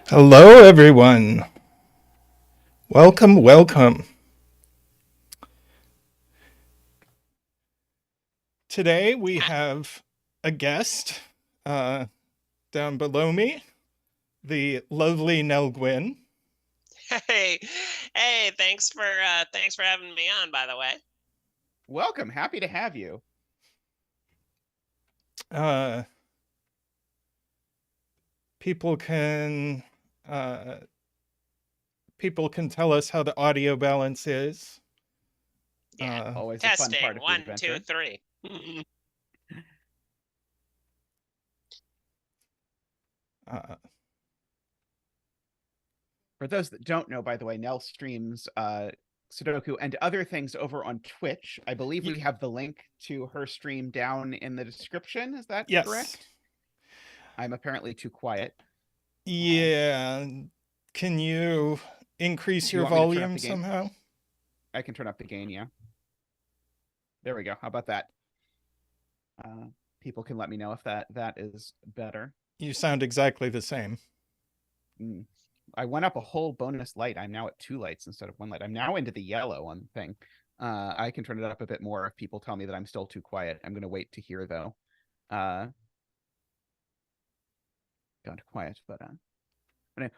Hello, everyone. Welcome, welcome. Today we have a guest uh, down below me, the lovely Nell Gwyn. Hey, hey, thanks for having me on, by the way. Welcome. Happy to have you. Uh, people can uh, people can tell us how the audio balance is. Yeah. Always a fun part Testing. of the One, two, adventure. three. Uh, For those that don't know, by the way, Nell streams Sudoku and other things over on Twitch. I believe y- we have the link to her stream down in the description. Is that yes. correct? I'm apparently too quiet. Yeah. Can you increase Do you your want me to turn up volume the gain? somehow? I can turn up the gain, yeah. There we go. How about that? People can let me know if that is better. You sound exactly the same. I went up a whole bonus light. I'm now at 2 lights instead of 1 light. I'm now into the yellow on the thing. I can turn it up a bit more if people tell me that I'm still too quiet. I'm going to wait to hear, though. Gone quiet, but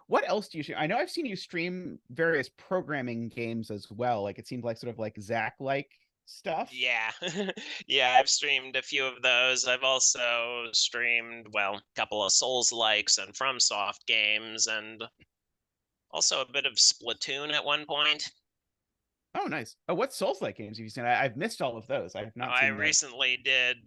what else do you stream? I know I've seen you stream various programming games as well. Like it seemed like sort of like Zach-like stuff. Yeah. Yeah, I've streamed a few of those. I've also streamed, well, a couple of Souls-likes and FromSoft games, and also a bit of Splatoon at one point. Oh, nice. Oh, what Souls-like games have you seen? I've missed all of those. I have Oh, not I seen those. recently did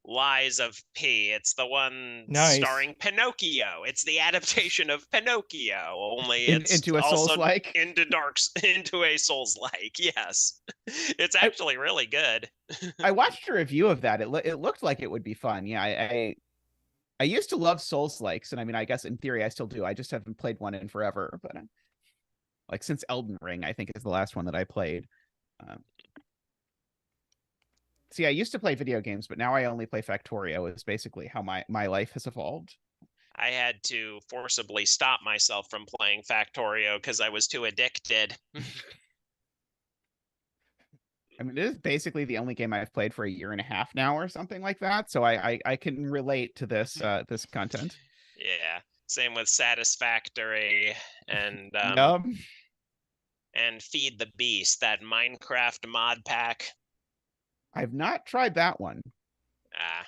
Lies of P. It's the one Nice. starring Pinocchio. It's the adaptation of Pinocchio, only it's Into a also Souls-like? into a Souls-like. Yes. It's I, actually really good. I watched a review of that. It looked like it would be fun. Yeah, I used to love Souls likes, and I mean, I guess in theory I still do. I just haven't played one in forever, but like since Elden Ring, I think is the last one that I played. See, I used to play video games, but now I only play Factorio. Is basically how my life has evolved. I had to forcibly stop myself from playing Factorio because I was too addicted. I mean, it is basically the only game I've played for a year and a half now, or something like that. So I can relate to this content. Yeah. Same with Satisfactory and Yep. and Feed the Beast, that Minecraft mod pack. I've not tried that one. Ah.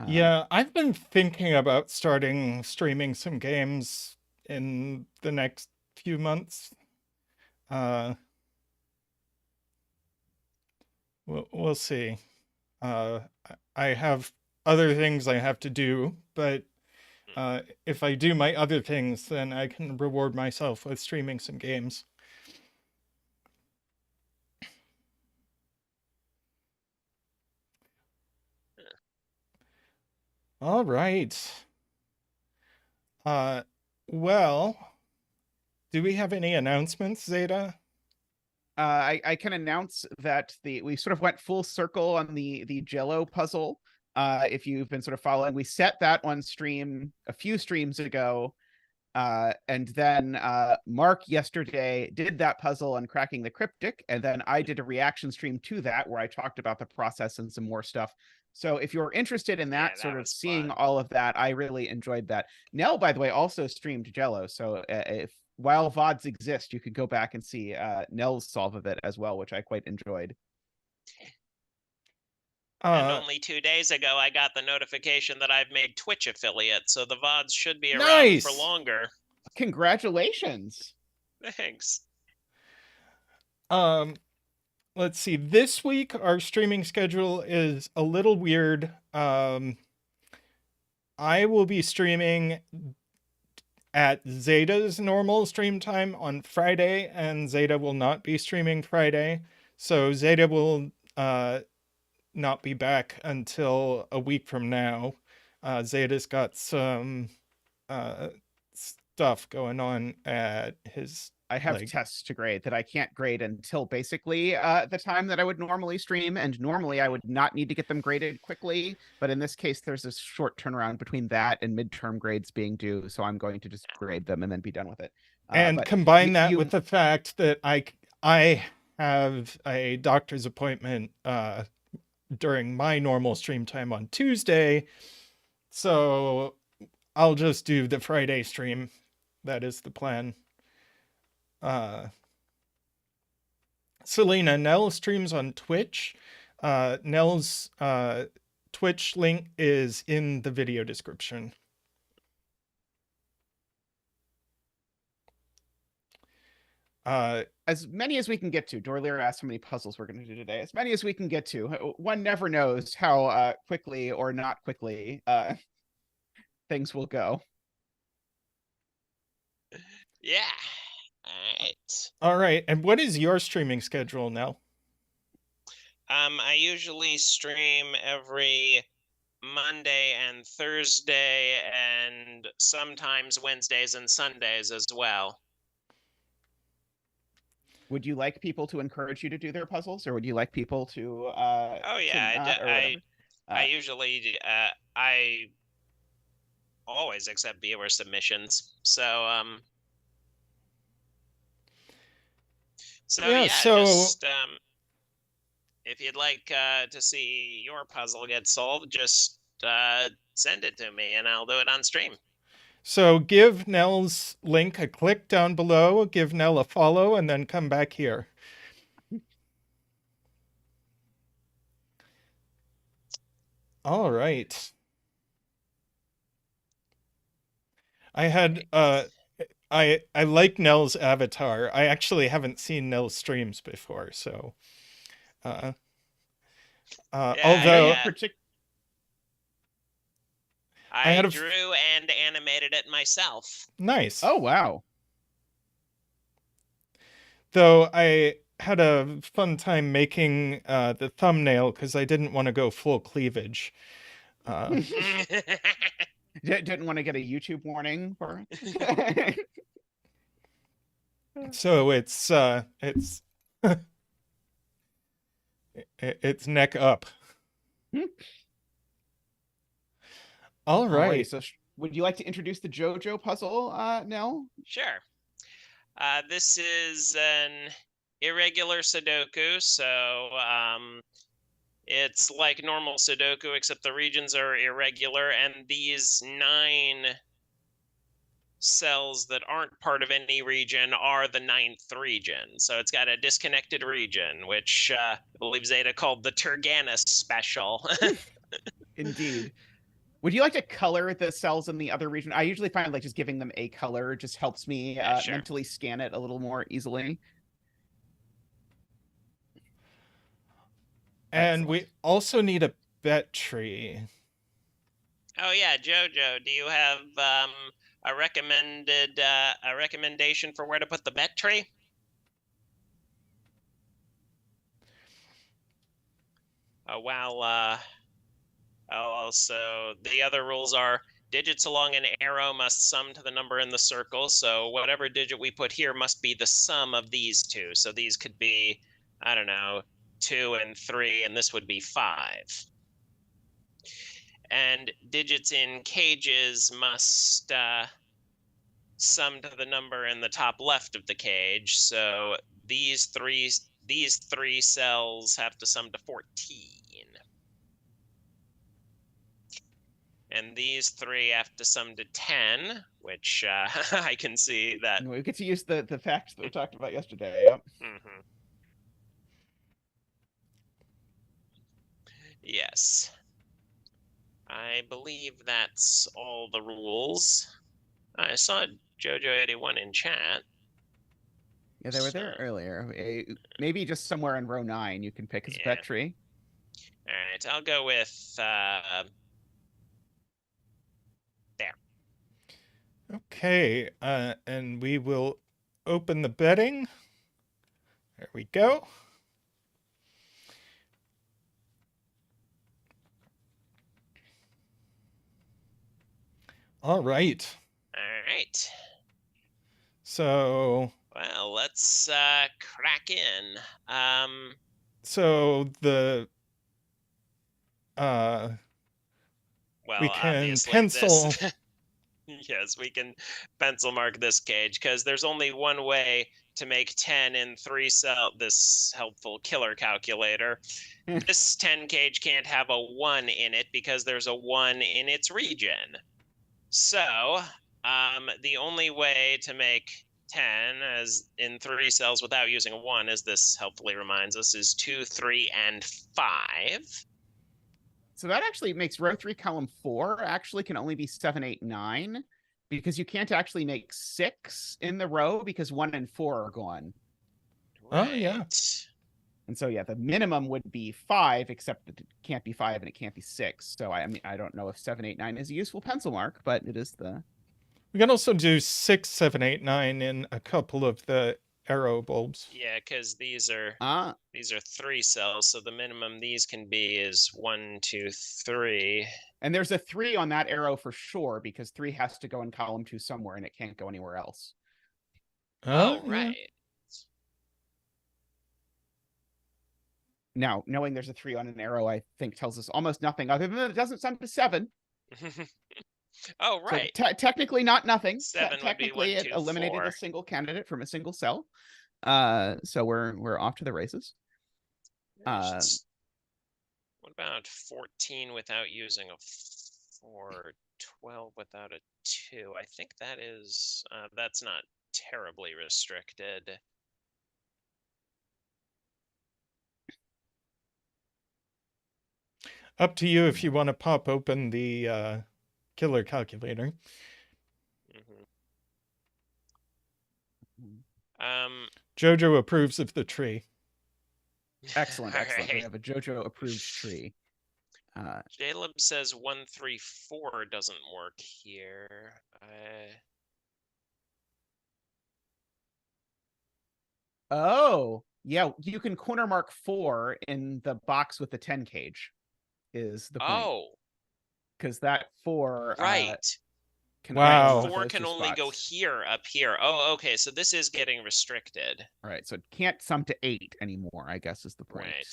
Yeah, I've been thinking about starting streaming some games in the next few months. Uh, we'll see. Uh, I have other things I have to do, but if I do my other things, then I can reward myself with streaming some games. All right. Uh, well, do we have any announcements, Zeta? I can announce that we sort of went full circle on the Jello puzzle. If you've been sort of following, we set that on stream a few streams ago, and then Mark yesterday did that puzzle on cracking the cryptic, and then I did a reaction stream to that where I talked about the process and some more stuff. So if you're interested in that, Yeah, sort that of was seeing fun. all of that, I really enjoyed that. Nell, by the way, also streamed Jello. So if while VODs exist, you could go back and see Nell's solve of it as well, which I quite enjoyed. And Uh, only 2 days ago, I got the notification that I've made Twitch affiliate, so the VODs should be around for nice. longer. Congratulations. Thanks. Um, let's see. This week our streaming schedule is a little weird. I will be streaming at Zeta's normal stream time on Friday, and Zeta will not be streaming Friday. So Zeta will not be back until a week from now. Zeta's got some stuff going on at his. I have like, tests to grade that I can't grade until basically the time that I would normally stream, and normally I would not need to get them graded quickly, but in this case there's a short turnaround between that and midterm grades being due, so I'm going to just grade them and then be done with it. And But combine that you with the fact that I have a doctor's appointment during my normal stream time on Tuesday, so I'll just do the Friday stream. That is the plan. Selena, Nell streams on Twitch. Nell's Twitch link is in the video description. as many as we can get to. Dorlear asked how many puzzles we're going to do today. As many as we can get to. One never knows how quickly or not quickly things will go. Yeah. All right. All right. And what is your streaming schedule now? I usually stream every Monday and Thursday, and sometimes Wednesdays and Sundays as well. Would you like people to encourage you to do their puzzles, or would you like people to Oh yeah, I usually I always accept viewer submissions. So Yeah, so- just if you'd like to see your puzzle get solved, just send it to me and I'll do it on stream. So give Nell's link a click down below, give Nell a follow, and then come back here. All right. I had I like Nell's avatar. I actually haven't seen Nell's streams before, so Yeah, although I had a drew and animated it myself. nice. Oh wow. Though I had a fun time making the thumbnail because I didn't want to go full cleavage. Didn't want to get a YouTube warning for So it's it's neck up. All right. So would you like to introduce the Jojo puzzle, Nell? Sure. This is an irregular Sudoku, so it's like normal Sudoku, except the regions are irregular, and these 9 cells that aren't part of any region are the 9th region. So it's got a disconnected region, which I believe Zeta called the Turganus special. Indeed. Would you like to color the cells in the other region? I usually find like just giving them a color just helps me Sure. mentally scan it a little more easily. And we also need a bet tree. Oh yeah, Jojo, do you have a recommendation for where to put the bet tree? Also, the other rules are digits along an arrow must sum to the number in the circle. So whatever digit we put here must be the sum of these two. So these could be, I don't know, 2 and 3, and this would be 5. And digits in cages must sum to the number in the top left of the cage. So these three cells have to sum to 14. And these 3 have to sum to 10, which I can see that. We get to use the facts that we talked about yesterday. Yep. Mm-hmm. Yes. I believe that's all the rules. I saw Jojo81 in chat. Yeah, they were there earlier. Maybe just somewhere in row 9 you can pick as a bet tree. All right, I'll go with there. Okay, and we will open the betting. There we go. All right. All right. So Well, let's crack in. so the we Well, can obviously pencil. this. Yes, we can pencil mark this cage because there's only one way to make 10 in 3 cell. This helpful killer calculator. This 10 cage can't have a 1 in it because there's a 1 in its region. So, the only way to make 10 as in 3 cells without using a 1, as this helpfully reminds us, is 2, 3, and 5. So that actually makes row 3, column 4 actually can only be 7, 8, 9, because you can't actually make 6 in the row because 1 and 4 are gone. Oh, yeah. Right. And so, yeah, the minimum would be 5, except that it can't be 5 and it can't be 6. So, I mean, I don't know if 7, 8, 9 is a useful pencil mark, but it is the... We can also do 6, 7, 8, 9 in a couple of the arrow bulbs. Yeah, because these are 3 cells, so the minimum these can be is 1, 2, 3. And there's a 3 on that arrow for sure, because 3 has to go in column 2 somewhere, and it can't go anywhere else. Oh, yeah. right. Now, knowing there's a 3 on an arrow, I think tells us almost nothing other than that it doesn't sum to 7. Oh, right. So technically not nothing. 7 would be technically 1, 2, it eliminated 4. a single candidate from a single cell. So we're off to the races. What about 14 without using a 4, 12 without a 2? I think that is, that's not terribly restricted. Up to you if you want to pop open the killer calculator. Jojo approves of the tree. Excellent, excellent. Right. We have a Jojo approved tree. Caleb says 1, 3, 4 doesn't work here. Oh, yeah, you can corner mark 4 in the box with the 10 cage. Is the point? Oh, because that 4 right. can Wow. 4 can only go here, up here. Oh, okay. So this is getting restricted. All right, so it can't sum to 8 anymore, I guess is the point. Right.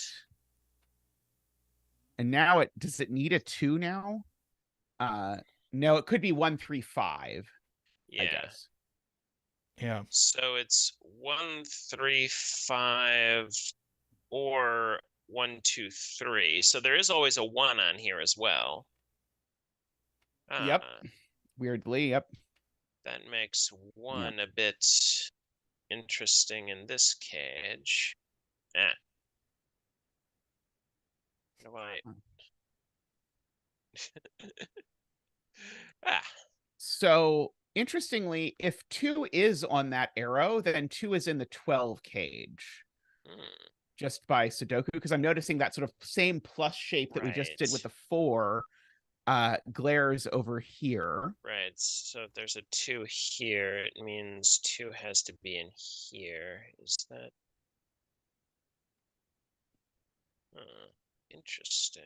And now does it need a 2 now? No, it could be 1, 3, 5. Yeah. I guess. Yeah. So it's 1, 3, 5, or 1, 2, 3. So there is always a 1 on here as well. Yep. Weirdly, yep. That makes 1 a bit interesting in this cage. How do I... So interestingly, if 2 is on that arrow, then 2 is in the 12 cage. Just by sudoku, because I'm noticing that sort of same plus shape that we just did with the 4 glares over here. Right, so if there's a 2 here, it means 2 has to be in here. Is that... interesting.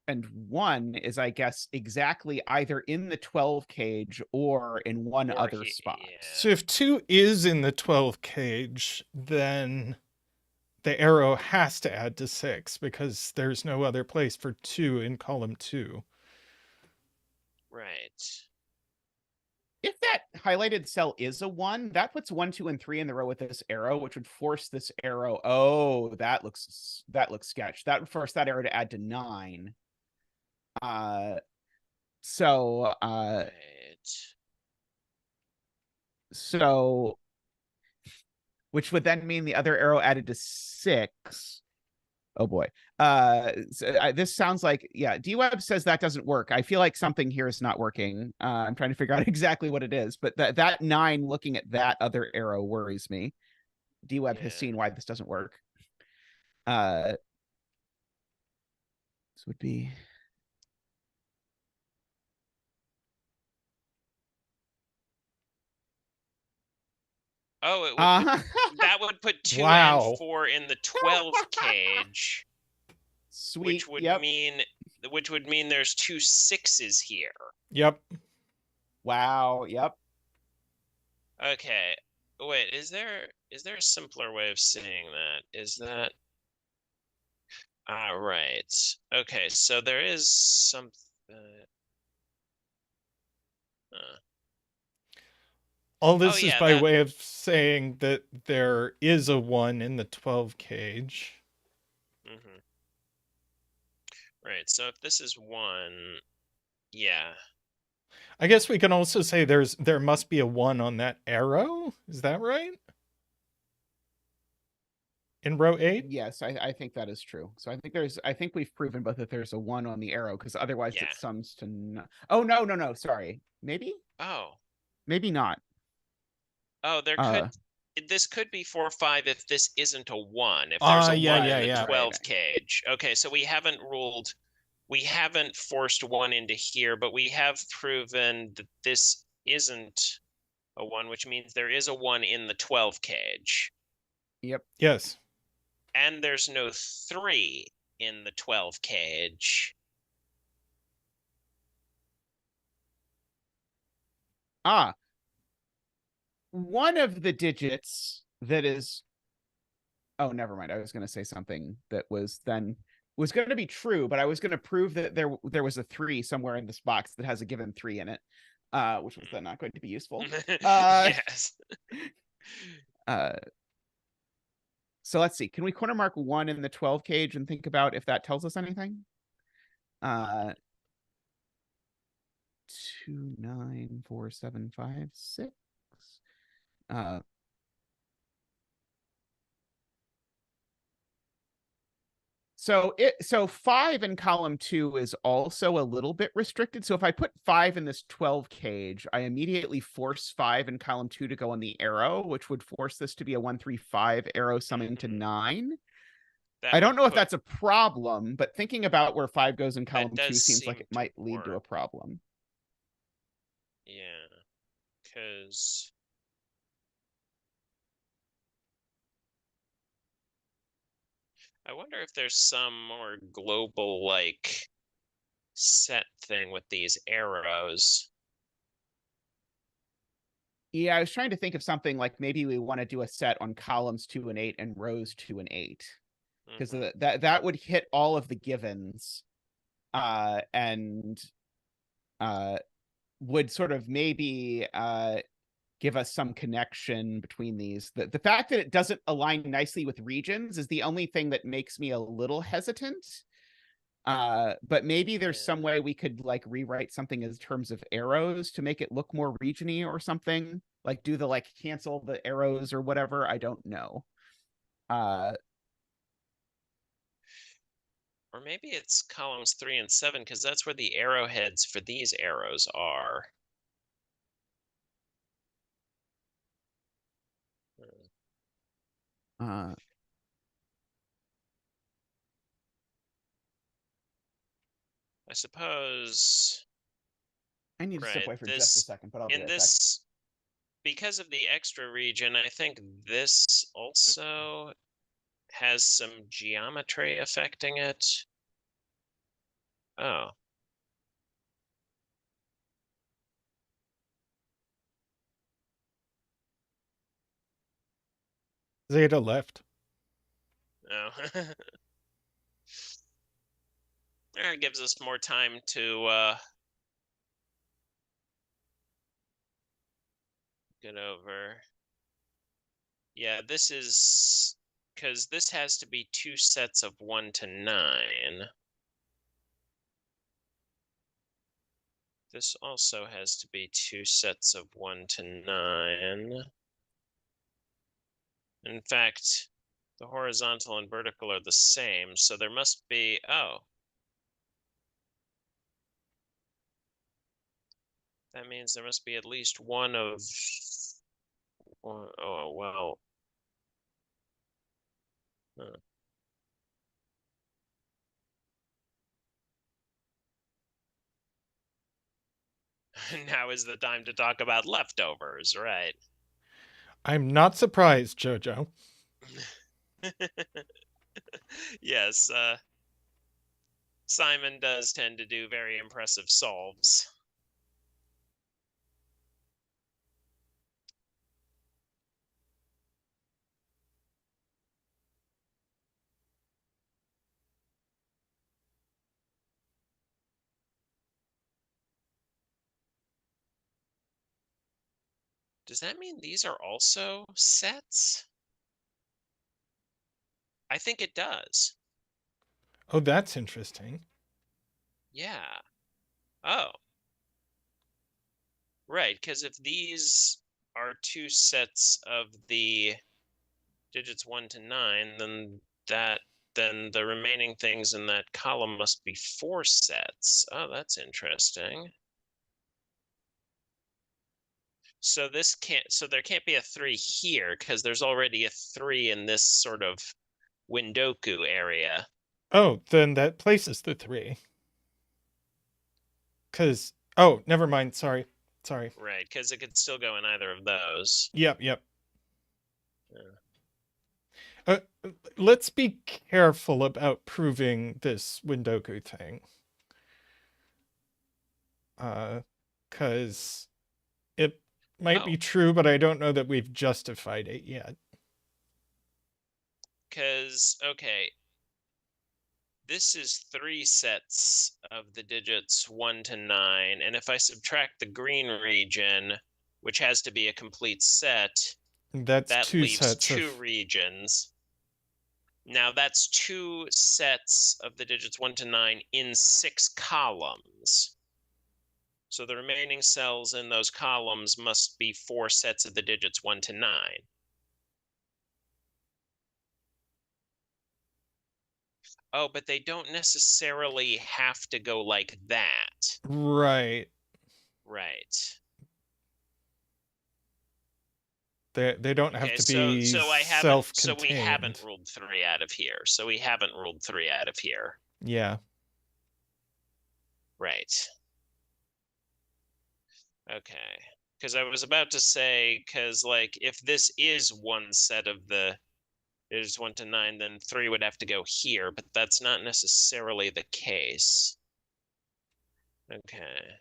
And 1 is, I guess, exactly either in the 12 cage or in one other spot. Yeah. So if 2 is in the 12 cage, then the arrow has to add to 6 because there's no other place for 2 in column 2. Right. If that highlighted cell is a 1, that puts 1, 2, and 3 in the row with this arrow, which would force this arrow. Oh, that looks sketch. That would force that arrow to add to 9. Right. So, which would then mean the other arrow added to 6. Oh boy. This sounds like, yeah, DWeb says that doesn't work. I feel like something here is not working. I'm trying to figure out exactly what it is, but that 9 looking at that other arrow worries me. DWeb has seen why this doesn't work. This would be... Oh, it would that would put 2 and 4 in the 12 cage. Sweet. Which would mean which would mean there's 2 6s here. Yep. Wow. Yep. Okay. Wait, is there a simpler way of saying that? Is that right. Okay, so there is some All this is yeah, by that way of saying that there is a 1 in the 12 cage. mhm. Right, so if this is 1, yeah. I guess we can also say there must be a 1 on that arrow. Is that right? In row 8? Yes, I think that is true. So I think we've proven both that there's a 1 on the arrow, because otherwise Yeah. it sums to oh no, sorry. Maybe? Oh. Maybe not. Oh, there this could be 4 5 if this isn't a 1, if there's a yeah, 1 yeah, in the yeah. 12 cage. Okay, so we haven't forced 1 into here, but we have proven that this isn't a 1, which means there is a 1 in the 12 cage. Yep. Yes. And there's no 3 in the 12 cage. One of the digits that is oh, never mind. I was going to say something that was going to be true, but I was going to prove that there was a 3 somewhere in this box that has a given 3 in it, which was then not going to be useful. Yes. So let's see. Can we corner mark 1 in the 12 cage and think about if that tells us anything? 2, 9, 4, 7, 5, 6. So 5 in column 2 is also a little bit restricted. So if I put 5 in this 12 cage, I immediately force 5 in column 2 to go on the arrow, which would force this to be a 1, 3, 5 arrow summing to 9. I don't know if that's a problem, but thinking about where 5 goes in column 2 seems like it might lead to a problem. Yeah, because I wonder if there's some more global, like, set thing with these arrows. Yeah, I was trying to think of something like maybe we want to do a set on columns 2 and 8 and rows 2 and 8. Because that would hit all of the givens, and would sort of maybe give us some connection between these. The fact that it doesn't align nicely with regions is the only thing that makes me a little hesitant. But maybe there's some way we could like rewrite something in terms of arrows to make it look more regiony or something. Like do the like cancel the arrows or whatever. I don't know. Or maybe it's columns 3 and 7, because that's where the arrowheads for these arrows are. I suppose I need to step away for just a second, but I'll be in right this back. Because of the extra region, I think this also has some geometry affecting it. Oh. Zeta left. Oh. It gives us more time to get over. Yeah, this is because this has to be 2 sets of 1 to 9. This also has to be 2 sets of 1 to 9. In fact, the horizontal and vertical are the same, so there must be, oh. That means there must be at least one of, oh, well. Huh. Now is the time to talk about leftovers, right? I'm not surprised, Jojo. Yes, Simon does tend to do very impressive solves. Does that mean these are also sets? I think it does. Oh, that's interesting. Yeah. Oh. Right, because if these are two sets of the digits 1 to 9, then the remaining things in that column must be 4 sets. Oh, that's interesting. So there can't be a 3 here because there's already a 3 in this sort of Windoku area. Oh, then that places the 3. Because, oh, never mind. Sorry. Right, because it could still go in either of those. Yep. Yeah. Let's be careful about proving this Windoku thing. Because it might be true, but I don't know that we've justified it yet. Because, okay, this is 3 sets of the digits 1 to 9, and if I subtract the green region, which has to be a complete set, That's that 2 leaves sets 2 of... regions. Now that's 2 sets of the digits 1 to 9 in 6 columns. So the remaining cells in those columns must be 4 sets of the digits 1 to 9. Oh, but they don't necessarily have to go like that. Right. Right. They don't have Okay, to be so self-contained. we haven't ruled 3 out of here. So we haven't ruled 3 out of here. Yeah. Right. Okay. Because I was about to say, because like if this is one set of the digits 1 to 9, then 3 would have to go here, but that's not necessarily the case. Okay.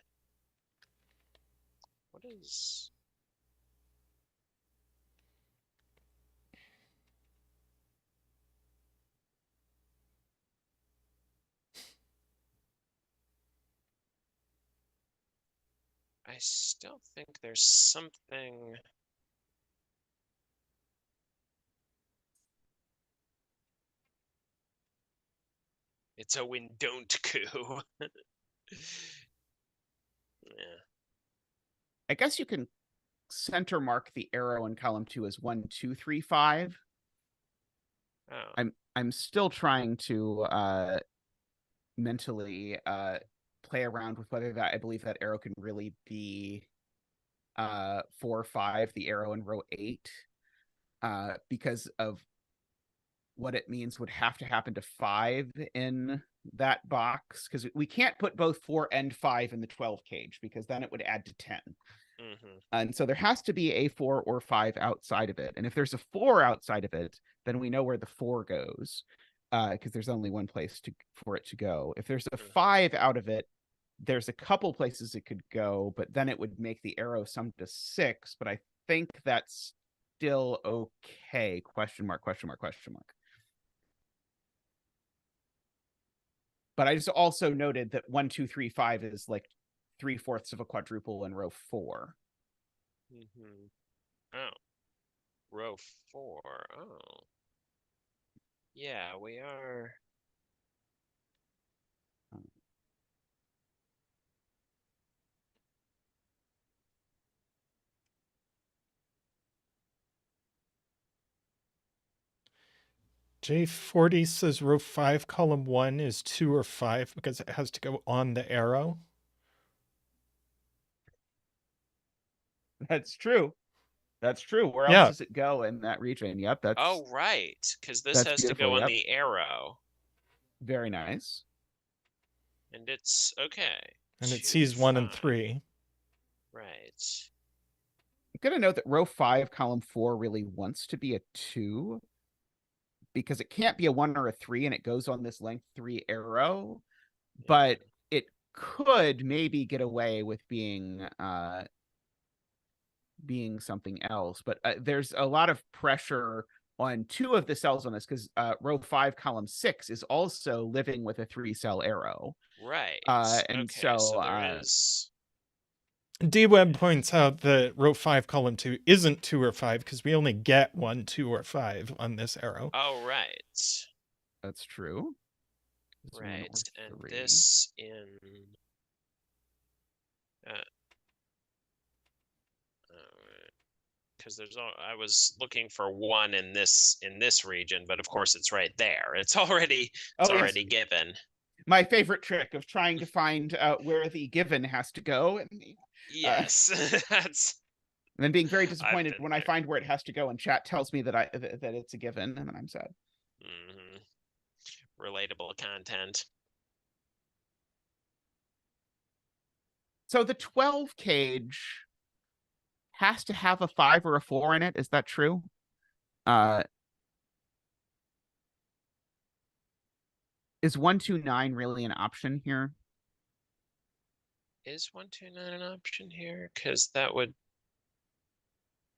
What is... I still think there's something... It's a Windoku. Yeah. I guess you can center mark the arrow in column 2 as 1, 2, 3, 5. Oh. I'm still trying to mentally play around with whether that I believe that arrow can really be 4, 5, the arrow in row 8, because of what it means would have to happen to 5 in that box, because we can't put both 4 and 5 in the 12 cage because then it would add to 10. Mm-hmm. And so there has to be a 4 or 5 outside of it. And if there's a 4 outside of it, then we know where the 4 goes, because there's only one place for it to go. If there's a 5 out of it, there's a couple places it could go, but then it would make the arrow sum to 6. But I think that's still okay. Question mark, question mark, question mark. But I just also noted that 1, 2, 3, 5 is like 3/4 of a quadruple in row 4. Mm-hmm. Oh. Row 4. Oh. Yeah, we are... J40 says row 5, column 1 is 2 or 5 because it has to go on the arrow. That's true. That's true. Where else does it go in that region? Yep, that's... Oh, right, because this has to go on the arrow. Very nice. And it's... Okay. And it sees 1 and 3. Right. I'm going to note that row 5, column 4 really wants to be a 2, because it can't be a 1 or a 3, and it goes on this length 3 arrow. but it could maybe get away with being something else. But there's a lot of pressure on two of the cells on this because row 5, column 6 is also living with a 3-cell arrow. Right. And Okay, so so there is. D-Web points out that row 5, column 2 isn't 2 or 5 because we only get 1, 2, or 5 on this arrow. Oh, right. That's true. It's 1 or Right. And 3. this in. Because I was looking for 1 in this region, but of course it's right there. It's already Yes. given. My favorite trick of trying to find where the given has to go. And, yes, that's. And then being very disappointed when there. I find where it has to go and chat tells me that that it's a given, and then I'm sad. Relatable content. So the 12 cage has to have a 5 or a 4 in it. Is that true? Is 129 really an option here? Is 129 an option here? Because that would.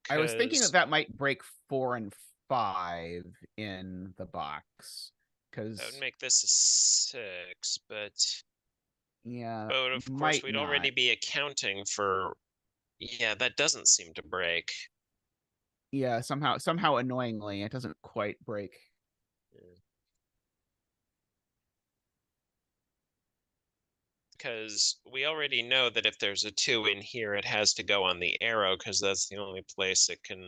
I was thinking that might break 4 and 5 in the box. Because that would make this a 6, but. Yeah. But of course, we'd already be accounting for. Yeah, that doesn't seem to break. Yeah, somehow annoyingly, it doesn't quite break. Because we already know that if there's a 2 in here, it has to go on the arrow because that's the only place it can.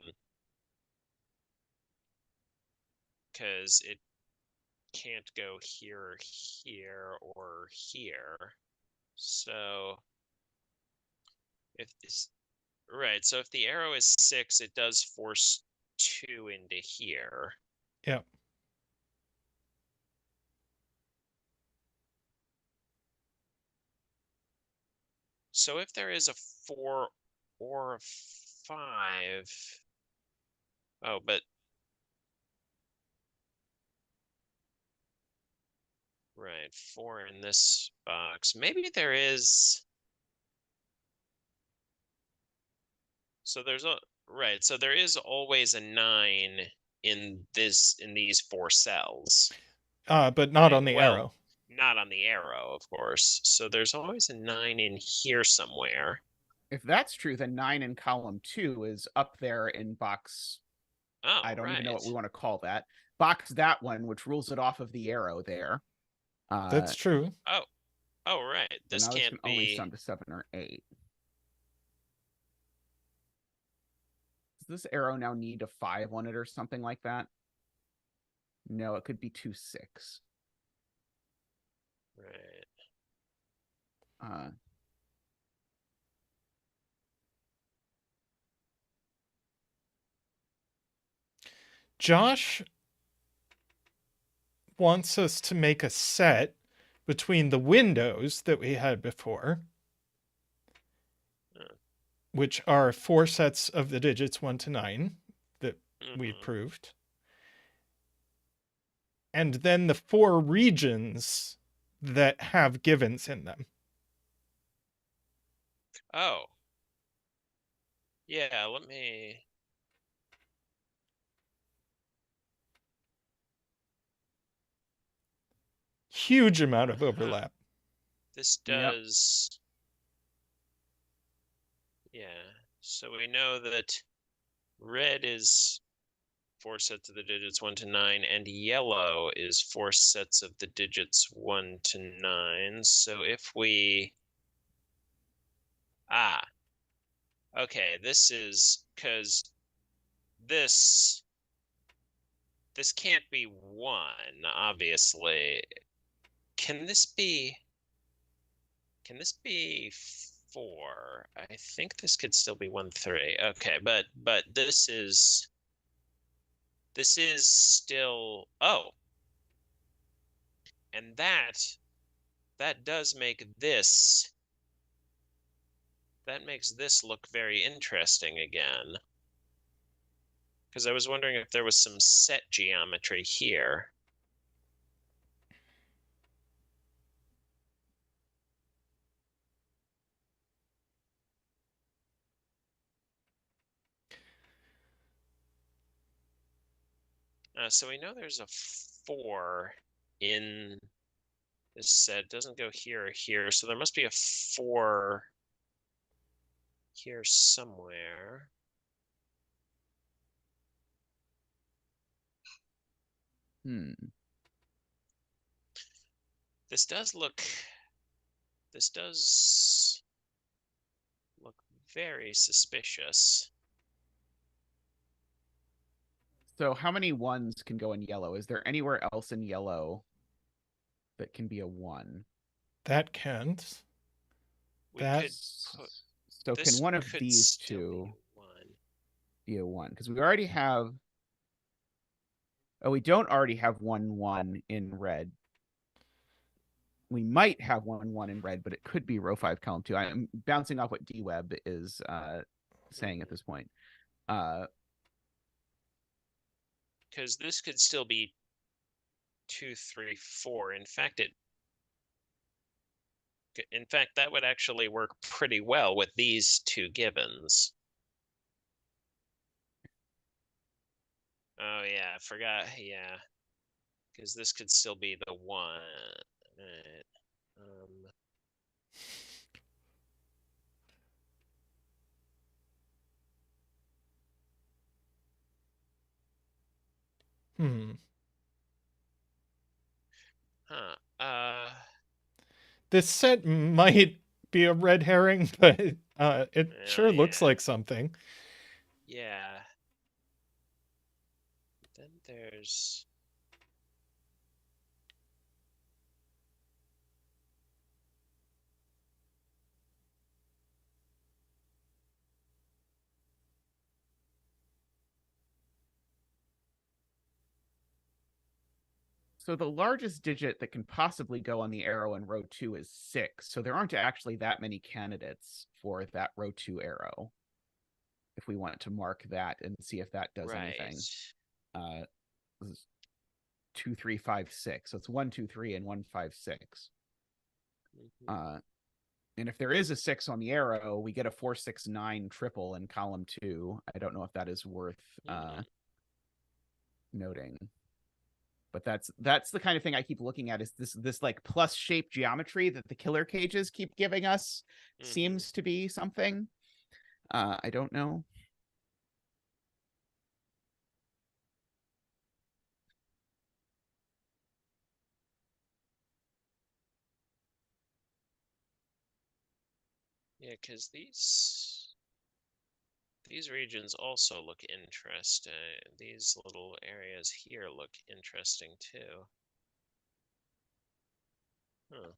Because it can't go here, here, or here. So if this. Right, so if the arrow is 6, it does force 2 into here. Yeah. So if there is a 4 or a 5. Oh, but. Right, 4 in this box. Maybe there is. So there's a. Right, so there is always a 9 in these 4 cells. But not on the arrow. Not on the arrow, of course. So there's always a 9 in here somewhere. If that's true, then 9 in column 2 is up there in box. Oh, I don't even know right. what we want to call that. Box that one, which rules it off of the arrow there. That's true. Oh, right. This now can't this can only be. sum to 7 or 8. Does this arrow now need a 5 on it or something like that? No, it could be 2, 6. Right. Josh wants us to make a set between the windows that we had before, which are 4 sets of the digits 1 to 9 that we proved, and then the 4 regions that have givens in them. Oh. Yeah, let me. Huge amount of overlap. This does. Yep. Yeah. So we know that red is 4 sets of the digits 1 to 9, and yellow is 4 sets of the digits 1 to 9. So if we. Okay, this is because this can't be 1, obviously. Can this be 4? I think this could still be 1, 3. Okay, but this is still. Oh, and that does make this. That makes this look very interesting again. Because I was wondering if there was some set geometry here. So we know there's a 4 in this set. It doesn't go here or here, so there must be a 4 here somewhere. This does look very suspicious. So how many ones can go in yellow? Is there anywhere else in yellow that can be a 1? That counts. We That- could put So can this one of could these still two be 1. be a 1? Because we already have. Oh, we don't already have 1 in red. We might have 1 in red, but it could be row 5, column 2. I'm bouncing off what DWeb is saying at this point. Because this could still be 2, 3, 4. In fact, that would actually work pretty well with these 2 givens. Oh yeah, I forgot. Yeah, because this could still be the 1. Right. Huh. This set might be a red herring, but it sure looks yeah. like something. Yeah. Then there's. So the largest digit that can possibly go on the arrow in row 2 is 6. So there aren't actually that many candidates for that row 2 arrow. If we want to mark that and see if that does anything. This is 2, 3, 5, 6. So it's 1, 2, 3, and 1, 5, 6. And if there is a 6 on the arrow, we get a 4, 6, 9 triple in column 2. I don't know if that is worth noting. But that's the kind of thing I keep looking at, is this like plus shape geometry that the killer cages keep giving us seems to be something. I don't know. Yeah, because these regions also look interesting. These little areas here look interesting too. Huh.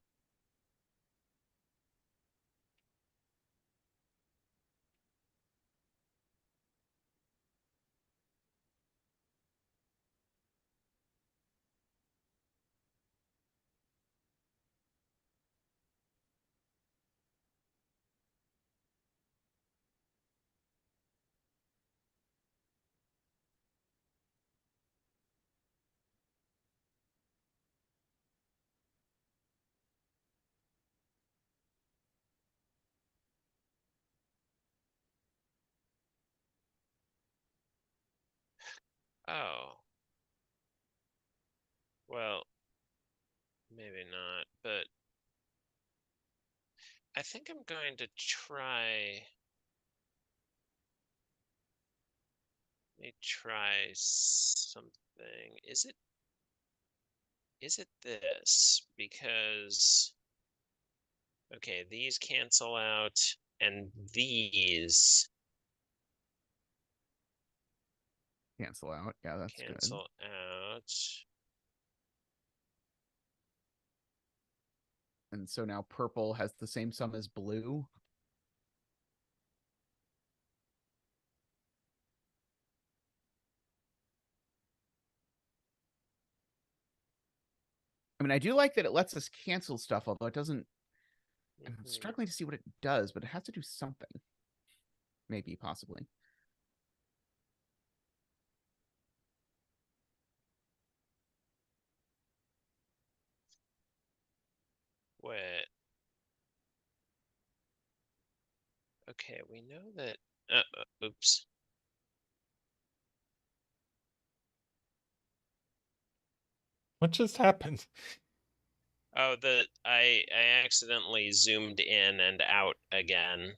Oh. Well, maybe not, but I think I'm going to try. Let me try something. Is it this? Because okay, these cancel out, and these Cancel out. Yeah, that's cancel good. out. And so now purple has the same sum as blue. I mean, I do like that it lets us cancel stuff, although it doesn't. I'm struggling to see what it does, but it has to do something. Maybe, possibly. Wait. Okay, we know that. Oops. What just happened? Oh, I accidentally zoomed in and out again.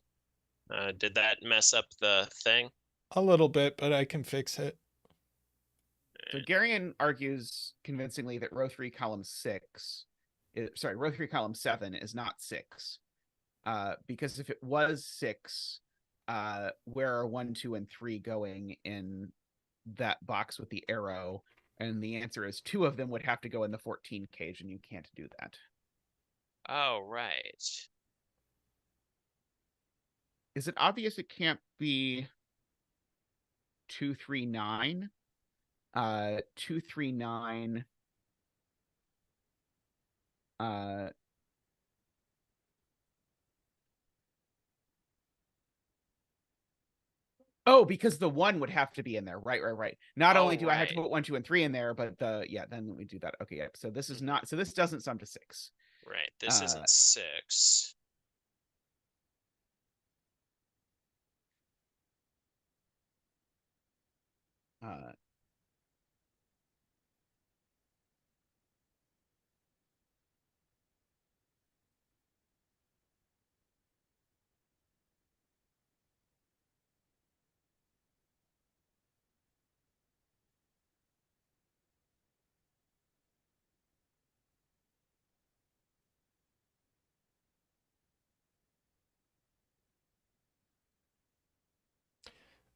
Did that mess up the thing? A little bit, but I can fix it. So Garion argues convincingly that row 3, column 6, row 3, column 7 is not 6. Because if it was 6, where are 1, 2, and 3 going in that box with the arrow? And the answer is 2 of them would have to go in the 14 cage, and you can't do that. Oh, right. Is it obvious it can't be 2, 3, 9? 2, 3, 9. Oh, because the 1 would have to be in there. Right. Not only do I have to put 1, 2, and 3 in there, but then we do that. Okay, yeah. So this is not. So this doesn't sum to 6. Right. This isn't 6.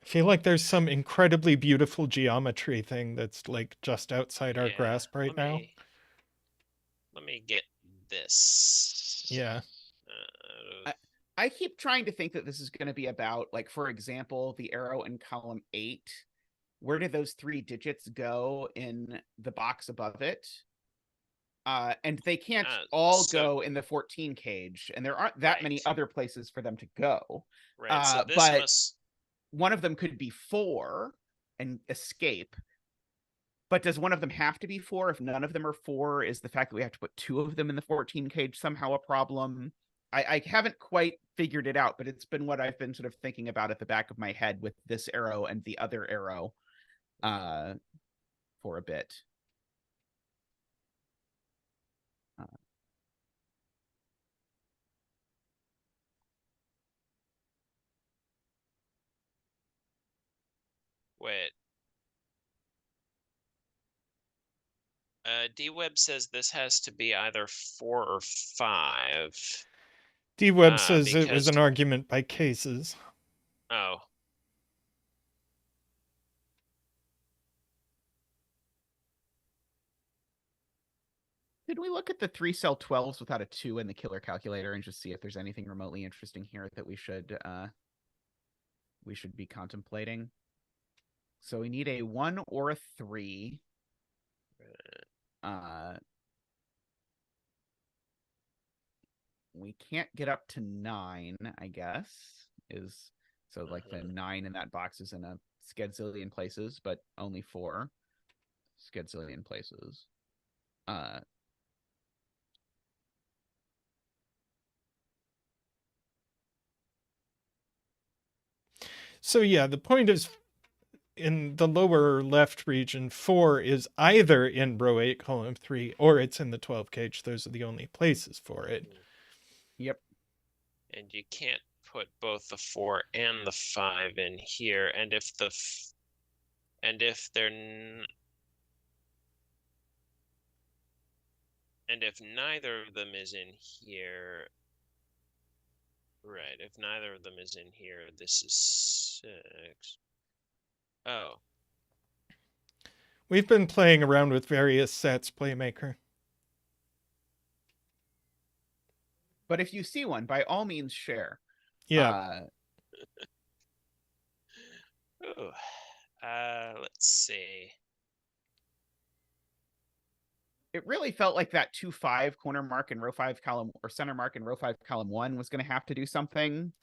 I feel like there's some incredibly beautiful geometry thing that's like just outside our grasp right now. Let me get this. Yeah. I keep trying to think that this is going to be about, like, for example, the arrow in column 8. Where did those 3 digits go in the box above it? And they can't all go in the 14 cage, and there aren't that many other places for them to go. Right. So this but must... one of them could be 4 and escape. But does one of them have to be 4? If none of them are 4, is the fact that we have to put 2 of them in the 14 cage somehow a problem? I haven't quite figured it out, but it's been what I've been sort of thinking about at the back of my head with this arrow and the other arrow for a bit. Wait. D-Web says this has to be either 4 or 5. D-Web says it was an argument by cases. Oh. Did we look at the 3-cell 12s without a 2 in the killer calculator and just see if there's anything remotely interesting here that we should be contemplating? So we need a 1 or a 3. We can't get up to 9, I guess. So like the 9 in that box is in a skedzillion places, but only 4 skedzillion places. So yeah, the point is, in the lower left region, 4 is either in row 8, column 3, or it's in the 12 cage. Those are the only places for it. Yep. And you can't put both the 4 and the 5 in here. And if neither of them is in here, right, if neither of them is in here, this is 6. Oh. We've been playing around with various sets, Playmaker. But if you see one, by all means share. Yeah. Let's see. It really felt like that 2-5 corner mark in row 5 column, or center mark in row 5 column 1 was going to have to do something,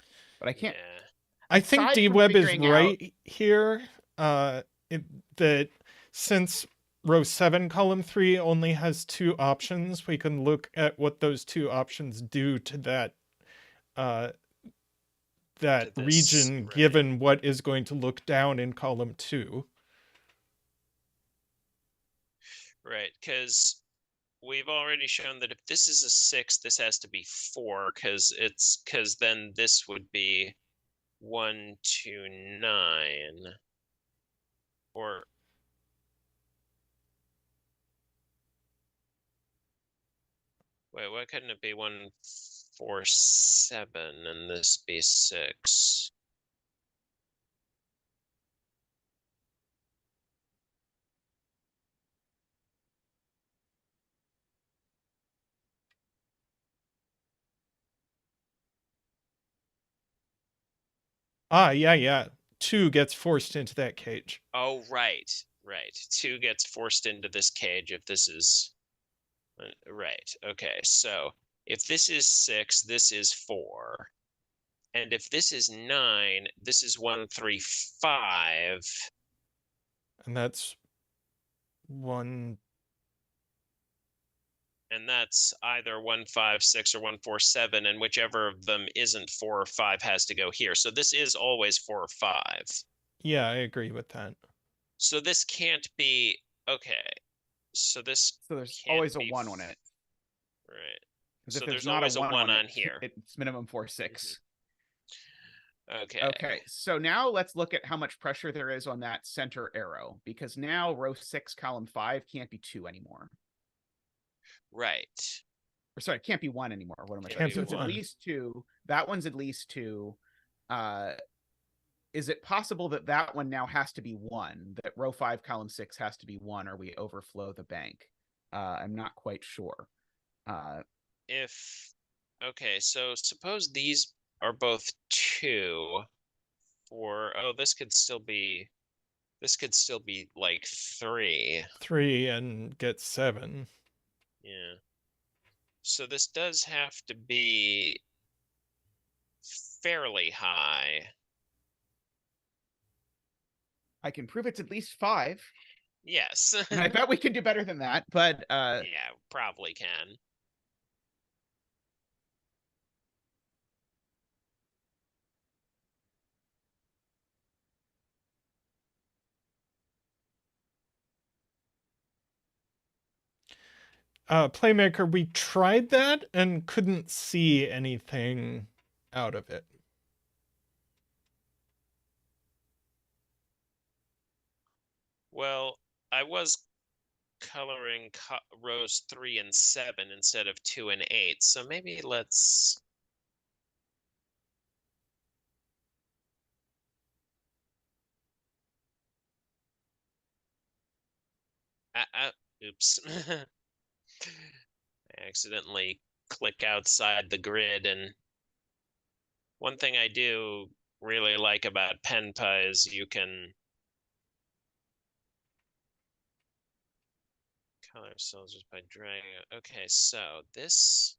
but I can't. Yeah. I think D-Web is right here. That since row 7 column 3 only has 2 options, we can look at what those 2 options do to that region, right, given what is going to look down in column 2. Right, because we've already shown that if this is a 6, this has to be 4, because then this would be 1 to 9. Or wait, why couldn't it be 1, 4, 7 and this be 6? Yeah. 2 gets forced into that cage. Oh, right. 2 gets forced into this cage if this is right. Okay, so if this is 6, this is 4. And if this is 9, this is 1, 3, 5. And that's 1. And that's either 1, 5, 6 or 1, 4, 7. And whichever of them isn't 4 or 5 has to go here. So this is always 4 or 5. Yeah, I agree with that. So this can't be okay. So this So there's can't always a be 1 on it. Right. Because So if there's not always a 1 on on it, here. it's minimum 4, 6. Okay. Okay, so now let's look at how much pressure there is on that center arrow, because now row 6, column 5 can't be 2 anymore. Right. Or sorry, it can't be 1 anymore. What am I Can't saying? be So it's at 1. least 2. That one's at least 2. Is it possible that that one now has to be 1? That row 5, column 6 has to be 1, or we overflow the bank? I'm not quite sure. Okay, so suppose these are both 2 for this could still be like 3. 3 and get 7. Yeah. So this does have to be fairly high. I can prove it's at least 5. Yes. And I bet we can do better than that, but Yeah, probably can. Playmaker, we tried that and couldn't see anything out of it. Well, I was coloring rows 3 and 7 instead of 2 and 8. So maybe let's oops. I accidentally click outside the grid, and one thing I do really like about Penpa is you can color cells just by dragging it. Okay, so this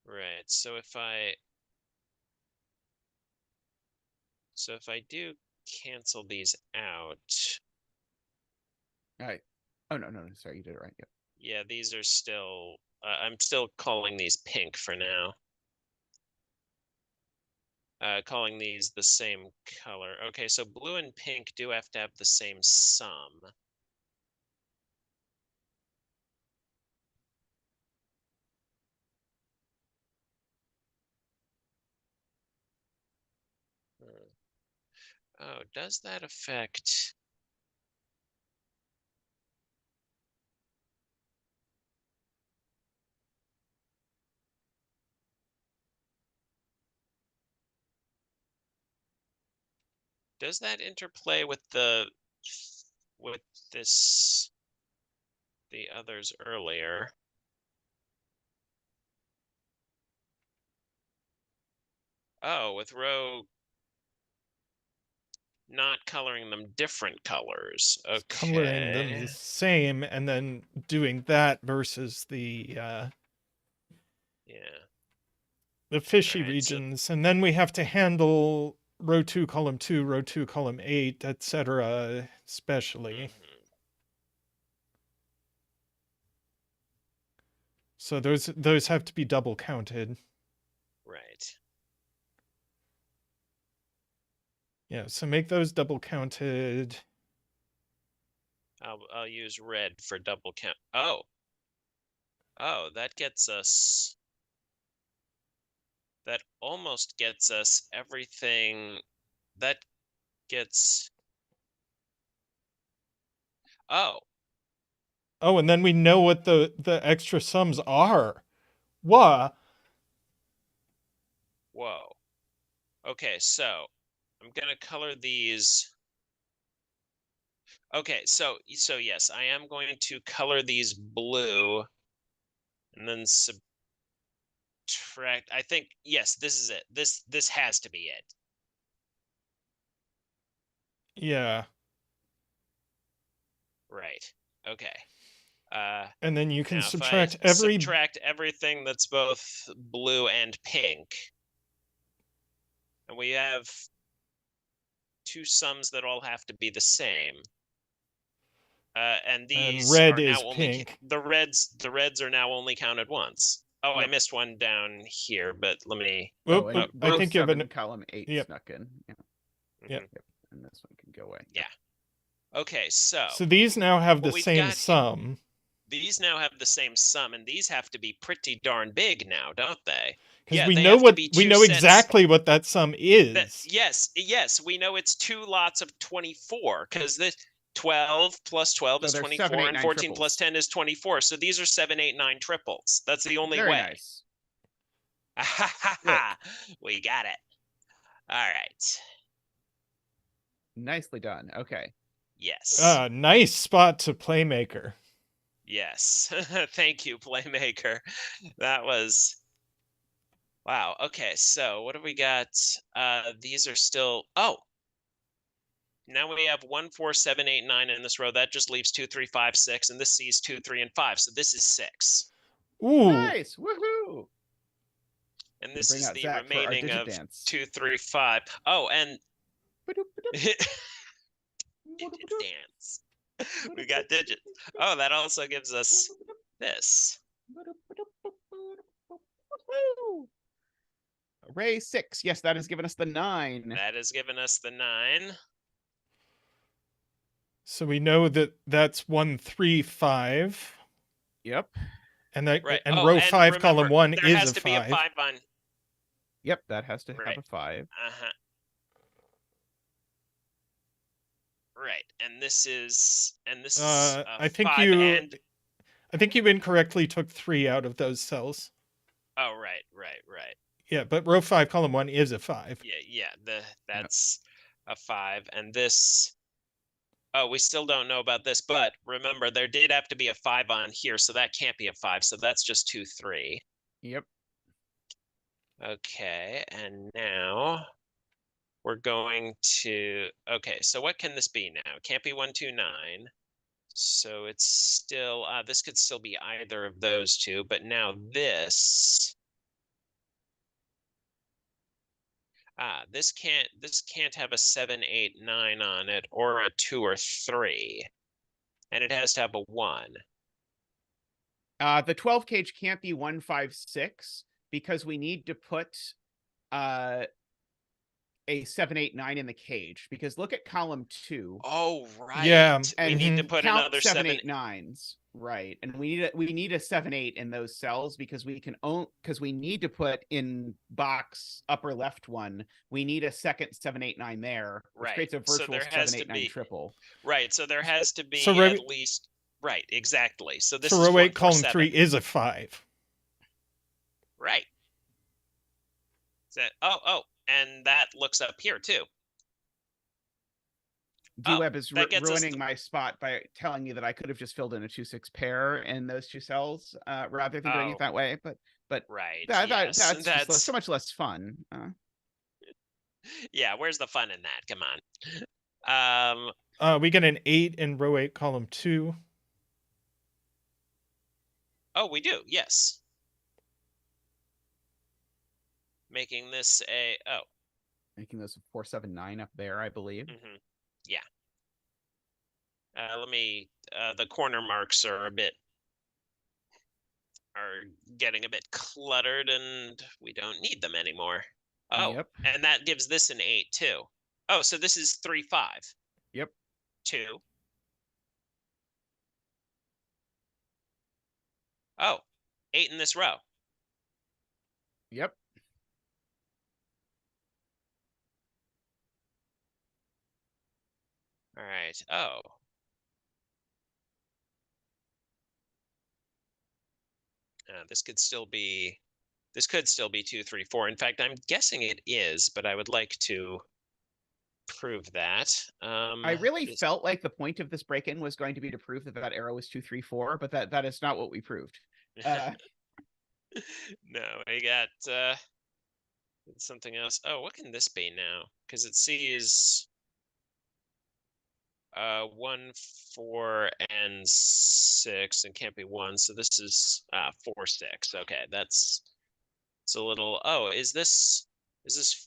right. So if I do cancel these out, all right. Oh no, sorry, you did it right. Yep. yeah, these are still I'm still calling these pink for now. Calling these the same color. Okay, so blue and pink do have to have the same sum. Oh, does that affect? Does that interplay with with this the others earlier? Oh, with row not coloring them different colors. Coloring them Okay. the same and then doing that versus the Yeah. fishy All right, so regions. And then we have to handle row 2, column 2, row 2, column 8, etc. especially. So those have to be double counted. right. Yeah, so make those double counted. I'll use red for double count. Oh. Oh, that gets us. That almost gets us everything. That gets. Oh. Oh, and then we know what the extra sums are. Whoa. Whoa. Okay, so I'm gonna color these. Okay, so yes, I am going to color these blue and then subtract. I think yes, this is it. This has to be it. Yeah. Right. Okay. And then you can Now if subtract I every subtract everything that's both blue and pink, and we have two sums that all have to be the same. And these red are now is only pink. the reds are now only counted once. Oh, I Yep. missed one down here, but let me. Oh, Oop, and oop, I row think you have 7, an column 8 Yep. snuck in. Yeah. Yep. Mhm. And this one can go away. Yeah. Okay, so So these now have the what we've same got sum. these now have the same sum, and these have to be pretty darn big now, don't they? Because Yeah, we they know have to what be we two know sets. exactly what that sum is. Yes, we know it's two lots of 24 because this 12 plus 12 So is there's 24, 7, 8, and 9 14 plus triples. 10 is 24. So these are 7, 8, 9 triples. That's the only Very way. nice. We got it. All right. Nicely done. Okay. Yes. Nice spot to playmaker. Yes. Thank you, Playmaker. That was wow. Okay, so what have we got? These are still now we have 1, 4, 7, 8, 9 in this row. That just leaves 2, 3, 5, 6, and this sees 2, 3, and 5. So this is 6. Ooh. Nice. Woohoo. And this Bring is out the Zach for our remaining digit of dance. 2, 3, 5. Oh, and Ba-doop-ba-doop, digit ba-doop-ba-doop, dance. We got digits. Oh, that also gives us this. Woohoo. Array 6. Yes, that has given us the 9. That has given us the 9. So we know that that's 1, 3, 5. Yep. And that Right. and Oh, row and 5, remember, column 1 there is has a to be a 5. 5 on. Yep, that has to have Right. a 5. Uh-huh. Right. And this is I think 5 you and I think you incorrectly took 3 out of those cells. oh, right. Yeah, but row 5, column 1 is a 5. Yeah, that's a 5, and this. Oh, we still don't know about this, but remember there did have to be a 5 on here, so that can't be a 5. So that's just 2, 3. Yep. Okay, and now we're going to. Okay, so what can this be now? It can't be 1, 2, 9. So it's still. This could still be either of those two, but now this. This can't have a 7, 8, 9 on it, or a 2 or 3, and it has to have a 1. The 12 cage can't be 1, 5, 6 because we need to put a 7, 8, 9 in the cage. Because look at column 2. Oh, right. Yeah, We need to put count another 7, 7, 8, 9s. Right. And we need a 7, 8 in those cells because we need to put in box upper left one. We need a second 7, 8, 9 there, which Right. creates a So virtual there has 7, 8, to 9 be triple. right. So there has to be So row- at least right. Exactly. So this So is row 8, 1, 4, column 7. 3 is a 5. Right. Oh, and that looks up here too. D-Web is that gets us ruining my spot by telling me that I could have just filled in a 2, 6 pair in those two cells rather than doing Oh. it that way. But Right. that's Yes. just so much less fun. Yeah. Where's the fun in that? Come on. We get an 8 in row 8, column 2. Oh, we do. Yes. Making this a Making those 4, 7, 9 up there, I believe. Yeah. Let me. The corner marks are getting a bit cluttered, and we don't need them anymore. Oh, Yep. and that gives this an 8 too. Oh, so this is 3-5. Yep. 2. Oh, 8 in this row. Yep. All right. Oh. This could still be 2, 3, 4. In fact, I'm guessing it is, but I would like to prove that. I really felt like the point of this break-in was going to be to prove that that arrow is 2, 3, 4, but that is not what we proved. No, I got something else. Oh, what can this be now? Because it sees 1, 4, and 6, and can't be 1. So this is 4, 6. Okay, it's a little. Oh, is this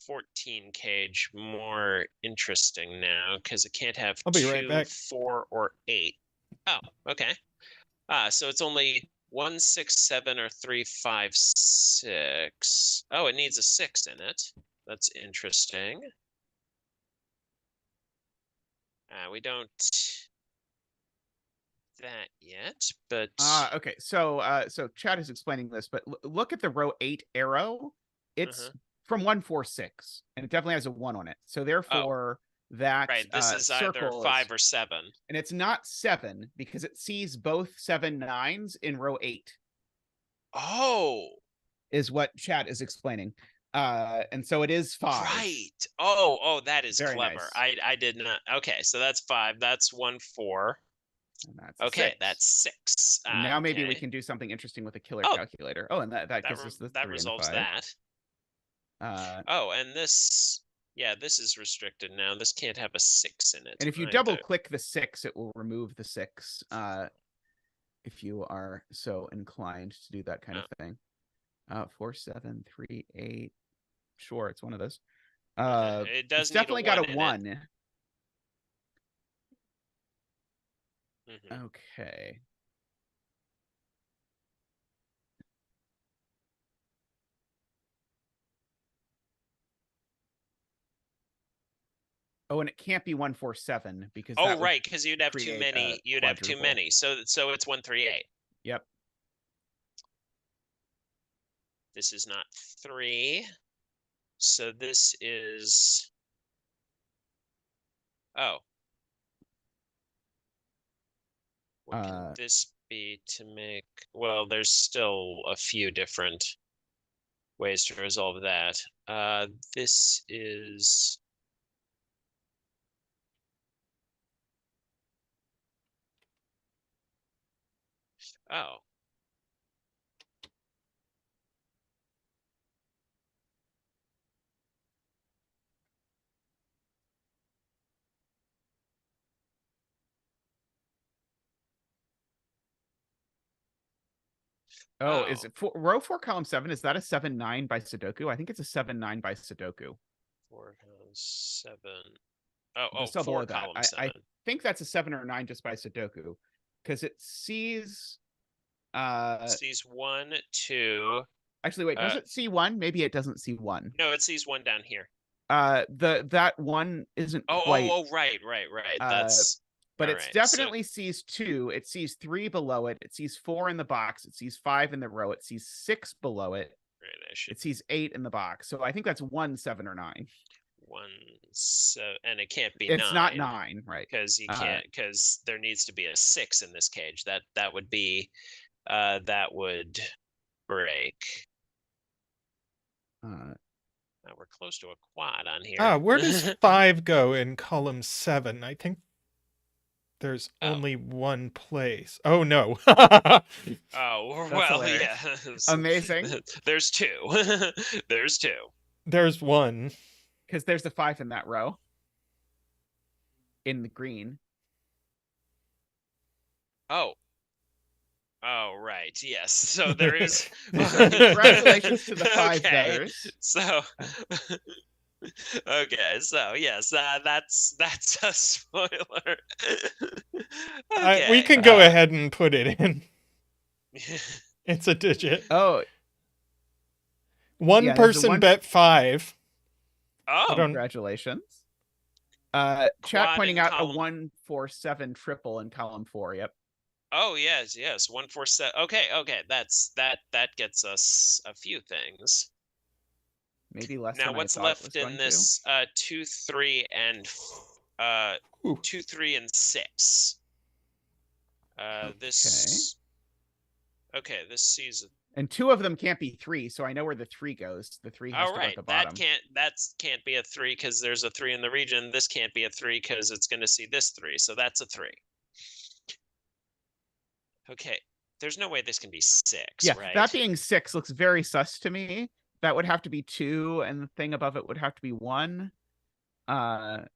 14 cage more interesting now? Because it can't have I'll be 2, right back. 4, or 8. Oh, okay. So it's only 1, 6, 7, or 3, 5, 6. Oh, it needs a 6 in it. That's interesting. We don't that yet, but Okay. So Chad is explaining this, but look at the row 8 arrow. It's from 1, 4, 6, and it definitely has a 1 on it. So therefore, that right, this is either 5 or 7, and it's not 7 because it sees both 7 9s in row 8. Oh, is what Chad is explaining. And so it is 5. right. Oh, that is Very clever. nice. I did not. Okay, so that's 5. That's 1, 4. And that's Okay, 6. that's 6. And now maybe we okay. can do something interesting with a killer Oh, calculator. Oh, and that gives us the 3 and the resolves 5. that. Oh, and this, yeah, this is restricted now. This can't have a 6 in it. And if you double click the 6, it will remove the 6. If you are so inclined to do that kind of thing. 4, 7, 3, 8. Sure, it's one of those. It does it's definitely got a 1. Okay. Oh, and it can't be 1, 4, 7 because right, because you'd have too many. You'd have too many. So it's 1, 3, 8. Yep. This is not 3. So this is. Oh. What can this be to make? Well, there's still a few different ways to resolve that. This is. Oh. Oh, is it row 4, column 7? Is that a 7, 9 by Sudoku? I think it's a 7, 9 by Sudoku. 4, 7. Oh, Just 4, below that. column 7. I think that's a 7 or 9 just by Sudoku, because it sees. Sees 1, 2. Actually, wait. Does it see 1? Maybe it doesn't see 1. No, it sees 1 down here. That 1 isn't quite. Right. That's. But it definitely sees 2. It sees 3 below it. It sees 4 in the box. It sees 5 in the row. It sees 6 below it. Right, it sees 8 in the box. So I think that's 1, 7, or 9. 1, 7, and it can't be 9. It's not 9, right? Because you can't. Because there needs to be a 6 in this cage. That would be. That would break. We're close to a quad on here. Where does 5 go in column 7? I think there's only one place. Oh, no. Oh, well, yeah. Amazing. There's 2. There's 2. There's 1. Because there's a 5 in that row. In the green. Oh, right. Yes. So there is. Congratulations to the 5 betters. So. Okay, so yes, that's a spoiler. Okay. We can go ahead and put it in. It's a digit. Oh. One person bet 5. Oh, congratulations. Chat Quad pointing in out a column- 147 triple in column 4. Yep. Oh yes, 147. Okay, that gets us a few things. Maybe less Now than what's I thought it was left in going this 2, 3, and Ooh. 2, 3, and 6? This this season. And 2 of them can't be 3, so I know where the 3 goes. The 3 has All to go at right, the bottom. that can't be a 3 because there's a 3 in the region. This can't be a 3 because it's going to see this 3, so that's a 3. Okay, there's no way this can be 6, Yeah, right? that being 6 looks very sus to me. That would have to be 2, and the thing above it would have to be 1. But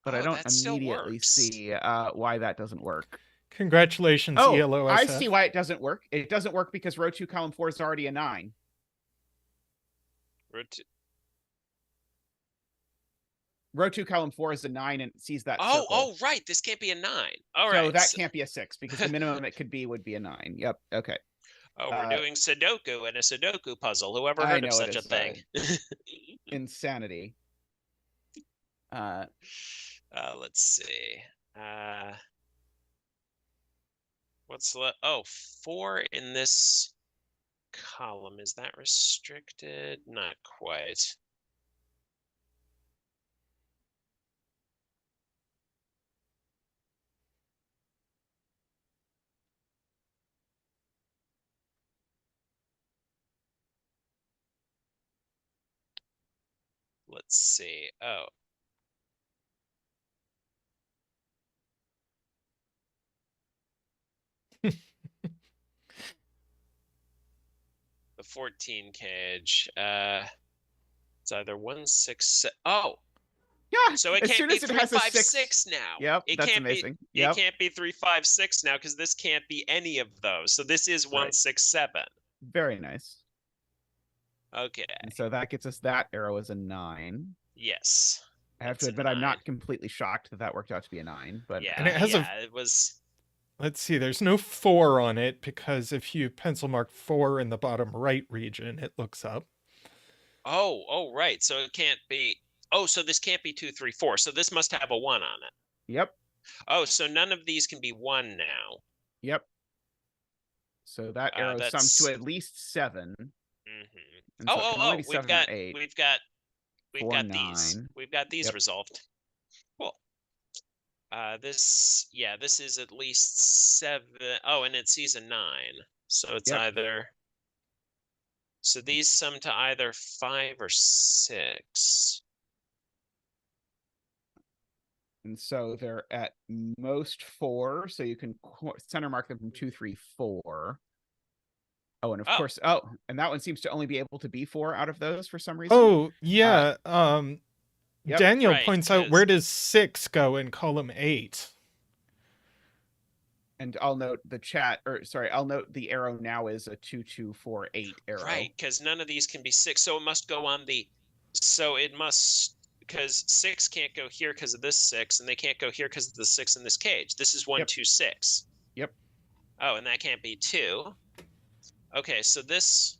I don't that still immediately works. see why that doesn't work. Congratulations, Oh, ELOSF. I see why it doesn't work. It doesn't work because row 2, column 4 is already a 9. Row 2, column 4 is a 9, and it sees that circle. Oh, right. This can't be a 9. All so right. that can't be a 6 because the minimum it could be would be a 9. Yep. Okay. Oh, we're doing Sudoku and a Sudoku puzzle. Whoever heard of such a thing? Insanity. Let's see. What's left? Oh, 4 in this column. Is that restricted? Not quite. Let's see. Oh. The 14 cage. It's either 1, 6, 7. Oh. Yeah. So it as can't soon be as it 3, has a 5, 6 6 now. Yep. It That's can't amazing. Be, It can't be 3, 5, 6 now because this can't be any of those. So this is 1, 6, 7. Very nice. Okay. And so that gets us that arrow as a 9. Yes. I have to admit, I'm not completely shocked that that worked out to be a 9. But yeah, And it has it was. Let's see, there's no 4 on it because if you pencil mark 4 in the bottom right region, it looks up. Oh, right. So it can't be. Oh, so this can't be 2, 3, 4. So this must have a 1 on it. Yep. Oh, so none of these can be 1 now. Yep. So that arrow sums to at least 7. Mm-hmm. And so we've got these. 9. We've got these resolved. Cool. This is at least 7. Oh, and it sees a 9. So it's either. So these sum to either 5 or 6. And so they're at most 4. So you can center mark them from 2, 3, 4. Oh, and of course, and that one seems to only be able to be 4 out of those for some reason. Oh, yeah. Daniel points out, where does 6 go in column 8? And I'll note I'll note the arrow now is a 2, 2, 4, 8 arrow. Right, because none of these can be 6. So it must go on the. So it must. Because 6 can't go here because of this 6, and they can't go here because of the 6 in this cage. This is 1, 2, 6. Yep. Oh, and that can't be 2. Okay, so this.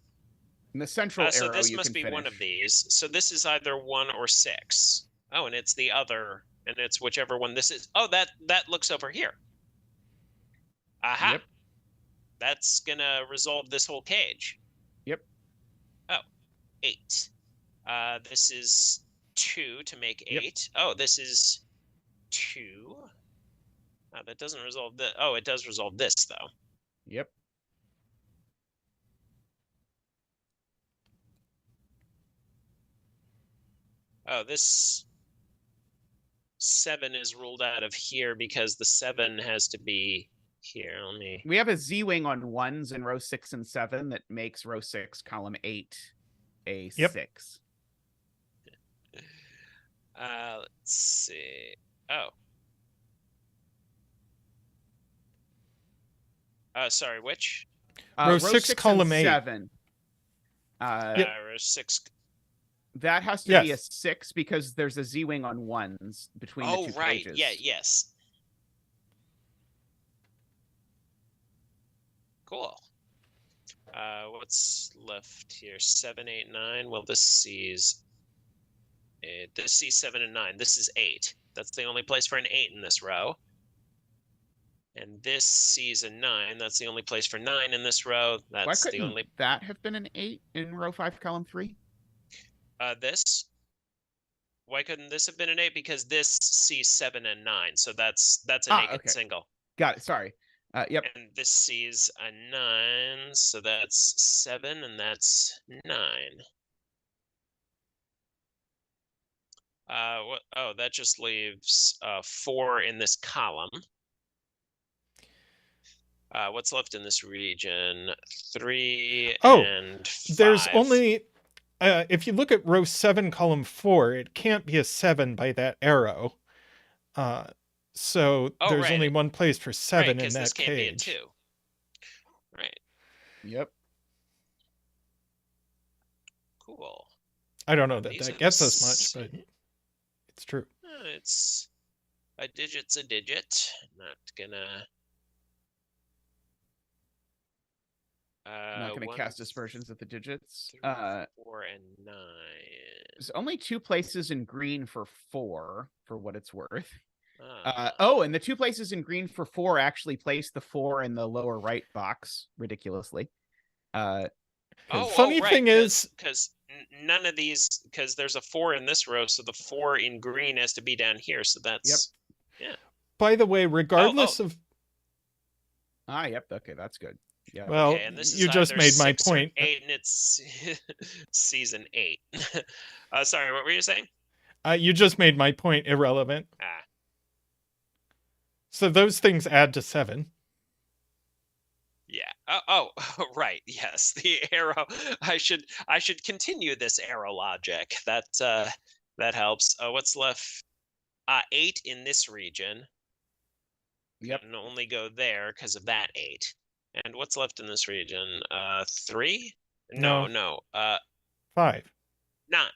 And the central arrow. So this must be one of these. So this is either 1 or 6. Oh, and it's the other, and it's whichever one this is. Oh, that looks over here. Aha. Yep. That's gonna resolve this whole cage. Yep. Oh, 8. This is 2 to make 8. Yep. Oh, this is 2. That doesn't resolve the. Oh, it does resolve this though. Yep. Oh, this 7 is ruled out of here because the 7 has to be here. We have a Z-wing on 1s in row 6 and 7 that makes row 6, column 8 a 6. Let's see. Oh. Sorry, which? Row 6, column 8. 7. Row 6. That has to be a 6 because there's a Z-wing on 1s between the 2 pages. Yeah, yes. Cool. What's left here? 7, 8, 9. Well, this sees 7 and 9. This is 8. That's the only place for an 8 in this row. And this sees a 9. That's the only place for 9 in this row. Why That's the couldn't only that have been an 8 in row 5, column 3? this. Why couldn't this have been an 8? Because this sees 7 and 9. So that's a naked okay. single. Got it. Sorry. Yep. And this sees a 9. So that's 7 and that's 9. What? Oh, that just leaves 4 in this column. What's left in this region? 3 and 5. There's only if you look at row 7, column 4, it can't be a 7 by that arrow. So there's only one place for 7 in that this can't be a page. 2. Right. Yep. Cool. I don't know that that gets us much, but it's true. It's a digit's a digit. Not gonna. Not going to cast dispersions at the digits. 3, 4, and 9. There's only 2 places in green for 4, for what it's worth. And the 2 places in green for 4 actually place the 4 in the lower right box, ridiculously. Funny thing is, because none of these, because there's a 4 in this row, so the 4 in green has to be down here. So that's yeah. By the way, regardless of yep. Okay, that's good. Yeah. Well, okay, and this you is just made my point. 8, and it's season 8. Sorry, what were you saying? You just made my point irrelevant. Ah. So those things add to 7. Yeah. Right. Yes. The arrow. I should continue this arrow logic. That helps. What's left? 8 in this region. Yep. And only go there because of that 8. And what's left in this region? 3? No. 5. 9.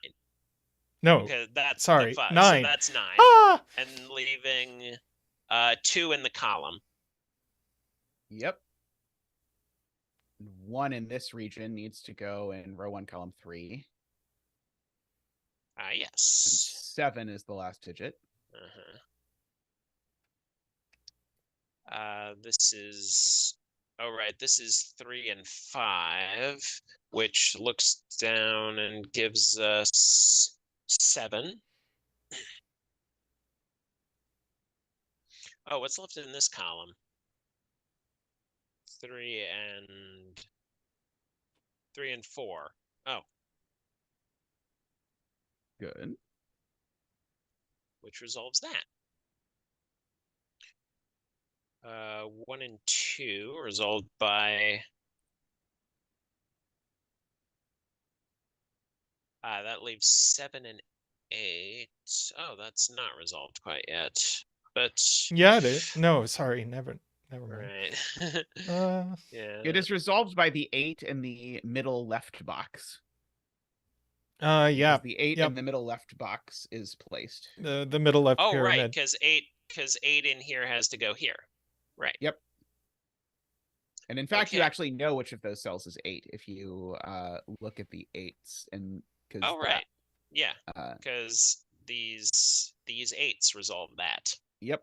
No. Because that's sorry. the 5. 9. So that's 9. Ah! And leaving 2 in the column. Yep. 1 in this region needs to go in row 1, column 3. Yes. And 7 is the last digit. This is this is 3 and 5, which looks down and gives us 7. Oh, what's left in this column? 3 and 4. Oh. Good. Which resolves that. 1 and 2 resolved by that leaves 7 and 8. Oh, that's not resolved quite yet. But yeah, it is. No, sorry, never mind. Right. Yeah. It is resolved by the 8 in the middle left box. Yeah. Because the 8 in the middle left box is placed. The middle left pyramid. Right, because 8 in here has to go here. Right. Yep. And in fact, you actually know which of those cells is 8 if you look at the 8s. And right. Yeah. Because these 8s resolve that. Yep.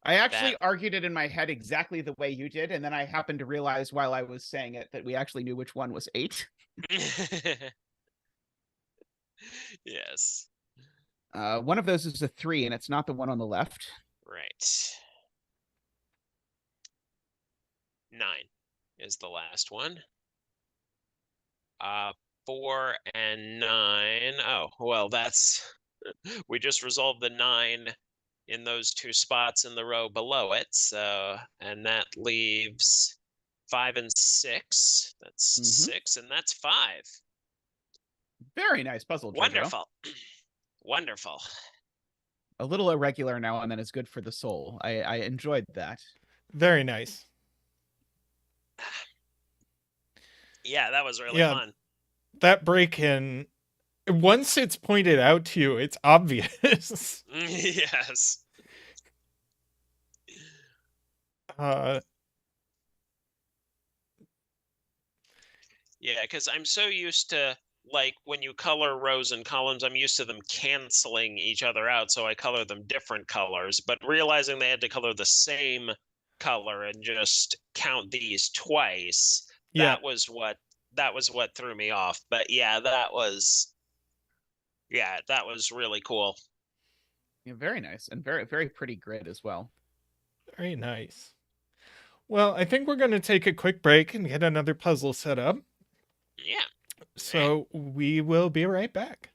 I actually argued it in my head exactly the way you did, and then I happened to realize while I was saying it that we actually knew which one was 8. Yes. One of those is a 3, and it's not the one on the left. Right. 9 is the last one. 4 and 9. Oh, well, that's we just resolved the 9 in those 2 spots in the row below it. So, and that leaves 5 and 6. That's 6, and that's 5. Very nice puzzle, Jojo. Wonderful. Wonderful. A little irregular now and then is good for the soul. I enjoyed that. Very nice. Yeah, that was really fun. That break-in, once it's pointed out to you, it's obvious. Yes. Yeah, because I'm so used to like when you color rows and columns, I'm used to them canceling each other out, so I color them different colors. But realizing they had to color the same color and just count these twice, Yeah. that was what threw me off. But yeah, that was really cool. Yeah, very nice and very, very pretty grid as well. Very nice. Well, I think we're going to take a quick break and get another puzzle set up. Yeah. So we will be right back.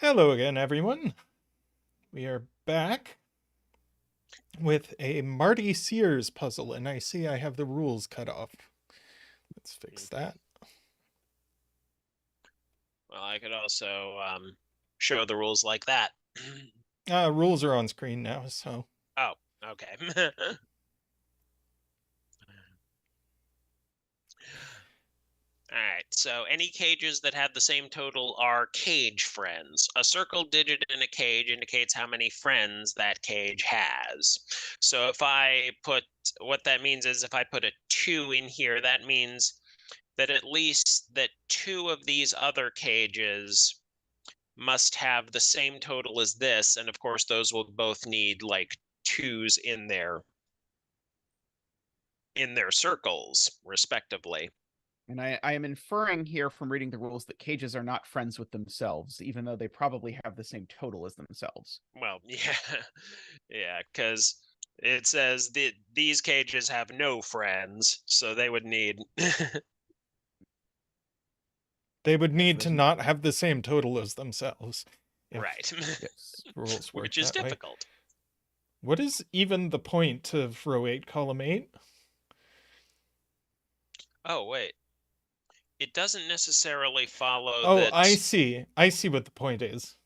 Hello again, everyone. We are back with a Marty Sears puzzle, and I see I have the rules cut off. Let's fix that. Well, I could also show the rules like that. Rules are on screen now, so. Oh, okay. All right, so any cages that have the same total are cage friends. A circle digit in a cage indicates how many friends that cage has. So if I put, what that means is if I put a 2 in here, that means that at least that 2 of these other cages must have the same total as this. And of course, those will both need like 2s in their circles, respectively. And I am inferring here from reading the rules that cages are not friends with themselves, even though they probably have the same total as themselves. Well, yeah, yeah, because it says that these cages have no friends, so they would need. They would need to not have the same total as themselves. Right. Yes. Rules work Which is that way. difficult. What is even the point of row 8, column 8? Oh, wait. It doesn't necessarily follow Oh, that. I see. I see what the point is.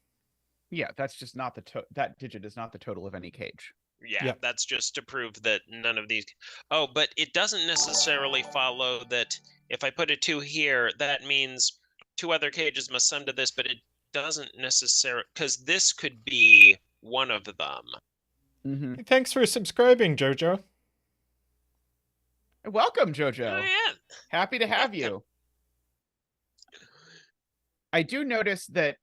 Yeah, that's just not the that digit is not the total of any cage. Yeah, Yep. that's just to prove that none of these. Oh, but it doesn't necessarily follow that if I put a 2 here, that means 2 other cages must sum to this, but it doesn't necessarily, because this could be one of them. Mm-hmm. Thanks for subscribing, Jojo. Welcome, Jojo. Oh, yeah. Happy to have you. I do notice that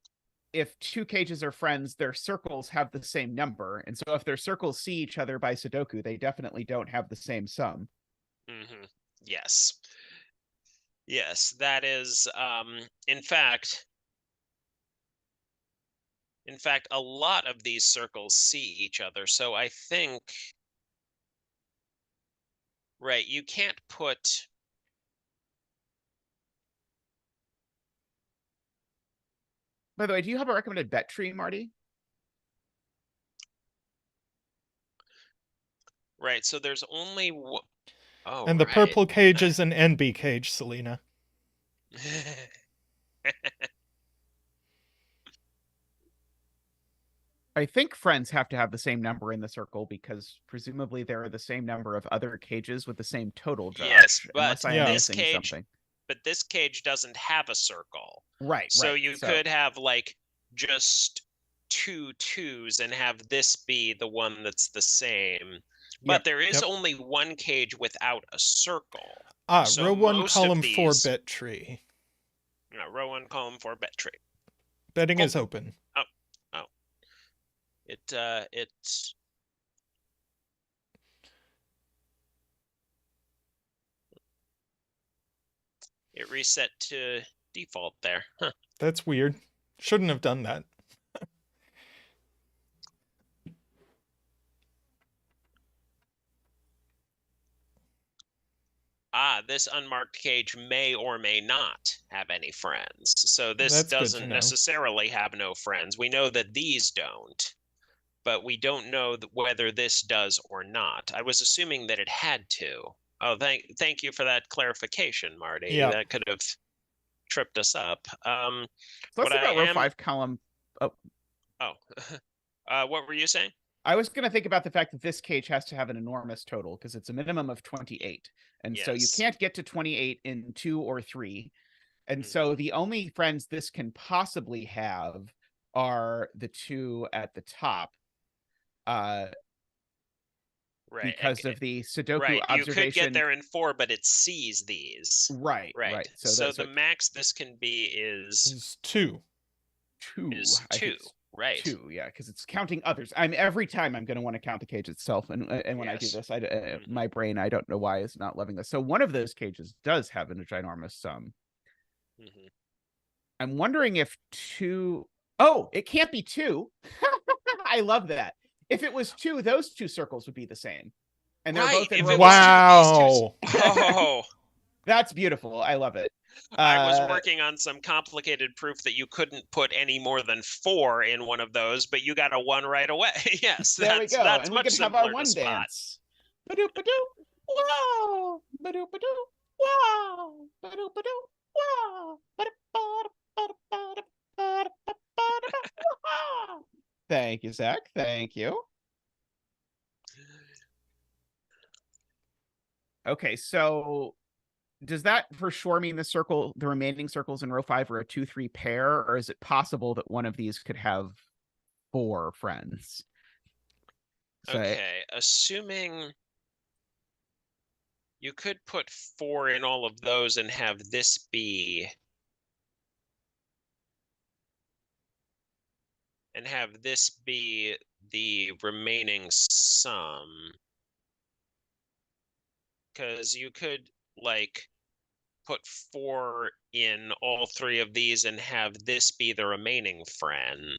if 2 cages are friends, their circles have the same number. And so if their circles see each other by sudoku, they definitely don't have the same sum. Mm-hmm. Yes. Yes, that is, in fact, a lot of these circles see each other. So I think, right, you can't put. By the way, do you have a recommended bet tree, Marty? Right, so there's only oh, And the right. purple cage is an NB cage, Selena. I think friends have to have the same number in the circle because presumably there are the same number of other cages with the same total, Josh. Yes, but unless I am this missing cage, something. but this cage doesn't have a circle. Right. So right. you could have like just 2 2s and have this be the one that's the same. But there is only one cage without a circle. So row 1, column 4, these, bet tree. Row 1, column 4, bet tree. Betting is open. It reset to default there. Huh. That's weird. Shouldn't have done that. This unmarked cage may or may not have any friends. So this That's good to doesn't know. necessarily have no friends. We know that these don't, but we don't know whether this does or not. I was assuming that it had to. Oh, thank you for that clarification, Marty. Yeah. That could have tripped us up. So let's think about row 5, column. What were you saying? I was going to think about the fact that this cage has to have an enormous total because it's a minimum of 28. And so you can't get to 28 in 2 or 3. And so the only friends this can possibly have are the 2 at the top. Right. Because of the sudoku right. observation. You could get there in 4, but it sees these. Right. So the max this can be is 2. 2. Is 2. Right. 2, yeah, because it's counting others. Every time I'm going to want to count the cage itself, and when I do this, my brain, I don't know why, is not loving this. So one of those cages does have a ginormous sum. I'm wondering if 2. Oh, it can't be 2. I love that. If it was 2, those 2 circles would be the same, and they're both in row. Wow! Oh, that's beautiful. I love it. I was working on some complicated proof that you couldn't put any more than 4 in one of those, but you got a 1 right away. Yes, there we go. That's and much we can have simpler our one to spot. dance. Ba-doop, ba-doop, wow, ba-doop, ba-doop, wow, ba-doop, ba-doop, wow, ba-doop, ba-doop, ba-doop, ba-doop, ba-doop, ba-doop, wow. Thank you, Zach. Thank you. Okay, so does that for sure mean the remaining circles in row 5 are a 2-3 pair, or is it possible that one of these could have 4 friends? So Okay, assuming you could put 4 in all of those and have this be the remaining sum. Because you could like put 4 in all 3 of these and have this be the remaining friend.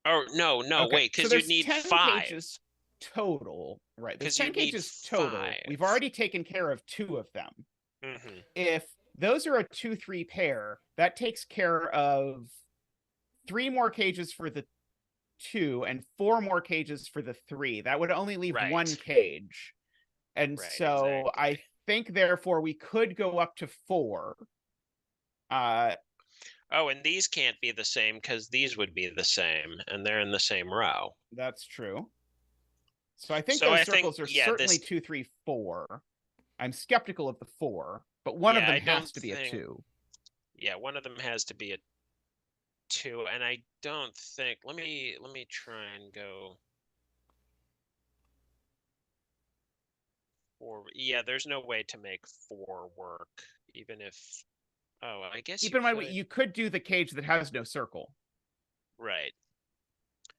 Oh no, okay, wait, because so you'd need 10 5 cages total, right? There's 'cause 10 you'd need cages total. 5. We've already taken care of 2 of them. Mm-hmm. If those are a 2-3 pair, that takes care of 3 more cages for the 2 and 4 more cages for the 3. That would only leave Right. 1 cage. And Right, so I exactly. think therefore we could go up to 4. Oh, and these can't be the same because these would be the same, and they're in the same row. That's true. So I think So those I think, circles are yeah, certainly this 2, 3, 4. I'm skeptical of the 4, but one of yeah, them I has don't to be a think 2. yeah, one of them has to be a 2, and I don't think let me try and go 4. Yeah, there's no way to make 4 work, even if oh, I guess Keep you in mind could. you could do the cage that has no circle. Right.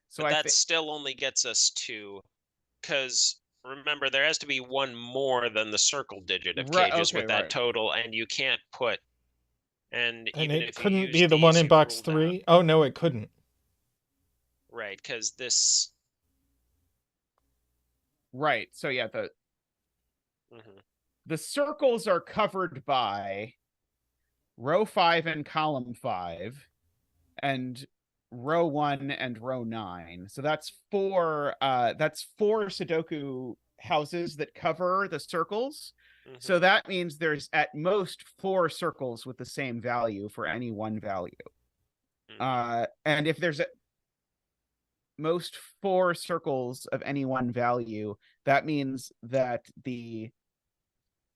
So But I that think still only gets us to, because remember, there has to be one more than the circle digit of right, cages okay, with that right. total, and you can't put, and And even it if you couldn't use be the one these, in you box ruled out. 3. Oh no, it couldn't. Right, because this. Right. So yeah, Mhm. the circles are covered by row 5 and column 5 and row 1 and row 9. So that's 4 Sudoku houses that cover the circles. So Mhm. that means there's at most 4 circles with the same value for any one value. And if there's at most 4 circles of any one value, that means that the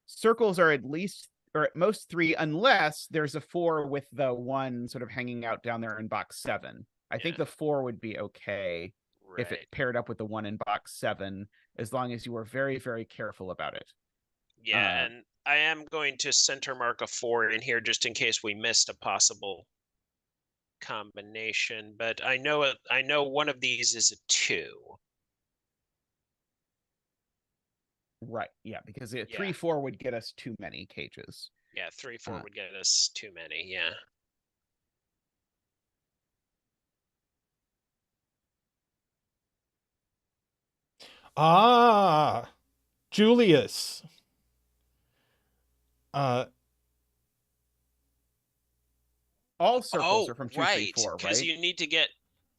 circles are at least or at most 3, unless there's a 4 with the 1 sort of hanging out down there in box 7. I think the 4 would be okay if it Right. paired up with the 1 in box 7, as long as you were very, very careful about it. Yeah, and I am going to center mark a 4 in here just in case we missed a possible combination, but I know one of these is a 2. Right. Yeah, because Yeah. 3-4 would get us too many cages. Yeah, 3-4 would get us too many. Yeah. Ah, Julius. All circles Oh, are from 2, 3, right. 4, Because right? you need to get,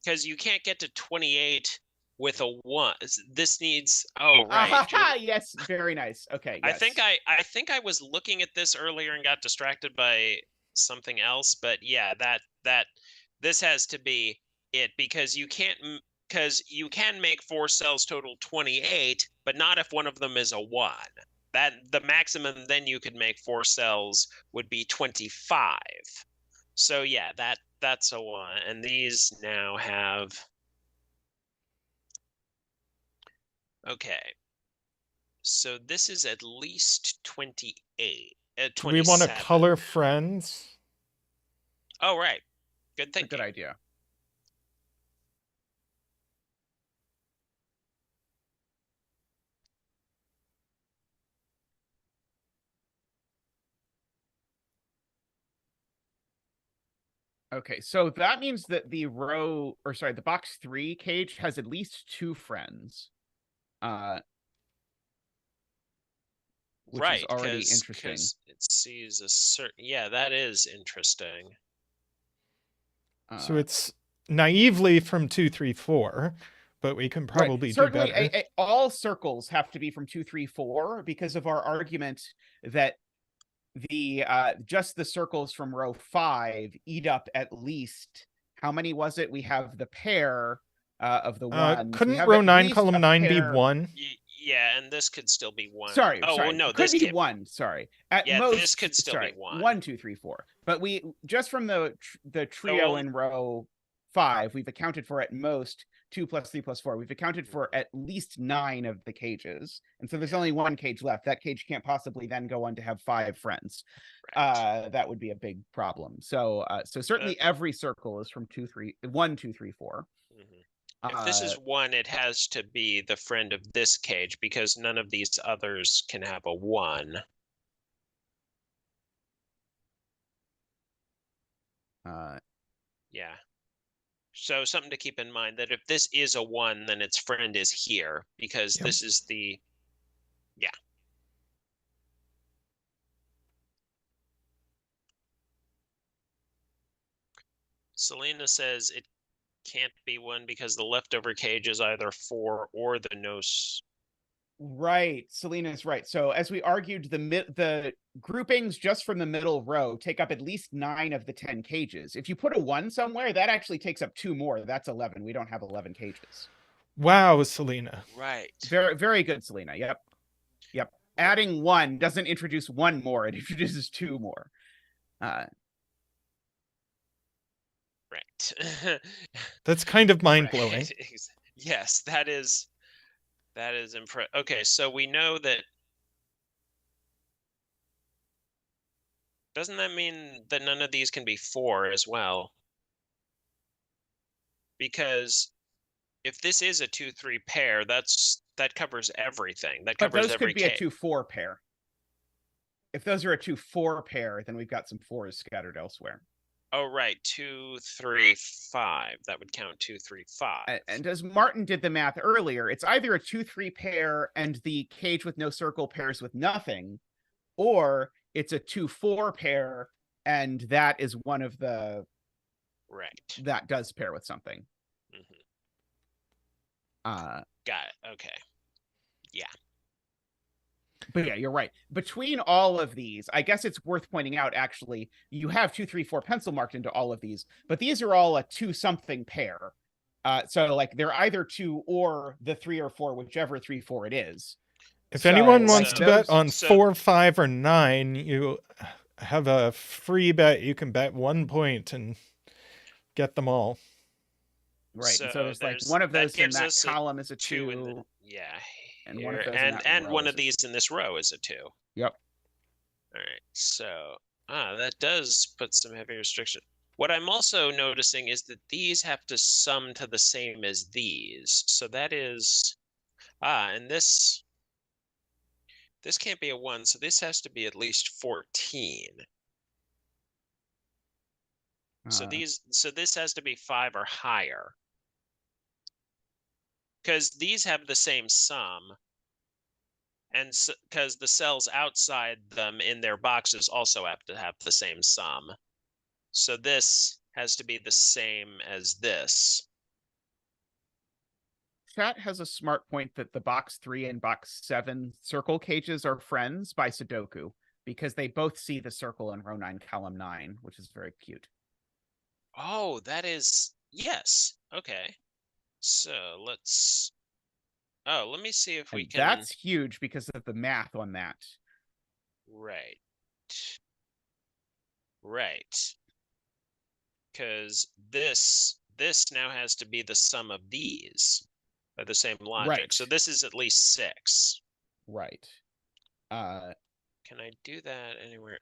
because you can't get to 28 with a 1. This needs. Oh, right. Yes, very nice. Okay, yes. I think I was looking at this earlier and got distracted by something else, but yeah, that this has to be it, because you can't, because you can make 4 cells total 28, but not if one of them is a 1. That the maximum then you could make 4 cells would be 25. So yeah, that's a 1, and these now have. Okay. So this is at least 28. Do we want to 27. color friends? Oh, right. Good That's a thinking. good idea. Okay, so that means that the box 3 cage has at least 2 friends. which right, is already because interesting. it sees a certain. Yeah, that is interesting. So it's naively from 2, 3, 4, but we can probably do Certainly, better. all circles have to be from 2, 3, 4 because of our argument that the just the circles from row 5 eat up at least, how many was it? We have the pair of the ones. We Couldn't have row at 9, least column a 9 be pair. 1? Yeah, and this could still be 1. Sorry, Oh, sorry. no, It could this be can't. 1. Sorry. At Yeah, most, this could still sorry, be 1. 1, 2, 3, 4. But we just from the trio well- in row 5, we've accounted for at most 2 plus 3 plus 4. We've accounted for at least 9 of the cages, and so there's only 1 cage left. That cage can't possibly then go on to have 5 friends. Right. That would be a big problem. So certainly every circle is from 1, 2, 3, 4. Mhm. If this is 1, it has to be the friend of this cage because none of these others can have a 1. Yeah. So something to keep in mind that if this is a 1, then its friend is here because Yep. this is the. Yeah. Selena says it can't be 1 because the leftover cage is either 4 or the nose. Right, Selena's right. So as we argued, the groupings just from the middle row take up at least 9 of the 10 cages. If you put a 1 somewhere, that actually takes up 2 more. That's 11. We don't have 11 cages. Wow, Selena. Right. Very, very good, Selena. Yep. Adding 1 doesn't introduce 1 more. It introduces 2 more. Right. That's kind of mind-blowing. Right. Yes, that is impressive. Okay, so we know that. Doesn't that mean that none of these can be 4 as well? Because if this is a 2-3 pair, that covers everything. That But covers those every could be a cage. 2-4 pair. If those are a 2-4 pair, then we've got some 4s scattered elsewhere. Oh, right. 2, 3, 5. That would count 2, 3, 5. And as Martin did the math earlier, it's either a 2-3 pair and the cage with no circle pairs with nothing, or it's a 2-4 pair and that is one of the Right. that does pair with something. Got it. Okay. Yeah. But yeah, you're right. Between all of these, I guess it's worth pointing out, actually, you have 2, 3, 4 pencil marked into all of these, but these are all a 2-something pair. So like they're either 2 or the 3 or 4, whichever 3, 4 it is. If anyone wants so to bet on so- 4, 5, or 9, you have a free bet. You can bet 1 point and get them all. Right. So, so there's like one of those in gives that us column is a 2 in 2. the, yeah. And one of here, those in that and row one is of a- these in this row is a 2. Yep. All right. So, that does put some heavy restriction. What I'm also noticing is that these have to sum to the same as these. So that is, and this can't be a 1, so this has to be at least 14. So this has to be 5 or higher. Because these have the same sum. And because the cells outside them in their boxes also have to have the same sum. So this has to be the same as this. Chat has a smart point that the box 3 and box 7 circle cages are friends by Sudoku because they both see the circle in row 9, column 9, which is very cute. Oh, that is, yes. Okay. So let's, let me see if we can. That's huge because of the math on that. Right. Right. Because this now has to be the sum of these by the same logic. Right. So this is at least 6. Right. Can I do that anywhere?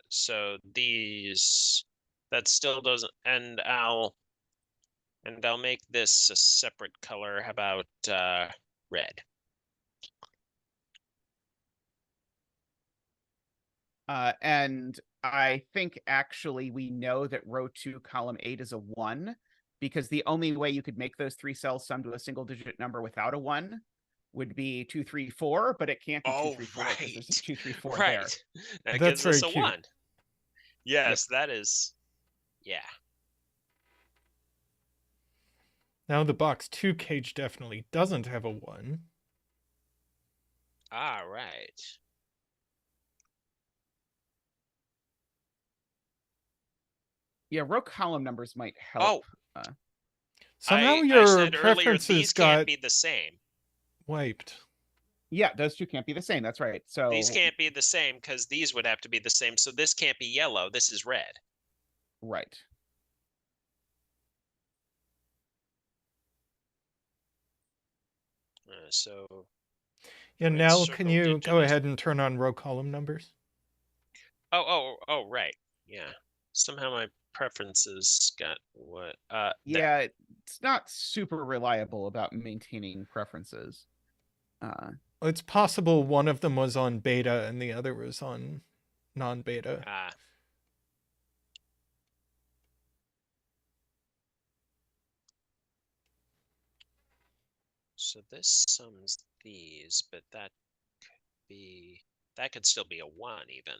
So these, that still doesn't, and I'll make this a separate color. How about red? And I think actually we know that row 2, column 8 is a 1 because the only way you could make those 3 cells sum to a single digit number without a 1 would be 2, 3, 4, but it can't be 2, Oh, 3, 4 because there's right. 2, 3, 4 there. Right. That That's gives us very a cute. 1. Yes, that is. Yeah. Now the box 2 cage definitely doesn't have a 1. Ah, right. Yeah, row column numbers might help. Somehow I your said earlier preferences these got can't be the same. wiped. Yeah, those two can't be the same. That's right. So These can't be the same because these would have to be the same. So this can't be yellow. This is red. right. So Yeah, red Nell, can circle you go digit. ahead and turn on row column numbers? Oh, right. Yeah. Somehow my preferences got what? Yeah, it's not super reliable about maintaining preferences. It's possible one of them was on beta and the other was on non-beta. So this sums these, but that could still be a 1 even.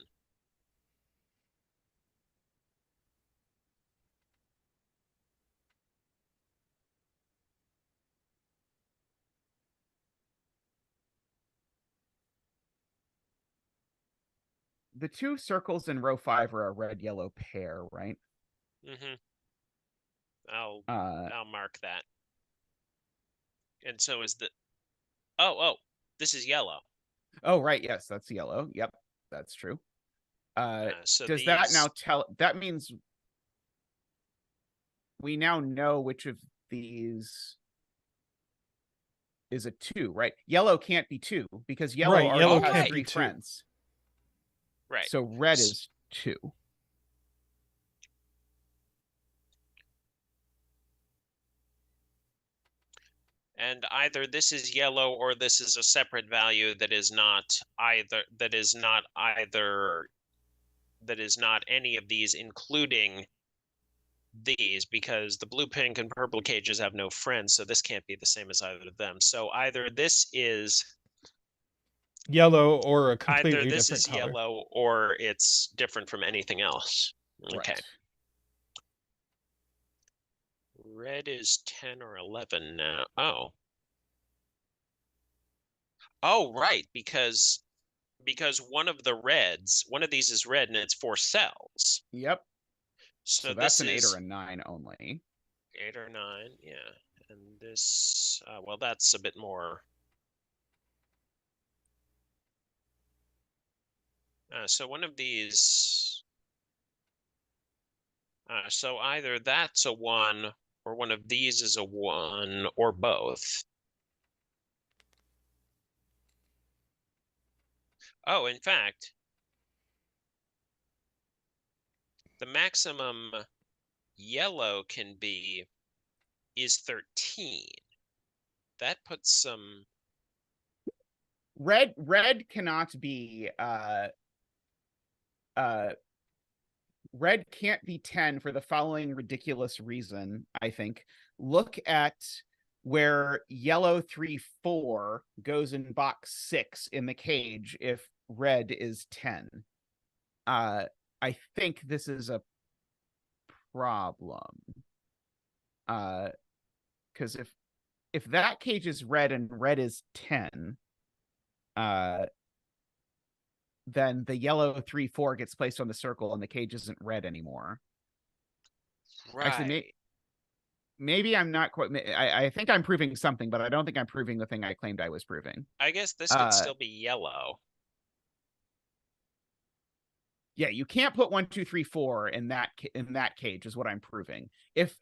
The two circles in row 5 are a red-yellow pair, right? Mm-hmm. I'll mark that. And so is the this is yellow. Oh, right. Yes, that's yellow. Yep, that's true. So does that now tell? That means we now know which of these is a 2, right? Yellow can't be 2 because yellow Right, already yellow has can't 3 be 2. friends. Right. So red is 2. And either this is yellow or this is a separate value that is not any of these, including these, because the blue, pink, and purple cages have no friends, so this can't be the same as either of them. So either this is Yellow or a completely different color. yellow or it's different from anything else. Okay. Right. Red is 10 or 11 now. Oh, right, because one of these is red and it's 4 cells. Yep. So that's this an 8 is or a 9 only. 8 or 9, yeah. And this, well, that's a bit more. So one of these. So either that's a 1 or one of these is a 1 or both. Oh, in fact, the maximum yellow can be is 13. That puts some. Red cannot be red can't be 10 for the following ridiculous reason, I think. Look at where yellow 3, 4 goes in box 6 in the cage if red is 10. I think this is a problem. Because if that cage is red and red is 10, then the yellow 3, 4 gets placed on the circle and the cage isn't red anymore. Right. Actually, maybe I'm not quite. I think I'm proving something, but I don't think I'm proving the thing I claimed I was proving. I guess this could still be yellow. Yeah, you can't put 1, 2, 3, 4 in that cage is what I'm proving. If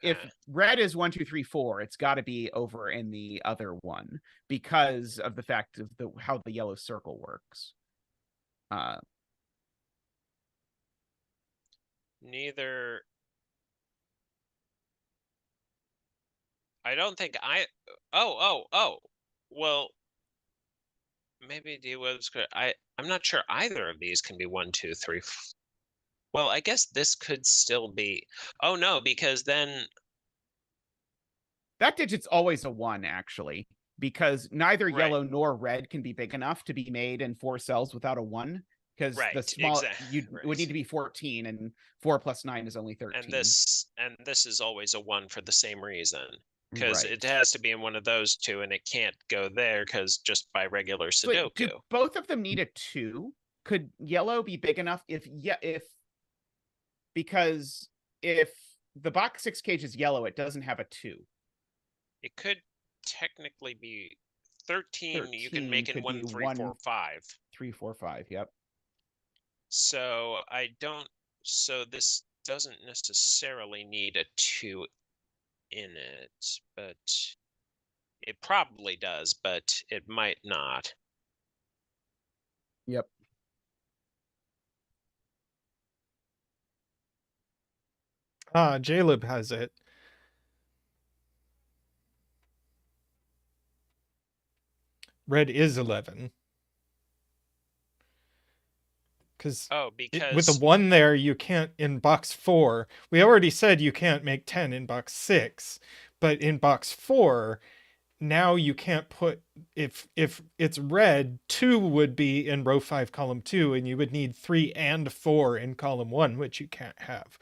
red is 1, 2, 3, 4, it's got to be over in the other one because of the fact of how the yellow circle works. Neither. I don't think Oh. Well, maybe D was good. I'm not sure either of these can be 1, 2, 3. Well, I guess this could still be. Oh no, because then that digit's always a 1, actually. because neither Right. yellow nor red can be big enough to be made in 4 cells without a 1. Because the Right, small exact- it would need to be 14, and 4 plus 9 is only 13. And this is always a 1 for the same reason, because Right. it has to be in one of those two, and it can't go there because just by regular So wait, do Sudoku. both of them need a 2? Could yellow be big enough because if the box 6 cage is yellow, it doesn't have a 2. It could technically be 13. You can 13 make it could 1, be 3, 4, 5. 3, 4, 5. Yep. So I don't. So this doesn't necessarily need a 2 in it, but it probably does, but it might not. Yep. Jaleb has it. Red is 11. Because Oh, with the because 1 there, you can't, in box 4, we already said you can't make 10 in box 6, but in box 4, now you can't put, if it's red, 2 would be in row 5, column 2, and you would need 3 and 4 in column 1, which you can't have.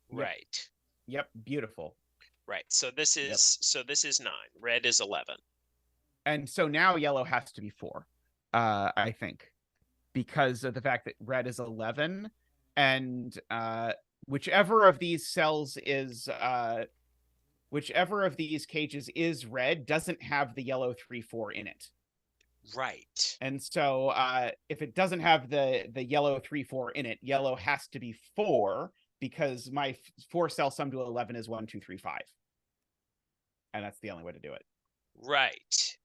Yep. right, Yep. Beautiful. right. So this Yep. is 9. Red is 11. And so now yellow has to be 4, I think, because of the fact that red is 11, and whichever of these cells is whichever of these cages is red doesn't have the yellow 3, 4 in it. Right. And so if it doesn't have the yellow 3, 4 in it, yellow has to be 4, because my 4 cell sum to 11 is 1, 2, 3, 5. And that's the only way to do it. Right.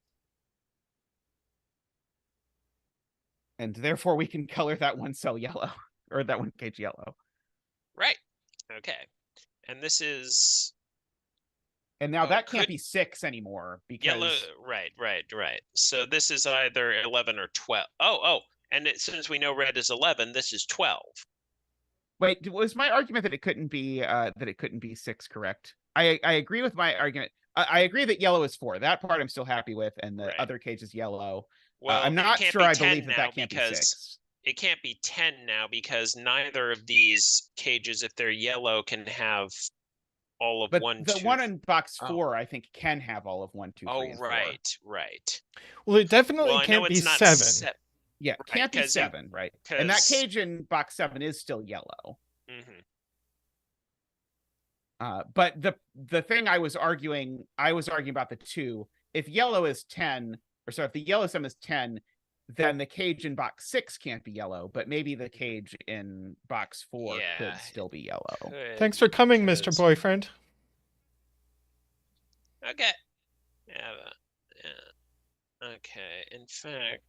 And therefore we can color that 1 cell yellow, or that 1 cage yellow. Right. Okay. And this is And now Oh, that can't could- be 6 anymore, because yellow. Right. So this is either 11 or 12. Oh. And since we know red is 11, this is 12. wait, was my argument that it couldn't be 6 correct? I agree with my argument. I agree that yellow is 4. That part I'm still happy with, and the Right. other cage is yellow. Well, I'm it not can't sure be I 10 believe that now that can't be because 6. it can't be 10 now because neither of these cages, if they're yellow, can have all of But 1, the 2. one in box Oh. 4, I think, can have all of 1, 2, 3, Oh, and 4. right. Well, it definitely Well, I know can't be it's not 7. Yeah, Right, can't be 'cause you- 7, right? And that 'cause- cage in box 7 is still yellow. Mhm. But the thing I was arguing about the 2. If yellow is 10, or so if the yellow sum is 10, then the cage in box 6 can't be yellow, but maybe the cage in box 4 Yeah, could still be yellow. Could, Thanks for coming, Mr. because- Boyfriend. Okay. Yeah. Okay. In fact,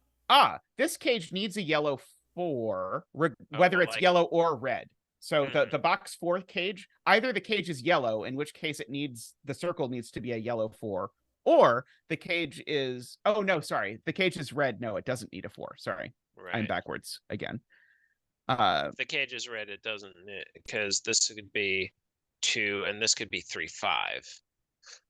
This cage needs a yellow 4, whether well, it's yellow or red. So Mhm. the box 4 cage, either the cage is yellow, in which case the circle needs to be a yellow 4, or the cage is, oh no, sorry, the cage is red. No, it doesn't need a 4. Sorry, right. I'm backwards again. If the cage is red, it doesn't, because this could be 2 and this could be 3, 5.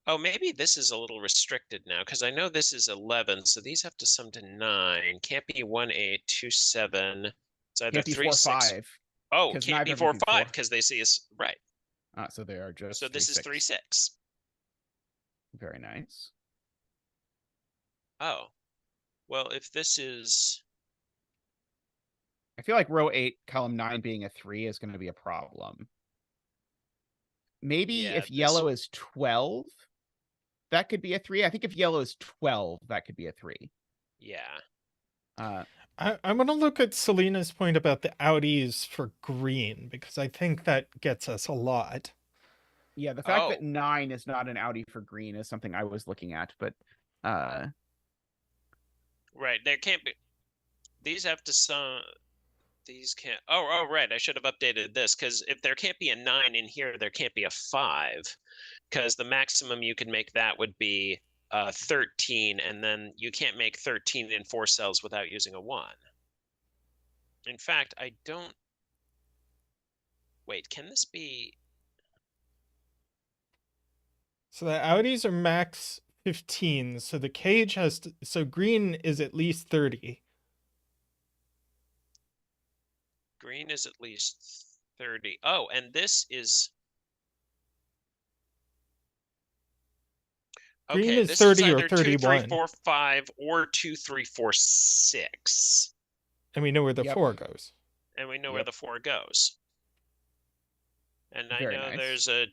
Oh, maybe this is a little restricted now because I know this is 11, so these have to sum to 9. Can't be 1, 8, 2, 7. It's either Can't be 3, 4, 6. 5. Oh, 'cause can't neither be of them 4, can be 5 4. because they see us right. So they are just. So this is 3, 6. Very nice. Oh, well, if this is I feel like row 8, column 9 being a 3 is going to be a problem. Maybe Yeah, if yellow is 12, that could be a 3. I think if yellow is 12, that could be a 3. yeah. I'm going to look at Selena's point about the outies for green, because I think that gets us a lot. Yeah, the fact Oh. that 9 is not an outie for green is something I was looking at, but Right, there can't be. These have to sum. These can't. Oh, right. I should have updated this because if there can't be a 9 in here, there can't be a 5, because the maximum you could make that would be 13, and then you can't make 13 in 4 cells without using a 1. In fact, I don't. Wait, can this be? So the outies are max 15. So the cage has to, so green is at least 30. Green is at least 30. Oh, and this is Green okay. is This is 30 or either 2, 3, 31. 4, 5, or 2, 3, 4, 6. And we know where the Yep. 4 goes. And we know where Yep. the 4 goes. And I Very know nice. there's a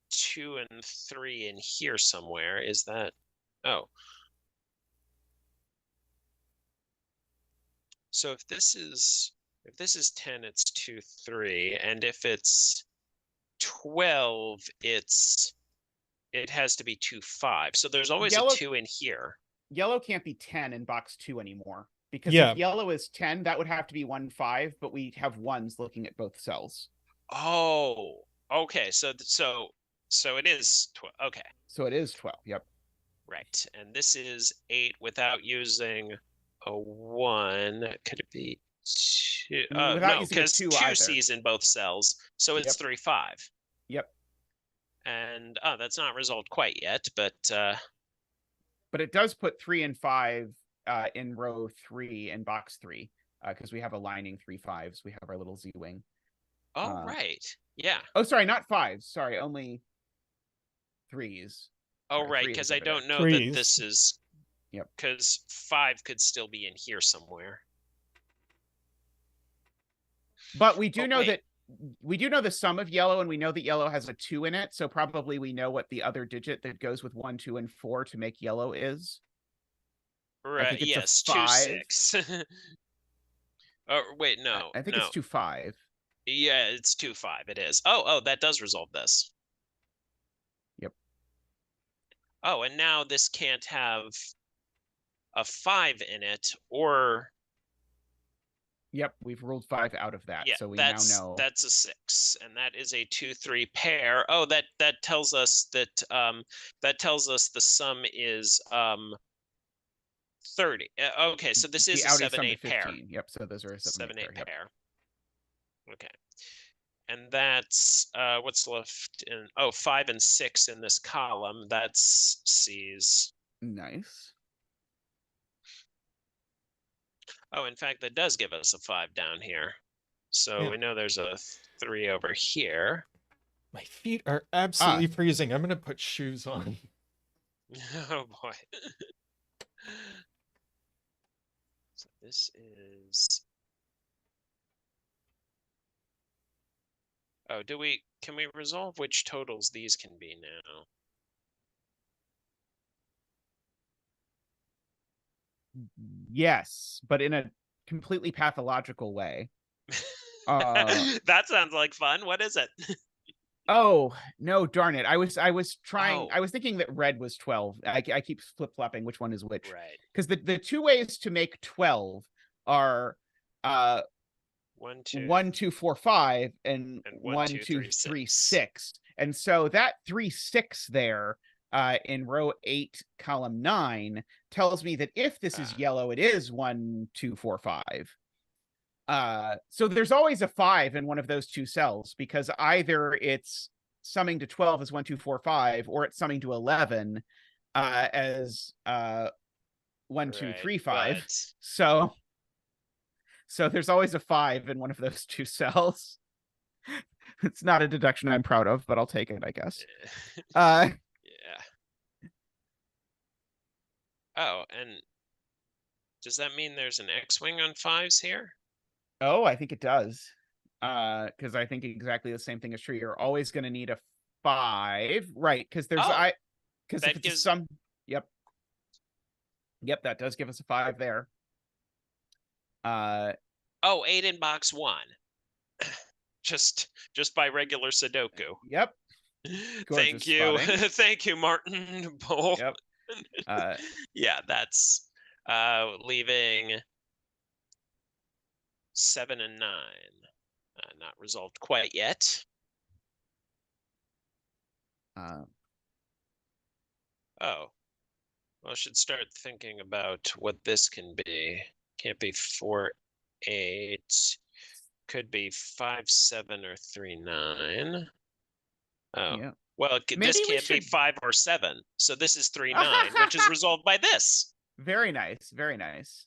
2 and 3 in here somewhere. Is that? Oh. So if this is 10, it's 2, 3, and if it's 12, it has to be 2, 5. So there's always Yellow- a 2 in here. Yellow can't be 10 in box 2 anymore. Because Yeah. if yellow is 10, that would have to be 1, 5, but we have ones looking at both cells. Oh, okay. So it is 12. Okay, So it is 12. Yep. right. And this is 8 without using a 1. Could it be 2? Without No, using a because 2 2 either. C's in both cells. So it's Yep. 3, 5. Yep. And that's not resolved quite yet, but it does put 3 and 5 in row 3 in box 3 because we have aligning 3 5s. We have our little Z wing. oh, right. Yeah. Oh, sorry, not 5s. Sorry, only 3s. Oh, Sorry, right, 3 is because I over there. don't know Threes. that this is. Yep. Because 5 could still be in here somewhere. But we do Oh, know wait. that we do know the sum of yellow, and we know that yellow has a 2 in it. So probably we know what the other digit that goes with 1, 2, and 4 to make yellow is. Right. think it's a Yes, 2, 5. 6. Oh, wait, no. I think no. it's 2, 5. Yeah, it's 2, 5. It is. Oh, that does resolve this. Yep. Oh, and now this can't have a 5 in it, or Yep, we've ruled 5 out of that. yeah, So we now know. that's a 6, and that is a 2, 3 pair. Oh, that tells us that the sum is 30. Okay, so this is the a out is 7, sum to 8 pair. 15. Yep, so those are a 7, 8 pair. pair. Okay. And that's what's left in 5 and 6 in this column. That's C's. Nice. Oh, in fact, that does give us a 5 down here. So Yeah. we know there's a 3 over here. My feet are absolutely freezing. I'm going to put shoes on. Oh boy. So this is. Oh, can we resolve which totals these can be now? Yes, but in a completely pathological way. That sounds like fun. What is it? Oh, no, darn it. I was trying, Oh. I was thinking that red was 12. I keep flip-flopping which one is which. Right. Because the 2 ways to make 12 are 1, 2, 1, 2, 4, 5, and 1, 2, 3, 3, 6. And so that 3, 6 there in row 8, column 9 tells me that if this is yellow, it is 1, 2, 4, 5. So there's always a 5 in one of those 2 cells because either it's summing to 12 as 1, 2, 4, 5, or it's summing to 11 as 1, 2, 3, 5. But... So there's always a 5 in one of those 2 cells. It's not a deduction I'm proud of, but I'll take it, I guess. Yeah. Oh, and does that mean there's an X-wing on 5s here? Oh, I think it does. Because I think exactly the same thing is true. You're always going to need a 5, right? Because there's because if it's some. Yep, that does give us a 5 there. 8 in box 1. just by regular sudoku. Yep. Thank you. Thank you, Martin. Yep. Yeah, that's leaving 7 and 9. Not resolved quite yet. Oh. Well, I should start thinking about what this can be. Can't be 4, 8. Could be 5, 7, or 3, 9. Oh. Yeah. Well, Maybe this we can't be should- 5 or 7. So this is 3, 9, which is resolved by this. Very nice. Very nice.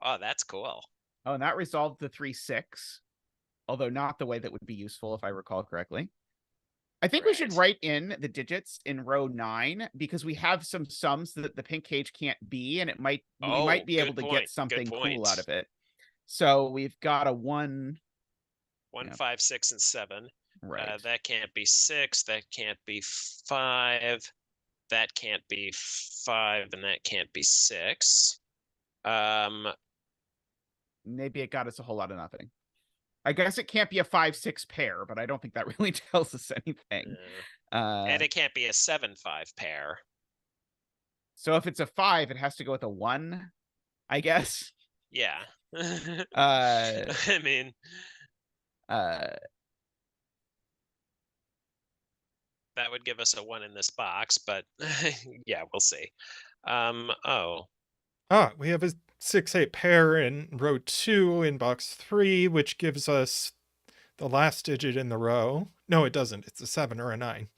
Oh, that's cool. Oh, and that resolved the 3, 6. Although not the way that would be useful, if I recall correctly. I think we should Right. write in the digits in row 9 because we have some sums that the pink cage can't be, and we might be able good to point, get something good cool out point. of it. So we've got a 1. 1, Yeah. 5, 6, and 7. Right. That can't be 6. That can't be 5. That can't be 5, and that can't be 6. Maybe it got us a whole lot of nothing. I guess it can't be a 5, 6 pair, but I don't think that really tells us anything. And it can't be a 7, 5 pair. So if it's a 5, it has to go with a 1, I guess. Yeah. I mean, that would give us a 1 in this box, but yeah, we'll see. We have a 6-8 pair in row 2 in box 3, which gives us the last digit in the row. No, it doesn't. It's a 7 or a 9.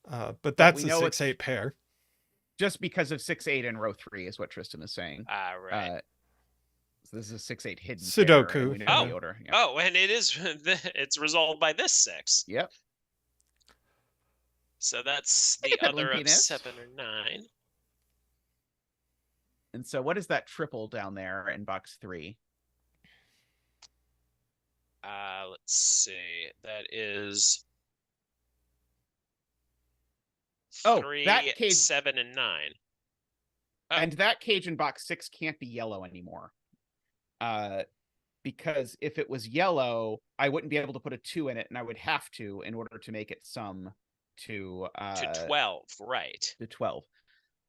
But that's we a know 6-8 pair. Just because of 6, 8 in row 3 is what Tristan is saying. right. So this is a 6, 8 hidden Sudoku. pair, and we know the order. Yeah. Oh, and it is. It's resolved by this 6. Yep. So that's I the get that other of linkiness. 7 or 9. And so what is that triple down there in box 3? Let's see. That is 3, that cage, 7, and 9. Oh. And that cage in box 6 can't be yellow anymore. Because if it was yellow, I wouldn't be able to put a 2 in it, and I would have to in order to make it sum to 12, right? To 12.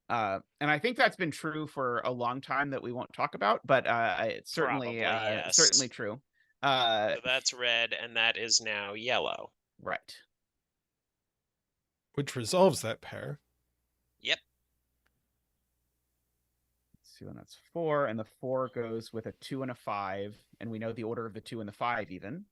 And I think that's been true for a long time that we won't talk about, but it's certainly yes. certainly true. So that's red, and that is now yellow. Right. Which resolves that pair. Yep. Let's see when that's 4, and the 4 goes with a 2 and a 5, and we know the order of the 2 and the 5 even.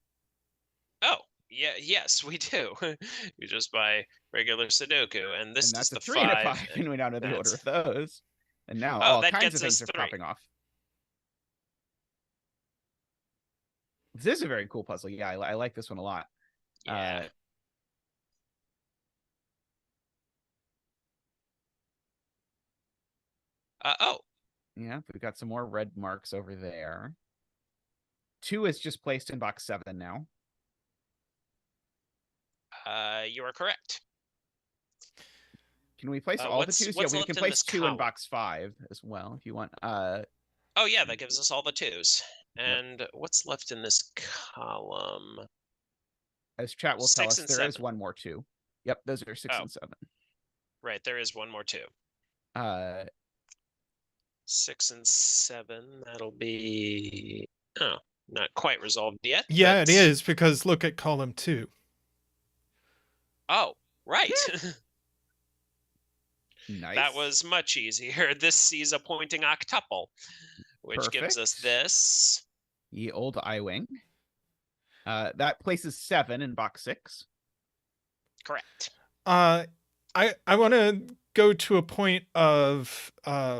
Oh, yeah, yes, we do. You just buy regular Sudoku, and this that's is the 3 and a 5, and we now know the order of those. And now all kinds of things are popping off. This is a very cool puzzle. Yeah, I like this one a lot. Yeah. Yeah, we've got some more red marks over there. 2 is just placed in box 7 now. You are correct. Can we place all the 2s? Yeah, we can place 2 in box 5 as well if you want. Oh yeah, that gives us all the 2s. And what's left in this column? As chat will tell us, there is one more 2. Yep, those are 6 and 7. Right, there is one more 2. 6 and 7, that'll be not quite resolved yet. Yeah, it is, because look at column 2. Oh, right. Nice. That was much easier. This sees a pointing octuple, which gives us this. Ye old I-wing. That places 7 in box 6. Correct. I want to go to a point of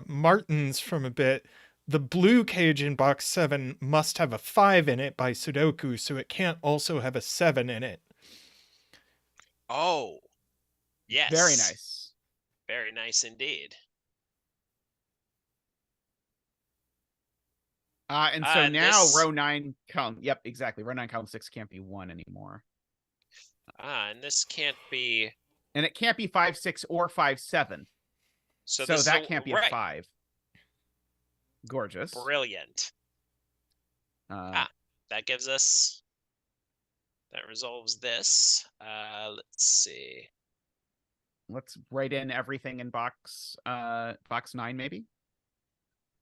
Martin's from a bit. The blue cage in box 7 must have a 5 in it by Sudoku, so it can't also have a 7 in it. Oh, yes. Very nice. Very nice indeed. And so now row 9 column. Yep, exactly. Row 9 column 6 can't be 1 anymore. And this can't be. And it can't be 5, 6 or 5, 7. So that can't be a 5. Gorgeous. Brilliant. That gives us. That resolves this. Let's see. Let's write in everything in box 9 maybe.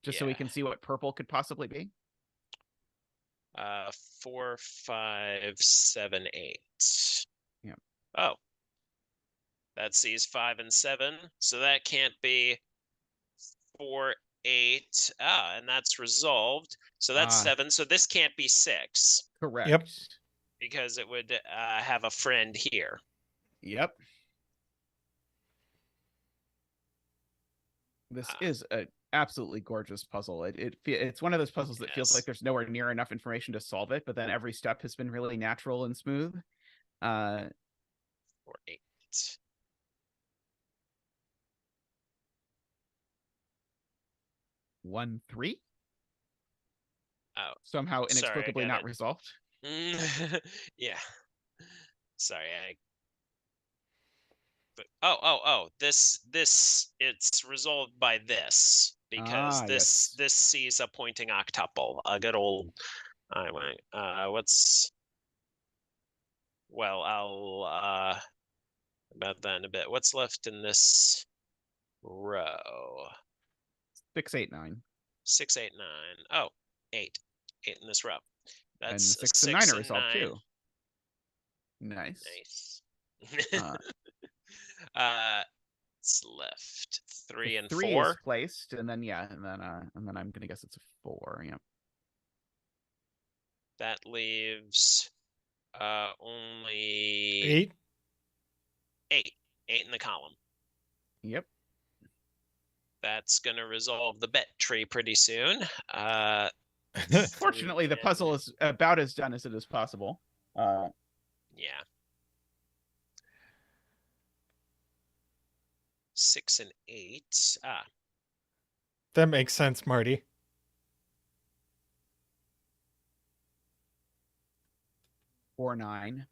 Just so we can see what purple could possibly be. 4, 5, 7, 8. Yeah. Oh. That sees 5 and 7. So that can't be 4, 8. And that's resolved. So that's 7. So this can't be 6. Correct. Yep. Because it would have a friend here. Yep. This is a absolutely gorgeous puzzle. It's one of those puzzles that feels like Yes. there's nowhere near enough information to solve it, but then every step has been really natural and smooth. 4, 8. 1, 3. Oh, Somehow sorry, I inexplicably got not it. resolved. Yeah. Sorry, oh, this it's resolved by this because Ah, this yes. sees a pointing octuple, a good old. I went. What's? Well, I'll about that in a bit. What's left in this row? 6, 8, 9. 6, 8, 9. Oh, 8. 8 in this row. And That's the 6 and 9 6 are and resolved 9. too. Nice. Nice. Uh, It's left 3 and 3 is 4. placed, and then and then I'm gonna guess it's a 4. Yep. That leaves only 8. 8. 8 in the column. Yep. That's gonna resolve the bet tree pretty soon. Fortunately, the puzzle is about as done as it is possible. Yeah. 6 and 8. That makes sense, Marty. 4, 9.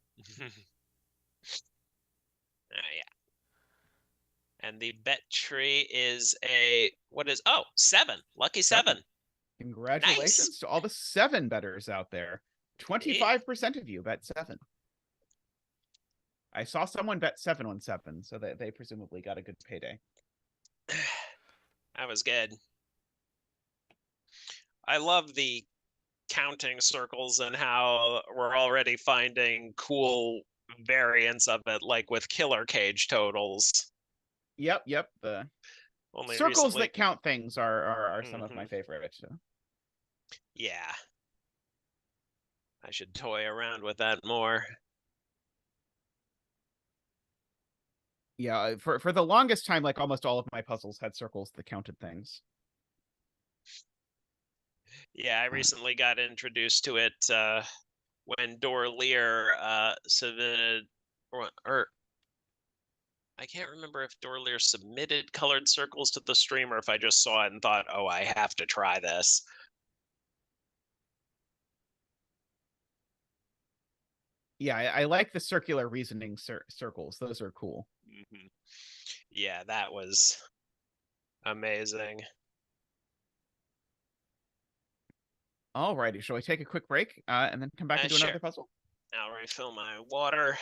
Yeah. And the bet tree is what is 7. Lucky 7. Congratulations Nice. to all the 7 bettors out there. 25% of you bet 7. I saw someone bet 7 on 7, so they presumably got a good payday. That was good. I love the counting circles and how we're already finding cool variants of it, like with killer cage totals. Yep. The Only circles recently. that count things are some of my favorites. So. Yeah. I should toy around with that more. Yeah, for the longest time, like almost all of my puzzles had circles that counted things. Yeah, I recently got introduced to it when Leer submitted, or I can't remember if Leer submitted colored circles to the stream or if I just saw it and thought, oh, I have to try this. Yeah, I like the circular reasoning circles. Those are cool. Mm-hmm. Yeah, that was amazing. Alrighty, shall we take a quick break and then come back and do Sure. another puzzle? I'll refill my water.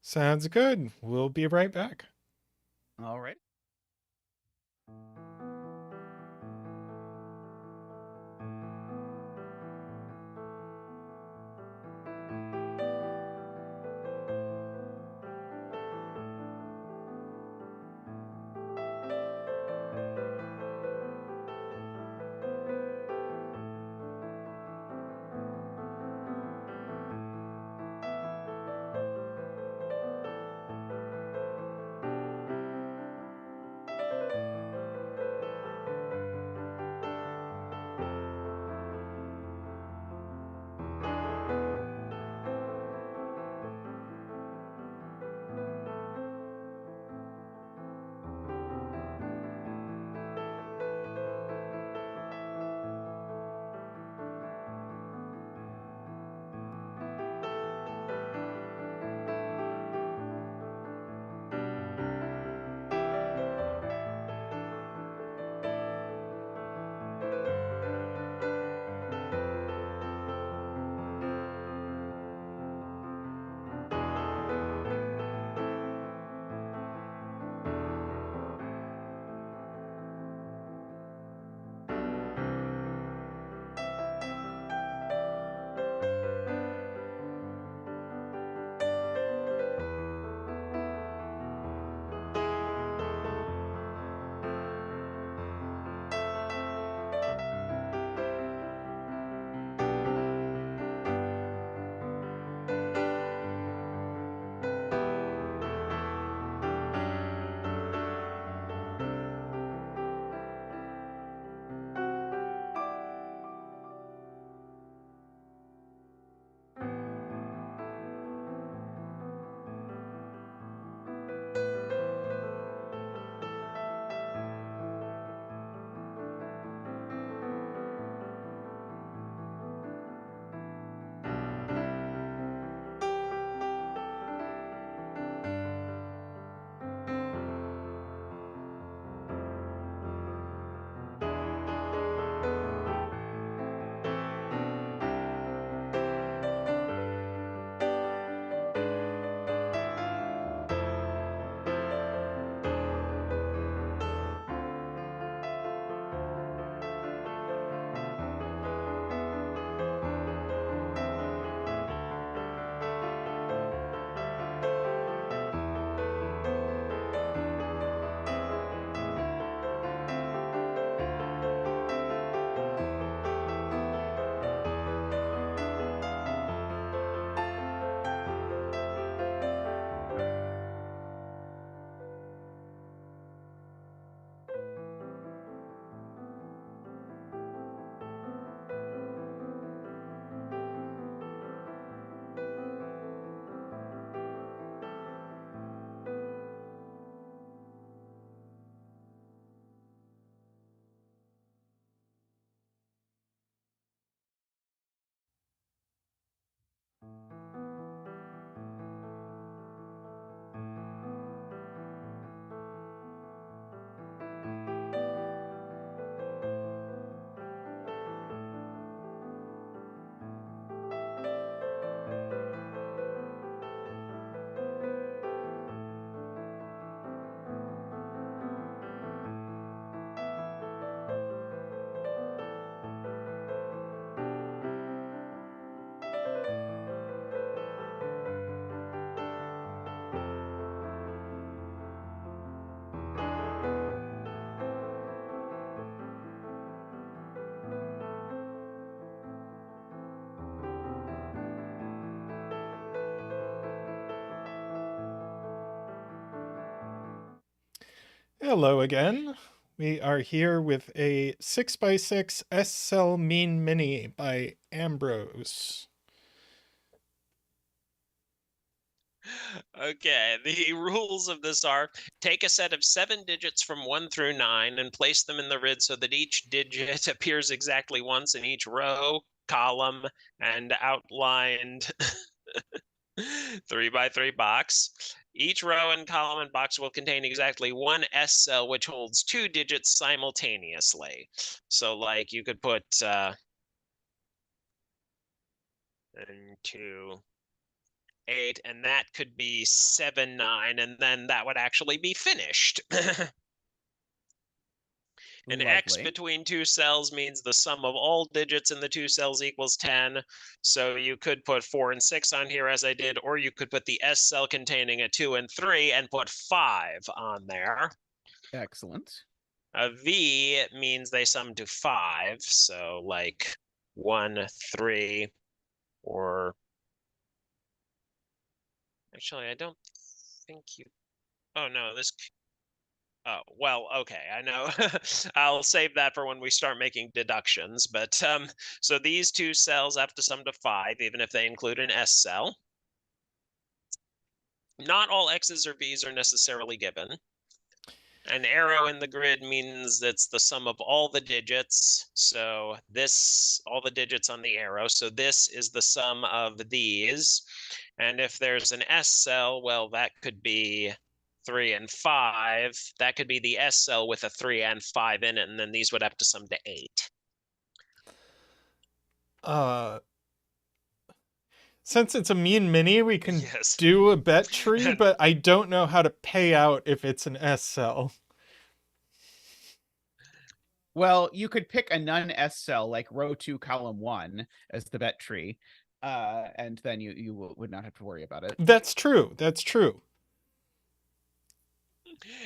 Sounds good. We'll be right back. All right. Hello again. We are here with a 6x6 S-Cell Mean Mini by Ambrose. Okay, the rules of this are take a set of 7 digits from 1 through 9 and place them in the grid so that each digit appears exactly once in each row, column, and outlined 3 by 3 box. Each row and column and box will contain exactly one S cell which holds 2 digits simultaneously. So like you could put 2, 8, and that could be 7, 9, and then that would actually be finished. An X Lovely. between 2 cells means the sum of all digits in the 2 cells equals 10. So you could put 4 and 6 on here as I did, or you could put the S cell containing a 2 and 3 and put 5 on there. Excellent. A V means they sum to 5. So like 1, 3, or actually, I don't think you. Oh no, this. Oh, well, okay, I know. I'll save that for when we start making deductions. But so these 2 cells have to sum to 5, even if they include an S cell. Not all X's or V's are necessarily given. An arrow in the grid means it's the sum of all the digits. So this, all the digits on the arrow. So this is the sum of these. And if there's an S cell, well, that could be 3 and 5. That could be the S cell with a 3 and 5 in it, and then these would have to sum to 8. Since it's a Mean Mini, we can Yes. do a bet tree, but I don't know how to pay out if it's an S-Cell. Well, you could pick a non-S cell like row 2, column 1 as the bet tree, and then you would not have to worry about it. That's true. That's true.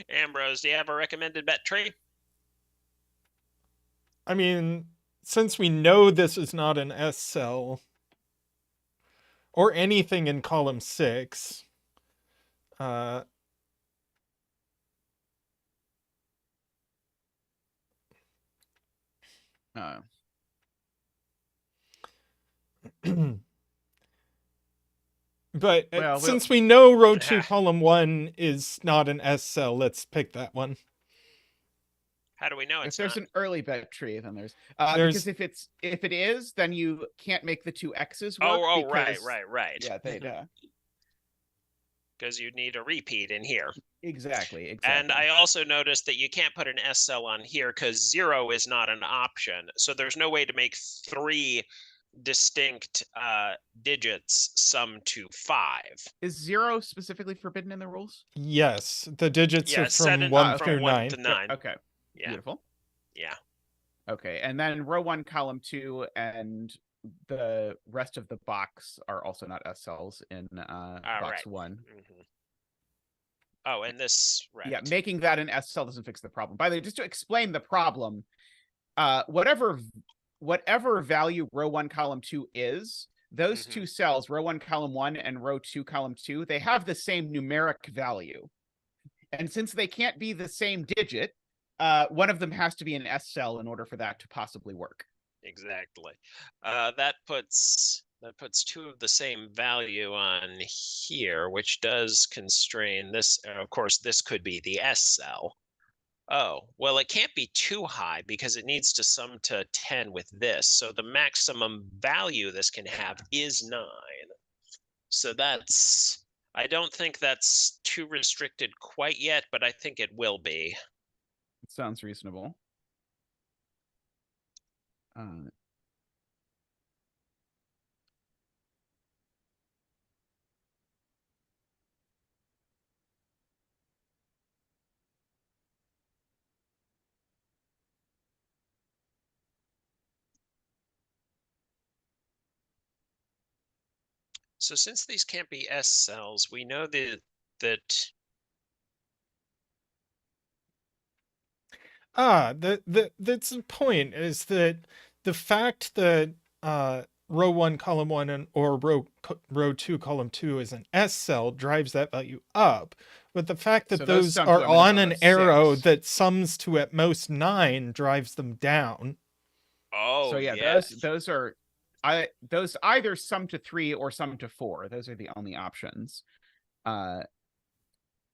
Ambrose, do you have a recommended bet tree? I mean, since we know this is not an S-Cell, or anything in column 6, but Well, since we know row 2, column 1 is not an S-Cell, let's pick that one. How do we know it's if there's not? an early bet tree, then there's because if it is, then you can't make the 2 X's work. Oh, because, right. Yeah, they because you need a repeat in here. Exactly. And I also noticed that you can't put an S cell on here because 0 is not an option. So there's no way to make 3 distinct digits sum to 5. Is 0 specifically forbidden in the rules? Yes, the digits are from set 1 from through 1 9. to 9. Okay. Yeah. Beautiful. Yeah. Okay, and then row 1, column 2, and the rest of the box are also not S cells in box right. 1. Mm-hmm. Oh, and this, right. Yeah, making that an S cell doesn't fix the problem. By the way, just to explain the problem, whatever value row 1, column 2 is, those 2 cells, row 1, column 1, and row 2, column 2, they have the same numeric value. And since they can't be the same digit, one of them has to be an S cell in order for that to possibly work. Exactly. That puts 2 of the same value on here, which does constrain this. Of course, this could be the S cell. Oh, well, it can't be too high because it needs to sum to 10 with this. So the maximum value this can have is 9. So I don't think that's too restricted quite yet, but I think it will be. It sounds reasonable. So since these can't be S cells, we know that that's the point, is that the fact that row 1, column 1, or row 2, column 2 is an S cell drives that value up. But the fact that So those those sum to are a on minimum an of arrow 6. that sums to at most 9 drives them down. Oh, So yeah, those are those either sum to 3 or sum to 4. Those are the only options. And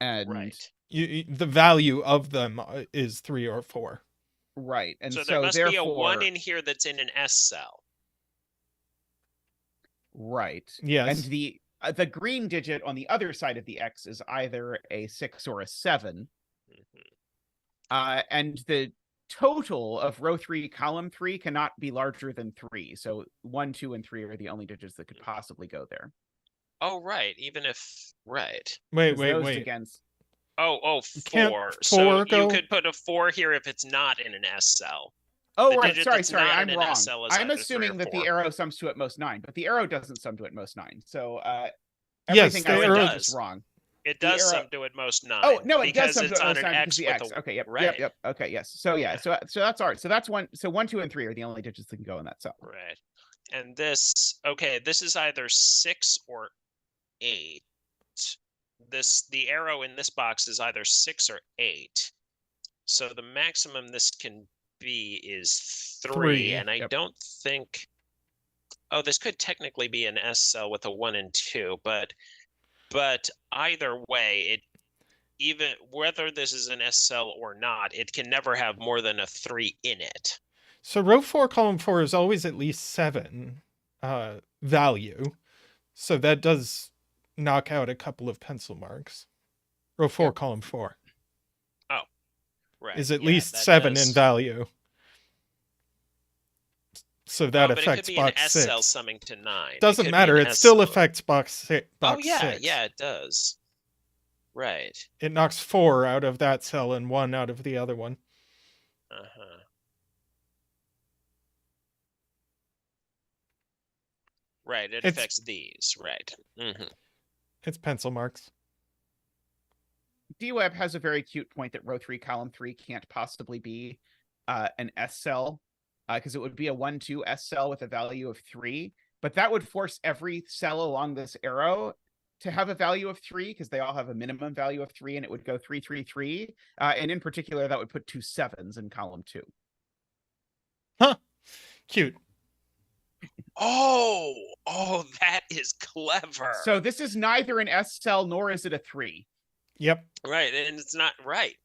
right. The value of them is 3 or 4. right, and So so, there must be a therefore, 1 in here that's in an S cell. right. Yes. And the green digit on the other side of the X is either a 6 or a 7. And the total of row 3, column 3 cannot be larger than 3. So 1, 2, and 3 are the only digits that could possibly go there. Oh, right. Even if right. Wait. Against Oh, Can't 4. 4 So go? you could put a 4 here if it's not in an S cell. Oh, The right. digit Sorry. that's not I'm in an wrong. S cell is I'm either 3 or assuming that the 4. arrow sums to at most 9, but the arrow doesn't sum to at most 9. So Yes, everything the I arrow said is wrong. It The does arrow- sum to at most 9. Oh no, it does because sum to it's at on most an 9 because X the with X. a Okay. Yep. right. Yep. Okay. Yes. So yeah. Yeah. So that's all right. So that's one. So 1, 2, and 3 are the only digits that can go in that cell. Right. And this, okay, this is either 6 or 8. The arrow in this box is either 6 or 8. So the maximum this can be is 3. And I Yep. don't think, oh, this could technically be an S cell with a 1 and 2, but either way, even whether this is an S cell or not, it can never have more than a 3 in it. So row 4, column 4 is always at least 7 value. So that does knock out a couple of pencil marks. Row 4, column 4. Oh, right. Is at Yeah, least that 7 does. in value. So that but affects it could be an box S 6. cell summing to 9. Doesn't could be matter. an It S still cell. affects box 6. Oh yeah, yeah, it does. Right. It knocks 4 out of that cell and 1 out of the other one. Uh-huh. Right, it affects these, right. Mm-hmm. It's pencil marks. DWeb has a very cute point that row 3, column 3 can't possibly be an S cell because it would be a 1, 2 S cell with a value of 3. But that would force every cell along this arrow to have a value of 3 because they all have a minimum value of 3, and it would go 3, 3, 3. And in particular, that would put 2 7s in column 2. Huh. Cute. Oh, that is clever. So this is neither an S cell nor is it a 3. Yep. Right, and it's not right.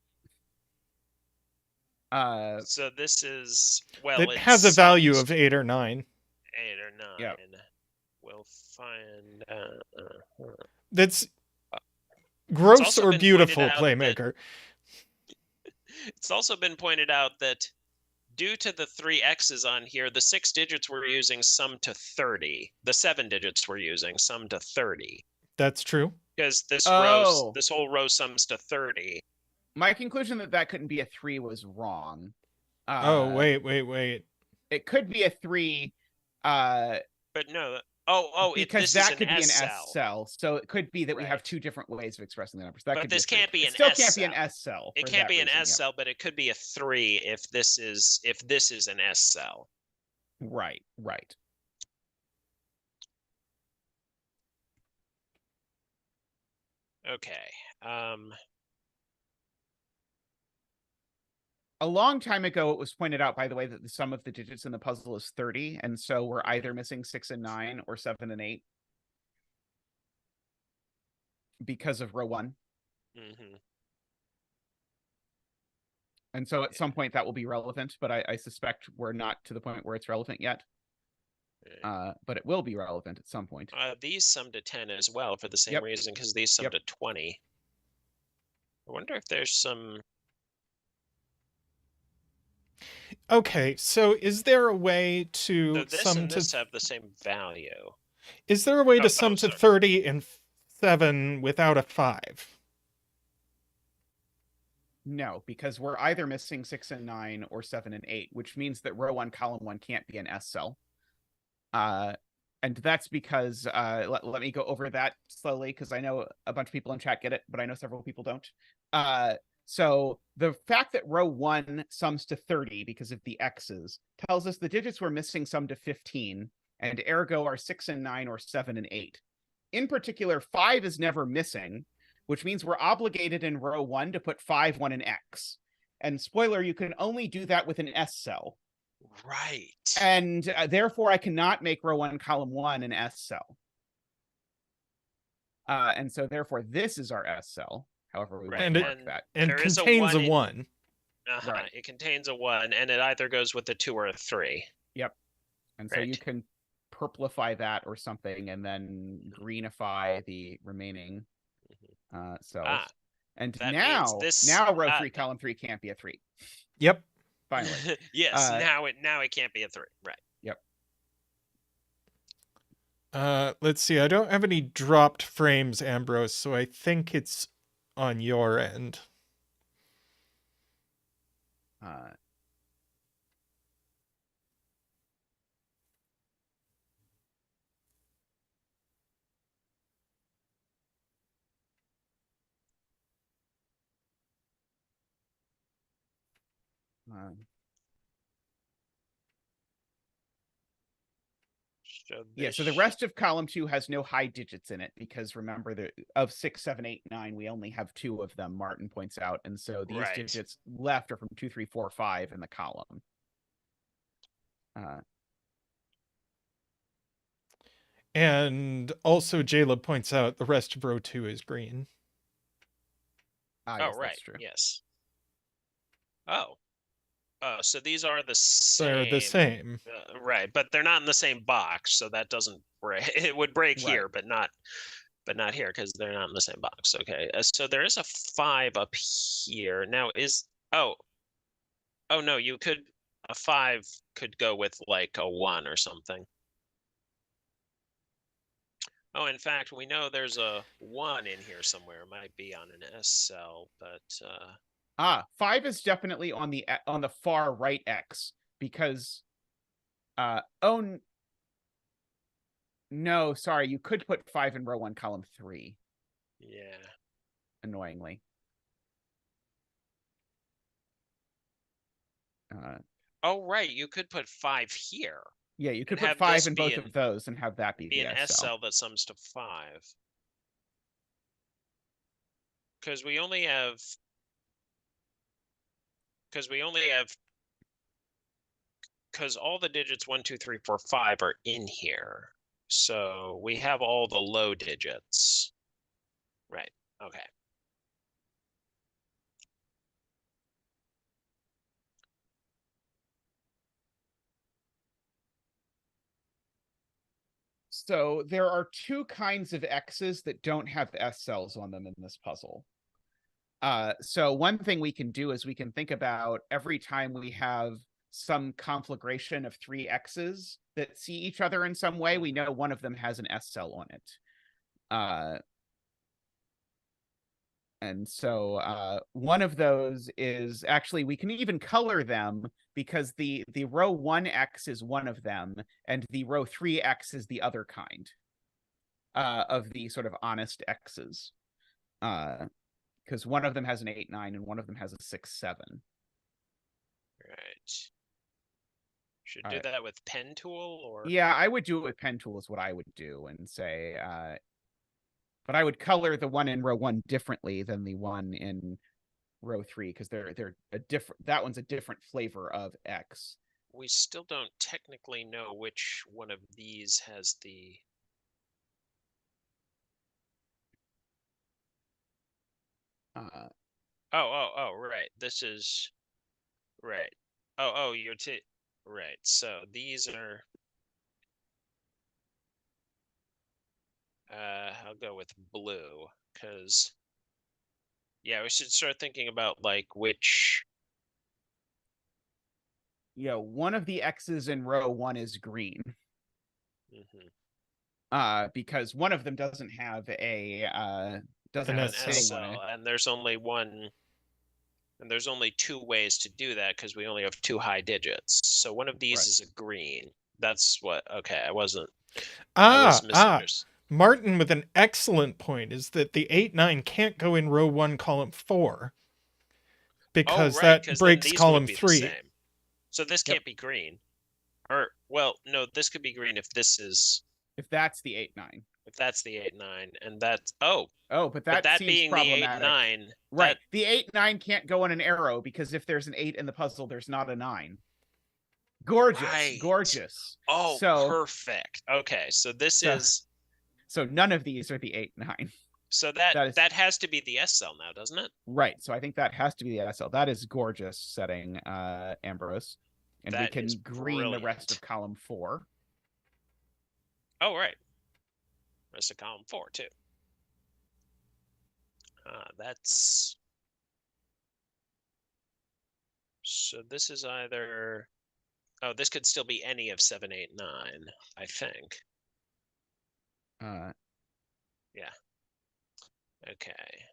Uh, So this is, well, It has a value sums of 8 or 9. 8 or 9. Yep. We'll find. That's gross also or been beautiful, pointed out Playmaker. It's also been pointed out that due to the 3 X's on here, the 6 digits we're using sum to 30. The 7 digits we're using sum to 30. That's true. Because this whole row sums to 30. My conclusion that couldn't be a 3 was wrong. Wait. It could be a 3. But no. Because this that is could an be an S S cell. cell. So it could be that we have Right. 2 different ways of expressing the numbers. That But could this be a 3. can't be It an still S can't be an cell. S cell. It for can't that be an reason, S yep. cell, but it could be a 3 if this is an S cell. Right. Okay. A long time ago, it was pointed out, by the way, that the sum of the digits in the puzzle is 30. And so we're either missing 6 and 9 or 7 and 8 because of row 1. Mm-hmm. And so at some point that will be relevant, but I suspect we're not to the point where it's relevant yet. But it will be relevant at some point. These sum to 10 as well for the same reason, because these sum to 20. I wonder if there's some. Okay, so is there a way to No, this sum and to this have the same value. Is there a way to sum to sorry. 30 and 7 without a 5? No, because we're either missing 6 and 9 or 7 and 8, which means that row 1, column 1 can't be an S cell. And that's because let me go over that slowly because I know a bunch of people in chat get it, but I know several people don't. So the fact that row 1 sums to 30 because of the X's tells us the digits we're missing sum to 15, and ergo are 6 and 9 or 7 and 8. In particular, 5 is never missing, which means we're obligated in row 1 to put 5, 1, and X. And spoiler, you can only do that with an S cell. Right. And therefore, I cannot make row 1, column 1 an S cell. And so therefore, this is our S cell. However, we Right. want to mark that. And There is a contains a one in- 1. Right. It contains a 1, and it either goes with a 2 or a 3. Yep. And so you Right. can purplify that or something, and then greenify the remaining cells. Ah, and that now, means this- now row 3, column 3 can't be a 3. Yep. Finally. Yes, now it can't be a 3. Right. Let's see. I don't have any dropped frames, Ambrose, so I think it's on your end. Yeah, so the rest of column 2 has no high digits in it because remember, of 6, 7, 8, 9, we only have 2 of them, Martin points out. And so these Right. digits left are from 2, 3, 4, 5 in the column. And also, Jayla points out the rest of row 2 is green. Yes, right. that's true. Yes. Oh, so these are the same. They're the same. Right, but they're not in the same box, so that doesn't break. It would break Right. here, but not here because they're not in the same box. Okay, so there is a 5 up here. Now oh no, a 5 could go with like a 1 or something. Oh, in fact, we know there's a 1 in here somewhere. It might be on an S cell, but 5 is definitely on the far right X because no, sorry, you could put 5 in row 1, column 3. Yeah. Annoyingly. Oh, right, you could put 5 here. Yeah, you could And put have 5 this in be both of those and have that be Be the an S cell that sums to 5. Because we only have because all the digits 1, 2, 3, 4, 5 are in here. So we have all the low digits. Right. Okay. So there are 2 kinds of X's that don't have S cells on them in this puzzle. So one thing we can do is we can think about every time we have some conflagration of 3 X's that see each other in some way, we know one of them has an S cell on it. And so one of those is actually, we can even color them because the row 1X is one of them and the row 3X is the other kind of the sort of honest X's. Because one of them has an 8, 9 and one of them has a 6, 7. Right. Should do that with pen tool or? Yeah, I would do it with pen tool is what I would do and say, but I would color the one in row 1 differently than the one in row 3 because they're a different. That one's a different flavor of X. We still don't technically know which one of these has the. Oh, right. This is right. Oh, you're right. So these are. I'll go with blue because. Yeah, we should start thinking about like which. Yeah, one of the X's in row 1 is green. Because one of them doesn't have a doesn't have an S cell, and there's only one. And there's only 2 ways to do that because we only have 2 high digits. So one of these is a green. That's what. Okay, I was misunderstood. Martin with an excellent point is that the 8, 9 can't go in row 1, column 4 because that breaks column 3. So this can't be green. Or Well, no, this could be green if this is If that's the 8-9. if that's the 8-9, and that's oh, Oh, but but that that seems being the problematic. 8-9, Right. that The 8-9 can't go on an arrow because if there's an 8 in the puzzle, there's not a 9. Gorgeous. Right. Gorgeous. Oh, So perfect. Okay, so this So- is so none of these are the 8-9. so that that is- that has to be the S cell now, doesn't it? Right. So I think that has to be the SL. That is gorgeous setting, Ambrose. And we That can is green the rest brilliant. of column 4. Oh, right. Rest of column 4 too. That's so this is either oh, this could still be any of 7, 8, 9, I think. Yeah. Okay.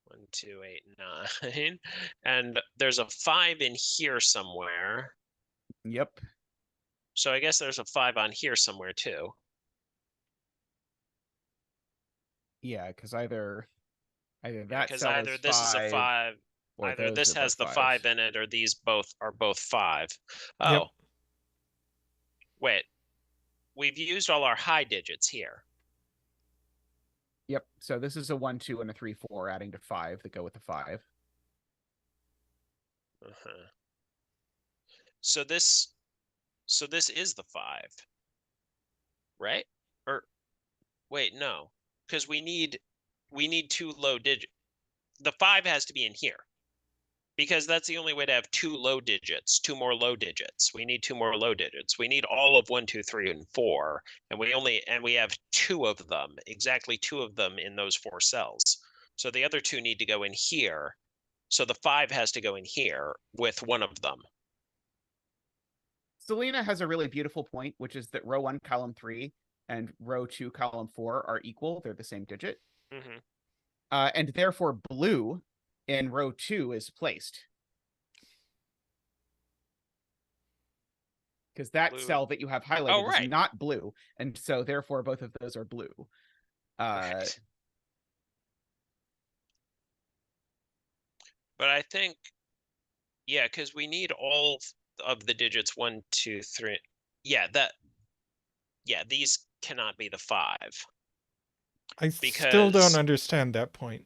1, 2, 8, 9. And there's a 5 in here somewhere. Yep. So I guess there's a 5 on here somewhere too. Yeah, because either that Because cell either is this 5, is a 5, or either those this are has the both 5 5s. in it, or these both are both 5. Oh. Yep. Wait. We've used all our high digits here. Yep. So this is a 1, 2, and a 3, 4, adding to 5 that go with the 5. So this is the 5. Right? Or wait, no. Because we need 2 low digits. The 5 has to be in here. Because that's the only way to have 2 low digits, 2 more low digits. We need 2 more low digits. We need all of 1, 2, 3, and 4, and we have 2 of them, exactly 2 of them in those 4 cells. So the other 2 need to go in here. So the 5 has to go in here with 1 of them. Selena has a really beautiful point, which is that row 1, column 3, and row 2, column 4 are equal. They're the same digit. Mm-hmm. And therefore blue in row 2 is placed. Because that Blue. cell that you have highlighted right. is not blue. And so therefore both of those are blue. Correct. But I think, yeah, because we need all of the digits 1, 2, 3. Yeah, these cannot be the 5. I still don't Because- understand that point.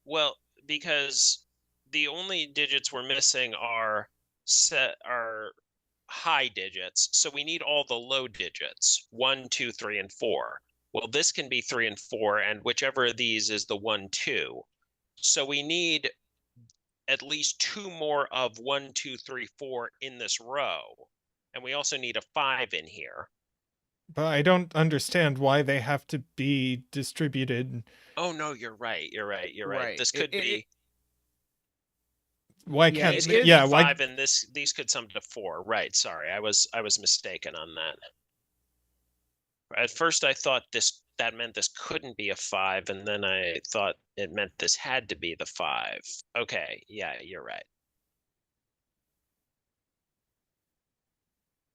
Well, because the only digits we're missing are high digits, so we need all the low digits 1, 2, 3, and 4. Well, this can be 3 and 4, and whichever of these is the 1, 2. So we need at least 2 more of 1, 2, 3, 4 in this row, and we also need a 5 in here. But I don't understand why they have to be distributed. Oh no, you're right. Right. This could be Why Yeah, can't it these could is yeah, be why 5, and these could sum to 4. Right. Sorry, I was mistaken on that. At first, I thought that meant this couldn't be a 5, and then I thought it meant this had to be the 5. Okay, yeah, you're right.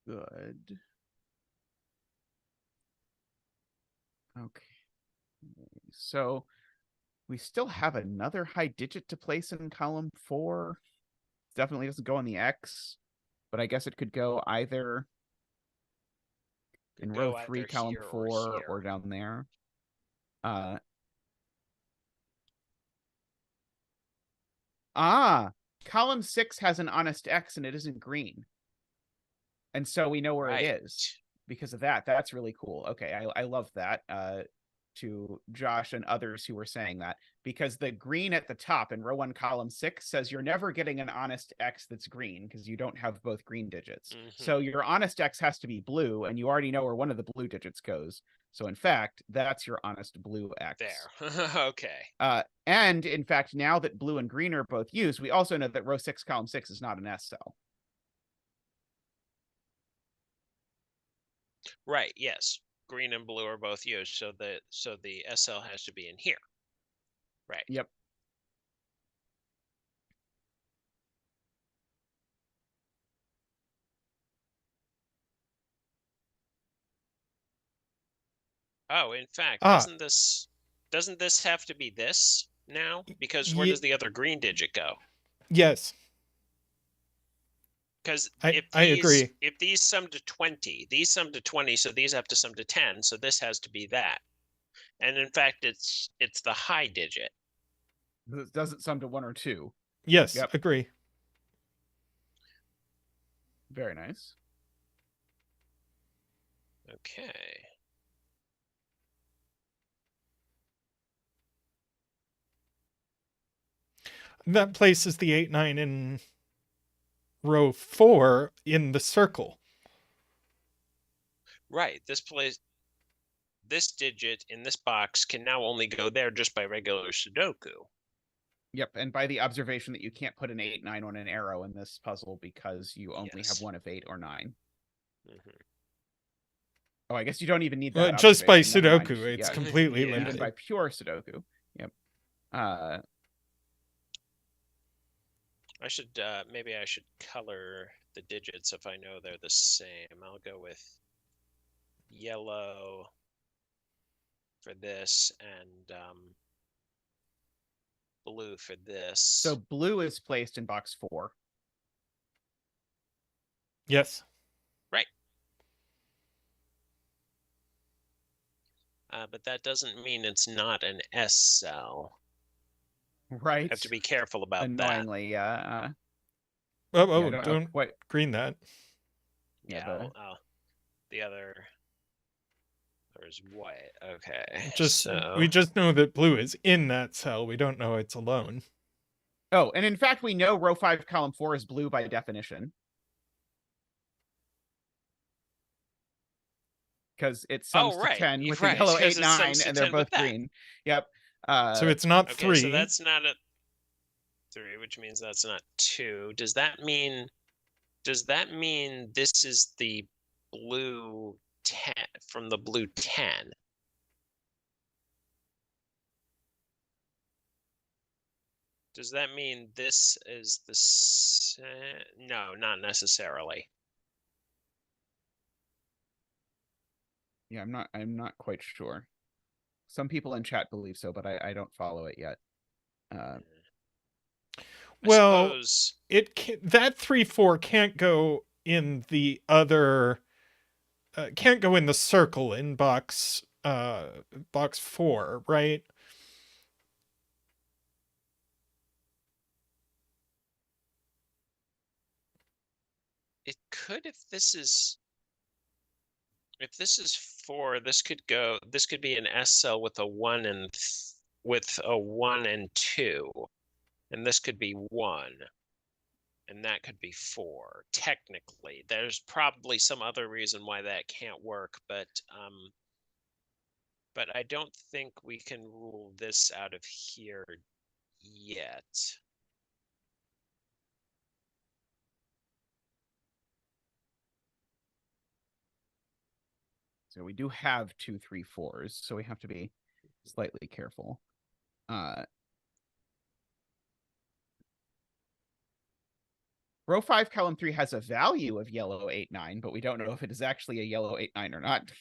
Good. Okay. So we still have another high digit to place in column 4. Definitely doesn't go on the X, but I guess it could go either in Go row 3, either column here 4, here. or down there. Column 6 has an honest X and it isn't green. And so we know where it is because of that. That's really cool. Okay, I love that. To Josh and others who were saying that, because the green at the top in row 1, column 6 says you're never getting an honest X that's green because you don't have both green digits. So your honest X has to be blue, and you already know where one of the blue digits goes. So in fact, that's your honest blue X. There. Okay. And in fact, now that blue and green are both used, we also know that row 6, column 6 is not an S cell. Right, yes. Green and blue are both used, so the SL has to be in here. Right. Yep. Oh, in fact, doesn't this have to be this now? Because where does the other green digit go? Yes. Because I agree. if these sum to 20, these sum to 20, so these have to sum to 10, so this has to be that. And in fact, it's the high digit. It doesn't sum to 1 or 2. Yes, Yep. agree. Very nice. Okay. That places the 8, 9 in row 4 in the circle. Right. This digit in this box can now only go there just by regular sudoku. Yep, and by the observation that you can't put an 8, 9 on an arrow in this puzzle because you only have Yes. one of 8 or 9. Mm-hmm. Oh, I guess you don't even need Well, that. just by observation, never mind. Sudoku, it's Yeah, completely Yeah. limited. even by pure Sudoku. Yep. I should maybe I should color the digits if I know they're the same. I'll go with yellow for this and blue for this. So blue is placed in box 4. Yes. Right. But that doesn't mean it's not an S cell. Right. Have to be careful about Annoyingly, yeah. Oh, I don't quite. green that. that. Yeah. The other. There's white. Okay. We just know that blue is in that cell. We don't know it's alone. Oh, and in fact, we know row 5, column 4 is blue by definition. Because it sums to 10 with the yellow 8, 9, and they're both green. Yep. So it's not okay, 3. So that's not a 3, which means that's not 2. Does that mean this is the blue 10 from the blue 10? Does that mean this is the no, not necessarily. Yeah, I'm not quite sure. Some people in chat believe so, but I don't follow it yet. Well, suppose... that 3, 4 can't go in the other. Can't go in the circle in box 4, right? It could if this is 4, this could be an S cell with a 1 and with a 1 and 2. And this could be 1. And that could be 4. Technically, there's probably some other reason why that can't work, but I don't think we can rule this out of here yet. So we do have 2, 3, 4s, so we have to be slightly careful. Row 5, column 3 has a value of yellow 8, 9, but we don't know if it is actually a yellow 8, 9 or not.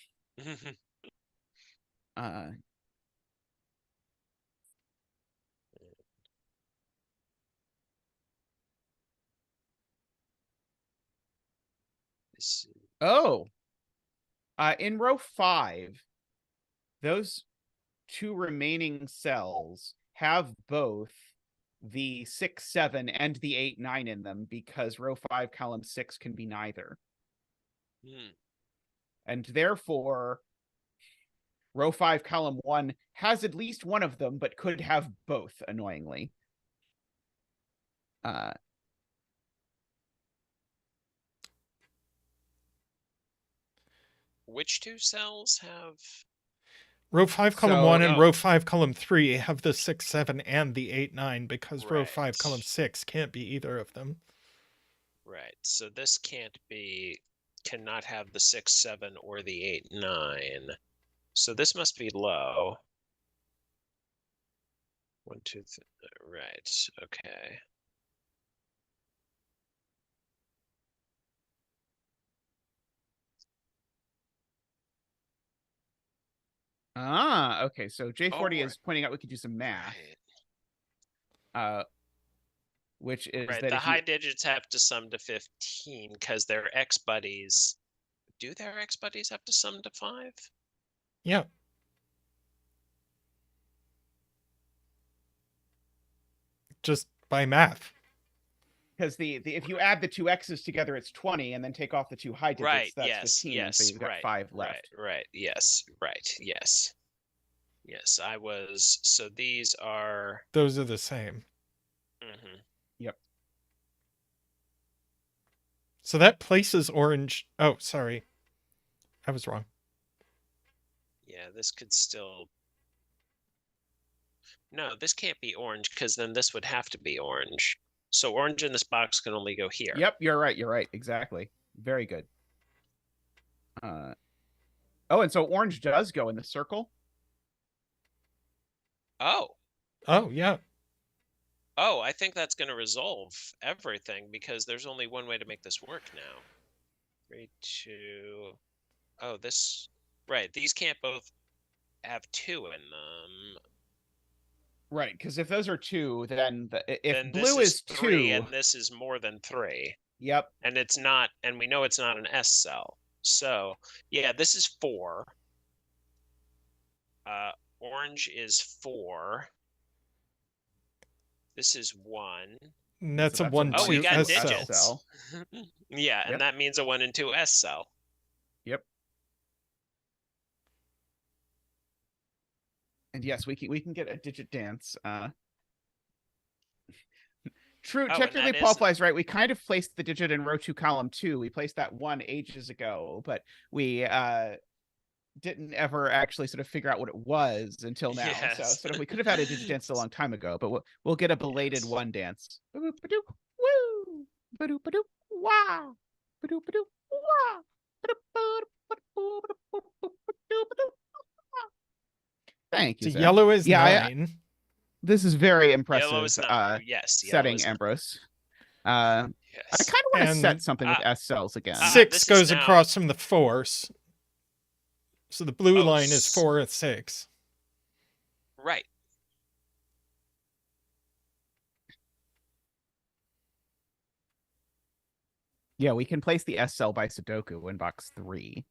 Oh, in row 5, those 2 remaining cells have both the 6, 7 and the 8, 9 in them because row 5, column 6 can be neither. And therefore, row 5, column 1 has at least one of them, but could have both, annoyingly. Which 2 cells have... Row 5, column 1 and row 5, column 3 have the 6, 7 and the 8, 9 because row 5, column 6 can't be either of them. Right. So this cannot have the 6, 7 or the 8, 9. So this must be low. 1, 2, 3. Right. Okay. Okay. So J40 is pointing out we could do some math. Right. which is Right, that the if you high digits have to sum to 15 because their X buddies. Do their X buddies have to sum to 5? Yeah. Just by math. because the if you add the two X's together, it's 20, and then take off the two high digits, Right, that's yes, 15. yes, So you've got right, 5 left. right, yes, right, yes. Yes, I was. So these are. Those are the same. Mhm. Yep. So that places orange. Oh, sorry. I was wrong. Yeah, this could still. No, this can't be orange because then this would have to be orange. So orange in this box can only go here. Yep, you're right. Exactly. Very good. Oh, and so orange does go in the circle. Oh, Oh, yeah. oh, I think that's going to resolve everything because there's only one way to make this work now. 3, 2. Oh, this. Right, these can't both have 2 in them. Right, because if those are 2, then if Then blue this is 3 2, and this is more than 3. yep, And it's not, and we know it's not an S cell. So yeah, this is 4. Orange is 4. This is 1. And that's So a that's a 1 Oh, we 2 got S digits. cell. Yeah, and Yep. that means a 1 and 2 S cell. yep. And yes, we can get a digit dance. True, Oh, and technically that Paul is- Fly's right. We kind of placed the digit in row 2, column 2. We placed that 1 ages ago, but we didn't ever actually sort of figure out what it was until now. So Yes. sort of we could have had a digit dance a long time ago, but we'll get a belated Yes. 1 dance. Ba-doop-ba-doop, woo! Ba-doop-ba-doop, wow! Ba-doop-ba-doop, wow! Ba-doop-ba-doop-ba-doop-ba-doop-ba-doop. Thank you, So sir. yellow is Yeah, 9. This is very impressive. Yellow is 9. Yes, yellow Setting is 9. Ambrose. I Yes. kind of want to And- set something with S cells again. 6 this is goes now- across from the 4s. So the blue Oh, line is 4 and 6. Right. Yeah, we can place the S cell by Sudoku in box 3.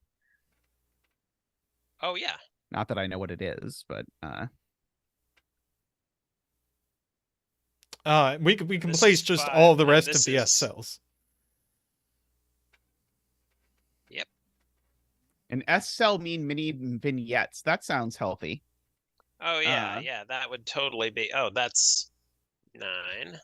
Oh yeah. Not that I know what it is, but We can This place is just 5, all the and rest of this the S is- cells. Yep. an S cell mean mini vignettes. That sounds healthy. Oh yeah, yeah, that would totally be. Oh, that's 9.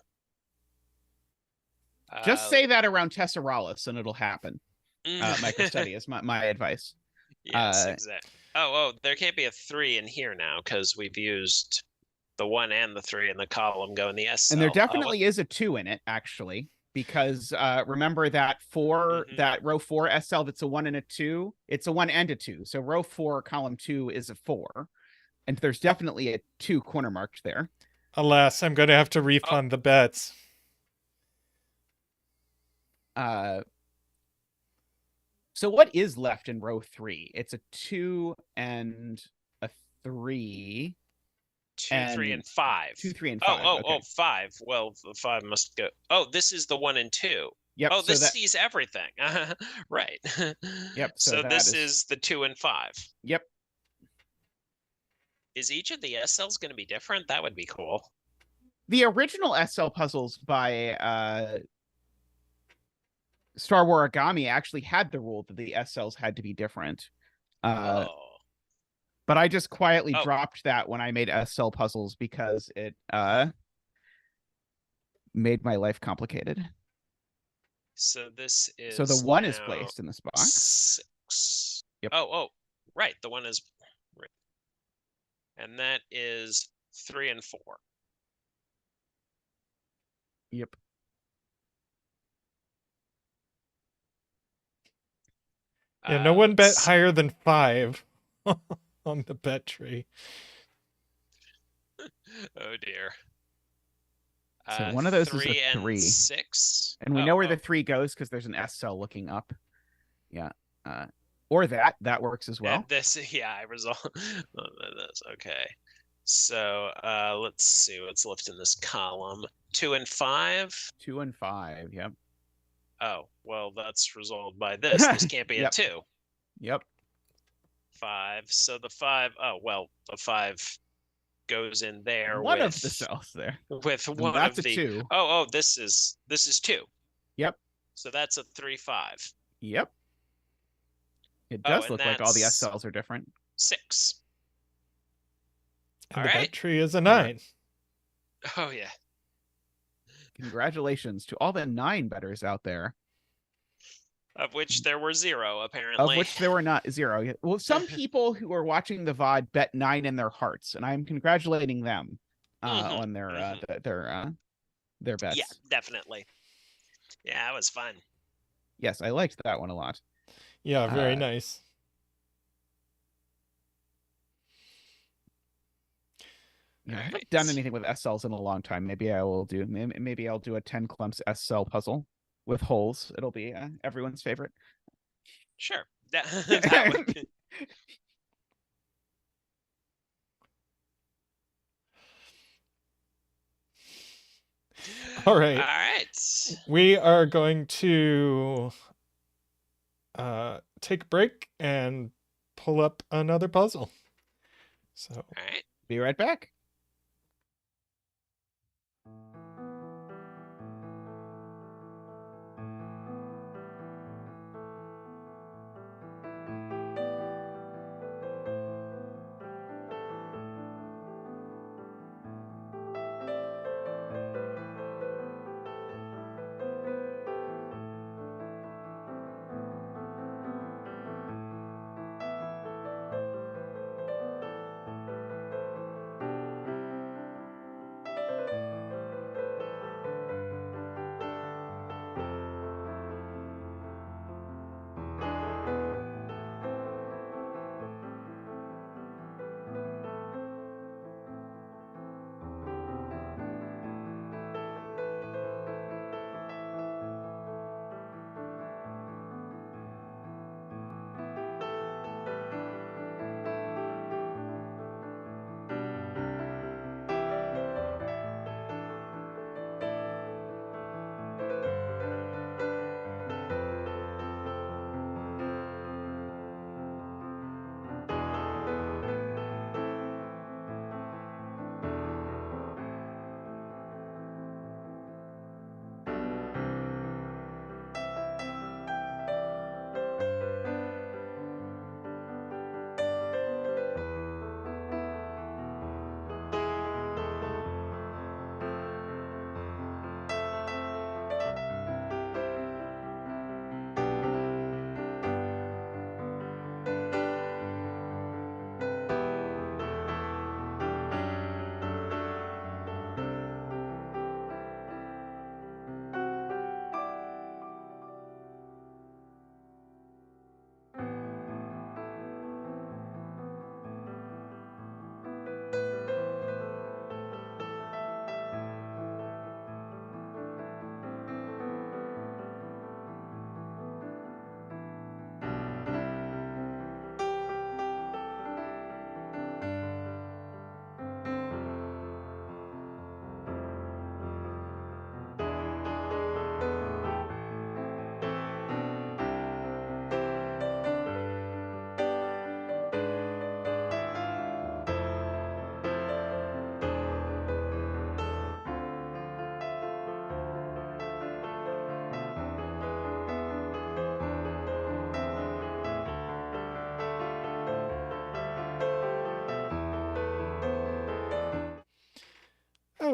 Just say that around Tesseralis and it'll happen. Microstudy is my advice. Yes, exactly. Oh, there can't be a 3 in here now because we've used the 1 and the 3 in the column go in the S cell. And there definitely is a 2 in it, actually, because remember that that row 4 S cell that's a 1 and a 2, it's a 1 and a 2. So row 4, column 2 is a 4. And there's definitely a 2 corner marked there. Alas, I'm going to have to refund the bets. So what is left in row 3? It's a 2 and a 3. 2, 3, and 5. 2, 3, and 5. Okay. 5. Well, the 5 must go. Oh, this is the 1 and 2. Yep. Oh, so this that, sees everything. Right. Yep. So that this is the 2 and 5. Yep. Is each of the S cells going to be different? That would be cool. The original S cell puzzles by Star Wars Origami actually had the rule that the S cells had to be different. But I just quietly dropped that when I made S cell puzzles because it made my life complicated. So this is. So the 1 is now placed in this box. 6. Yep. Oh, right. The 1 is. And that is 3 and 4. Yep. Yeah, no one bet higher than 5 on the bet tree. Oh dear. So one of those is 3 a and 3. 6. And we know where the 3 goes because there's an S cell looking up. Yeah. Or that works as well. This, yeah, I resolve this. Okay. So let's see what's left in this column. 2 and 5. 2 and 5. Yep. Oh, well, that's resolved by this. This can't be Yep. a 2. Yep. 5. So the 5. Oh, well, the 5 goes in there One with of the cells there. with And one that's of a the 2. Oh, this is 2. Yep. So that's a 3-5. Yep. It Oh, does and look like all the S that's cells are different. 6. And All the right. bet tree is a 9. Oh yeah. Congratulations to all the 9 bettors out there, Of which there were 0 apparently. of which there were not 0. Well, some people who are watching the VOD bet 9 in their hearts, and I'm congratulating them on their bets. Yeah, definitely. Yeah, it was fun. Yes, I liked that one a lot. Yeah, very nice. Yeah, I haven't done anything with S cells in a long time. Maybe I will do. Maybe I'll do a 10 clumps S cell puzzle with holes. It'll be everyone's favorite. Sure. That would be... All right. All right. We are going to take a break and pull up another puzzle. So, All right. Be right back.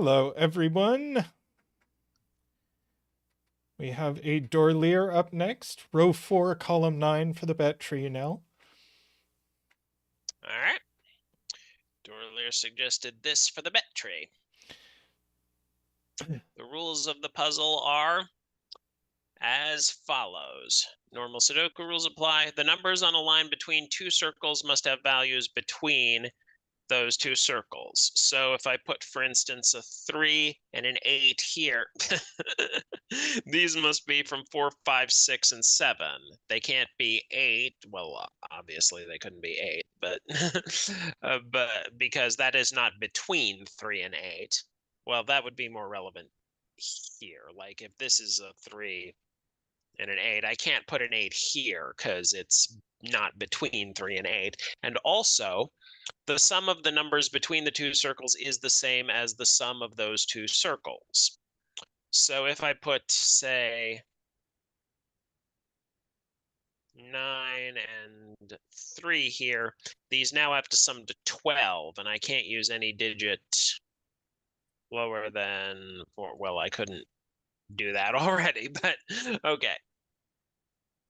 hello, everyone. We have a leer up next. Row 4, column 9 for the bet tree, Nell. All right. Dorlier suggested this for the bet tree. The rules of the puzzle are as follows. Normal Sudoku rules apply. The numbers on a line between 2 circles must have values between those two circles. So if I put, for instance, a 3 and an 8 here, these must be from 4, 5, 6, and 7. They can't be 8. Well, obviously they couldn't be 8, but because that is not between 3 and 8. Well, that would be more relevant here. Like if this is a 3 and an 8, I can't put an 8 here because it's not between 3 and 8. And also, the sum of the numbers between the two circles is the same as the sum of those two circles. So if I put, say, 9 and 3 here, these now have to sum to 12, and I can't use any digit lower than 4. Well, I couldn't do that already, but okay.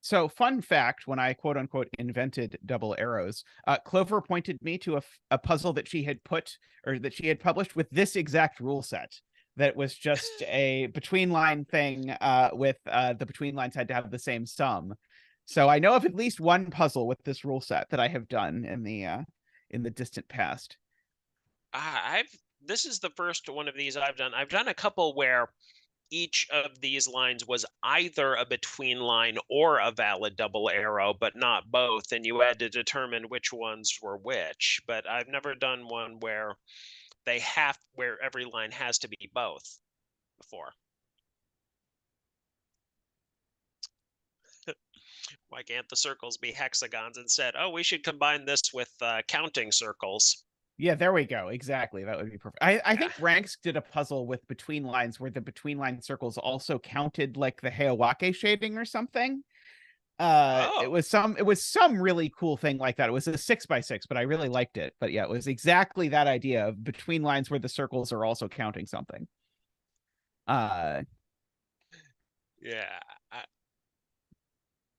So, fun fact, when I quote unquote invented double arrows, Clover pointed me to a puzzle that she had published with this exact rule set. That was just a between line thing with the between lines had to have the same sum. So I know of at least one puzzle with this rule set that I have done in the distant past. This is the first one of these I've done. I've done a couple where each of these lines was either a between line or a valid double arrow, but not both, and you had to determine which ones were which. But I've never done one where where every line has to be both before. Why can't the circles be hexagons instead? Oh, we should combine this with counting circles. Yeah, there we go. Exactly. That would be perfect. I think Ranks did a puzzle with between lines where the between line circles also counted like the Hayawake shading or something. It was some really cool thing like that. It was a 6x6, but I really liked it. But yeah, it was exactly that idea of between lines where the circles are also counting something. Yeah.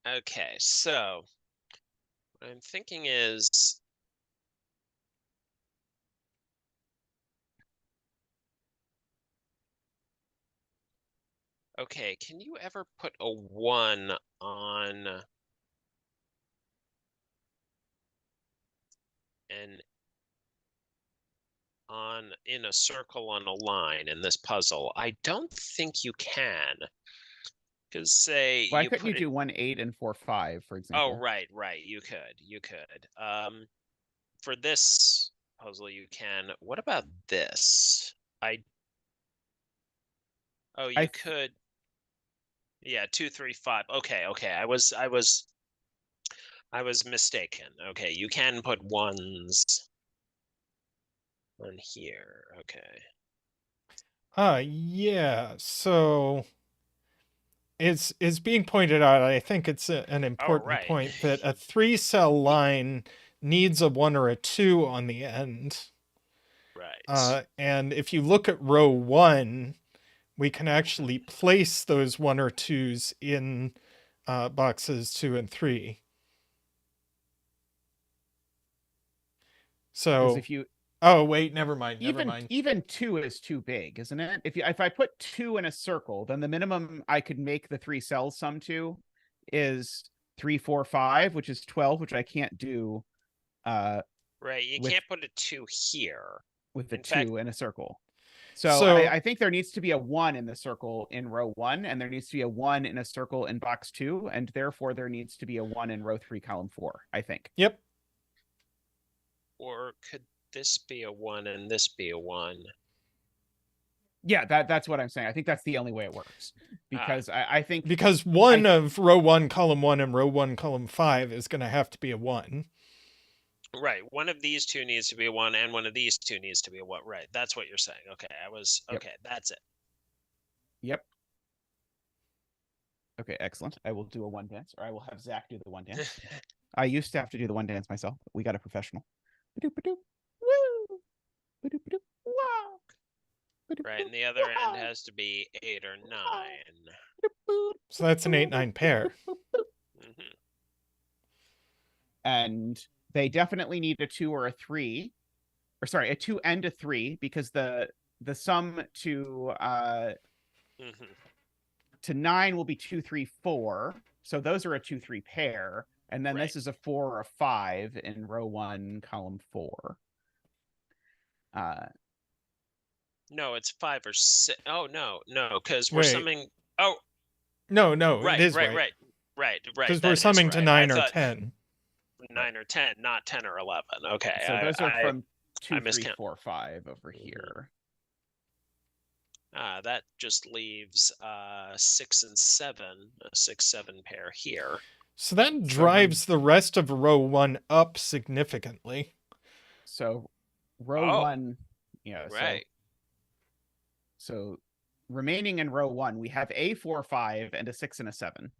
Okay, so what I'm thinking is, okay, can you ever put a 1 on in a circle on a line in this puzzle? I don't think you can. Because say Why you couldn't you put do 1, 8, and 4, 5, for Oh, example? right, you could. For this puzzle you can. What about this? Oh, you could. Yeah, 2, 3, 5. Okay. I was mistaken. Okay, you can put ones on here. Okay. Yeah. So it's being pointed out. I think it's an important right. point that a 3-cell line needs a 1 or a 2 on the end. Right. And if you look at row 1, we can actually place those 1 or 2s in boxes 2 and 3. So if you oh wait, never mind. even 2 is too big, isn't it? If I put 2 in a circle, then the minimum I could make the 3 cells sum to is 3, 4, 5, which is 12, which I can't do. Right, you can't put a 2 here with the in 2 fact, in a circle. So I think there needs to be a 1 in the circle in row 1, and there needs to be a 1 in a circle in box 2, and therefore there needs to be a 1 in row 3, column 4, I think. Yep. Or could this be a 1 and this be a 1? Yeah, that's what I'm saying. I think that's the only way it works. Because I think... Because one of row 1, column 1 and row 1, column 5 is going to have to be a 1. Right. One of these two needs to be a 1, and one of these two needs to be a 1. Right. That's what you're saying. Okay. Okay. That's it. Yep. Okay, excellent. I will do a 1 dance, or I will have Zach do the 1 dance. I used to have to do the 1 dance myself, but we got a professional. Ba-doop-ba-doop. Woo! Ba-doop-ba-doop. Wow! Right, and the other end has to be 8 or 9. So that's an 8-9 pair. Mm-hmm. And they definitely need a 2 or a 3. Or sorry, a 2 and a 3, because the sum to to 9 will be 2, 3, 4. So those are a 2, 3 pair. And then this is a 4 or a 5 in row 1, column 4. No, it's 5 or 6. Oh, no, because we're Wait. summing. Oh, No, it right, is right, right. right. Because That we're is summing to right. 9 I or thought 10. 9 or 10, not 10 or 11. Okay, So those are from 2, 3, miscount. 4, 5 over here. That just leaves 6 and 7, a 6-7 pair here. So that drives the rest of row 1 up significantly. So row 1, yeah, right. So remaining in row 1, we have a 4, 5, and a 6 and a 7.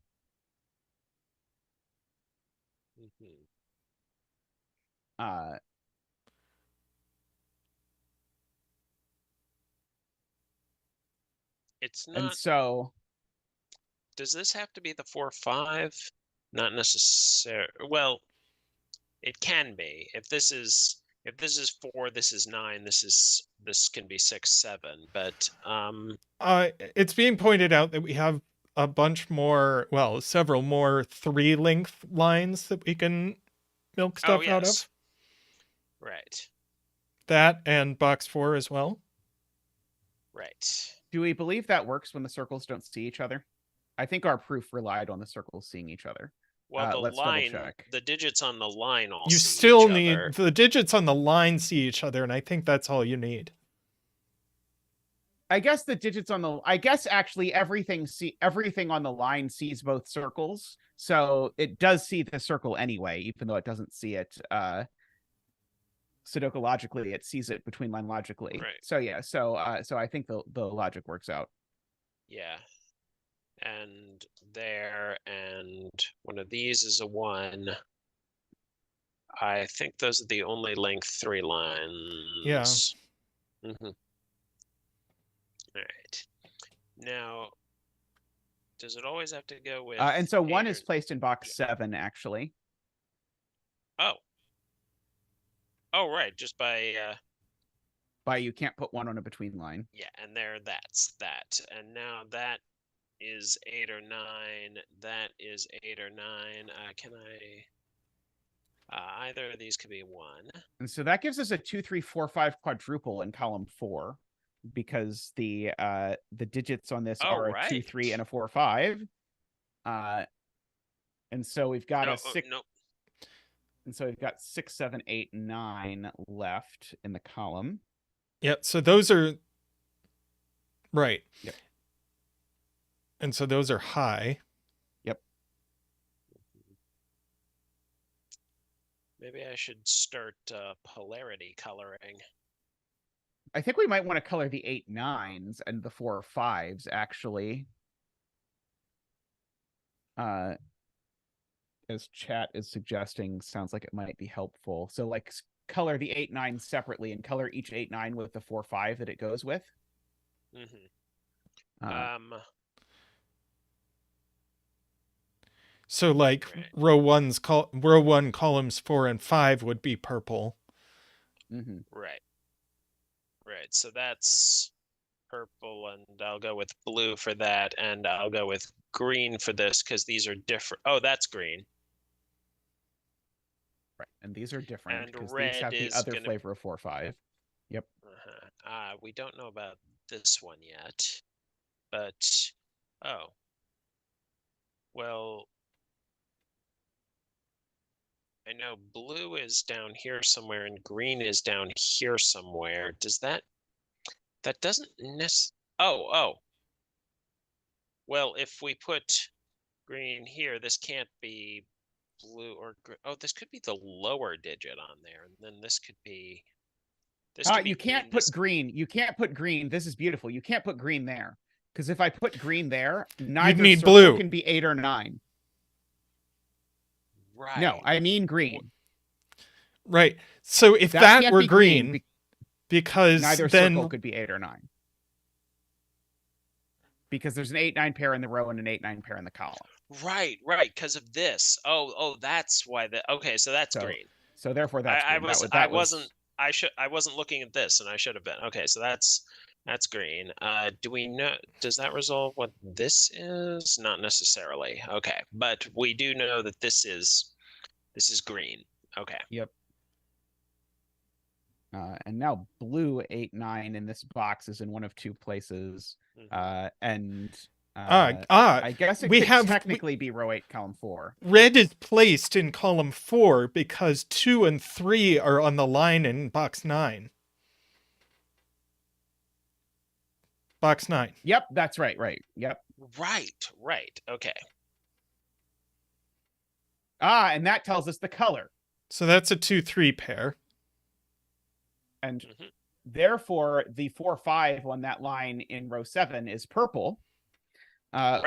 It's not. And so does this have to be the 4, 5? Not necessarily. Well, it can be. If this is 4, this is 9. This can be 6, 7. But it's being pointed out that we have a bunch more, well, several more 3 length lines that we can milk stuff out of. Right. That and box 4 as well. Right. Do we believe that works when the circles don't see each other? I think our proof relied on the circles seeing each other. Well, the let's line, double-check. the digits on the line all You see still each need other. the digits on the line see each other, and I think that's all you need. I guess the digits on the actually everything on the line sees both circles. So it does see the circle anyway, even though it doesn't see it Sudoku logically, it sees it between line logically. Right. So yeah, so I think the logic works out. Yeah. And there, and one of these is a 1. I think those are the only length 3 lines. Yeah. All right. Now, does it always have to go with? And so 1 is placed in box 7, actually. Oh, right. Just by you can't put 1 on a between line. Yeah, and there, that's that. And now that is 8 or 9. That is 8 or 9. Can I? Either of these could be 1. And so that gives us a 2, 3, 4, 5 quadruple in column 4, because the digits on this are a 2, 3, and a 4, 5. And so we've got a 6. And so we've got 6, 7, 8, 9 left in the column. Yeah, so those are right. Yep. And so those are high. Yep. Maybe I should start polarity coloring. I think we might want to color the 8 9s and the 4 5s, actually. As chat is suggesting, sounds like it might be helpful. So like color the 8 9 separately and color each 8 9 with the 4 5 that it goes with. So like row 1 columns 4 and 5 would be purple. Right. So that's purple, and I'll go with blue for that, and I'll go with green for this because these are different. Oh, that's green. Right, and these are different because red these have the other flavor of 4 5. Yep. We don't know about this one yet, but well, I know blue is down here somewhere and green is down here somewhere. Does that doesn't necessarily. Well, if we put green here, this can't be blue or green. Oh, this could be the lower digit on there, and then this could be. You can't put green. You can't put green. This is beautiful. You can't put green there, because if I put green there, neither need circle blue. can be 8 or 9. Right. No, I mean green. Right. So if that were green, because neither then circle could be 8 or 9. Because there's an 8 9 pair in the row and an 8 9 pair in the column. Right, because of this. Oh, that's why okay, so that's green. So therefore that's green. I wasn't looking at this, and I should have been. Okay, so that's green. Do we know, does that resolve what this is? Not necessarily. Okay, but we do know that this is green. Okay. Yep. And now blue 8, 9 in this box is in one of two places. And I guess it could technically be row 8, column 4. Red is placed in column 4 because 2 and 3 are on the line in box 9. Box 9. Yep, that's right. Yep. Right. Okay. And that tells us the color. So that's a 2-3 pair. And therefore, the 4-5 on that line in row 7 is purple.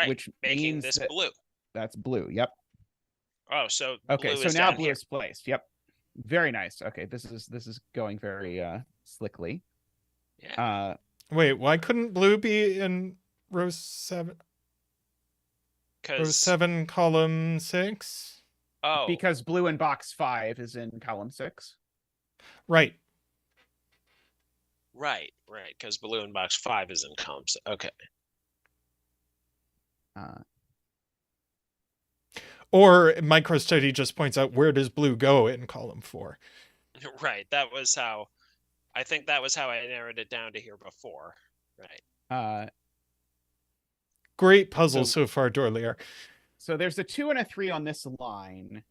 Which making means this blue. That's blue. Yep. Oh, so okay. Blue So is now down blue here. is placed. Yep. Very nice. Okay, this is going very slickly. Yeah. Wait, why couldn't blue be in row 7? Row 7, column 6? Oh, Because blue in box 5 is in column 6. Right. Because blue in box 5 is in column 6. Okay. Or MicroStudy just points out, where does blue go in column 4? Right. I think that was how I narrowed it down to here before. Right. Great puzzle so far, Dorlier. So there's a 2 and a 3 on this line.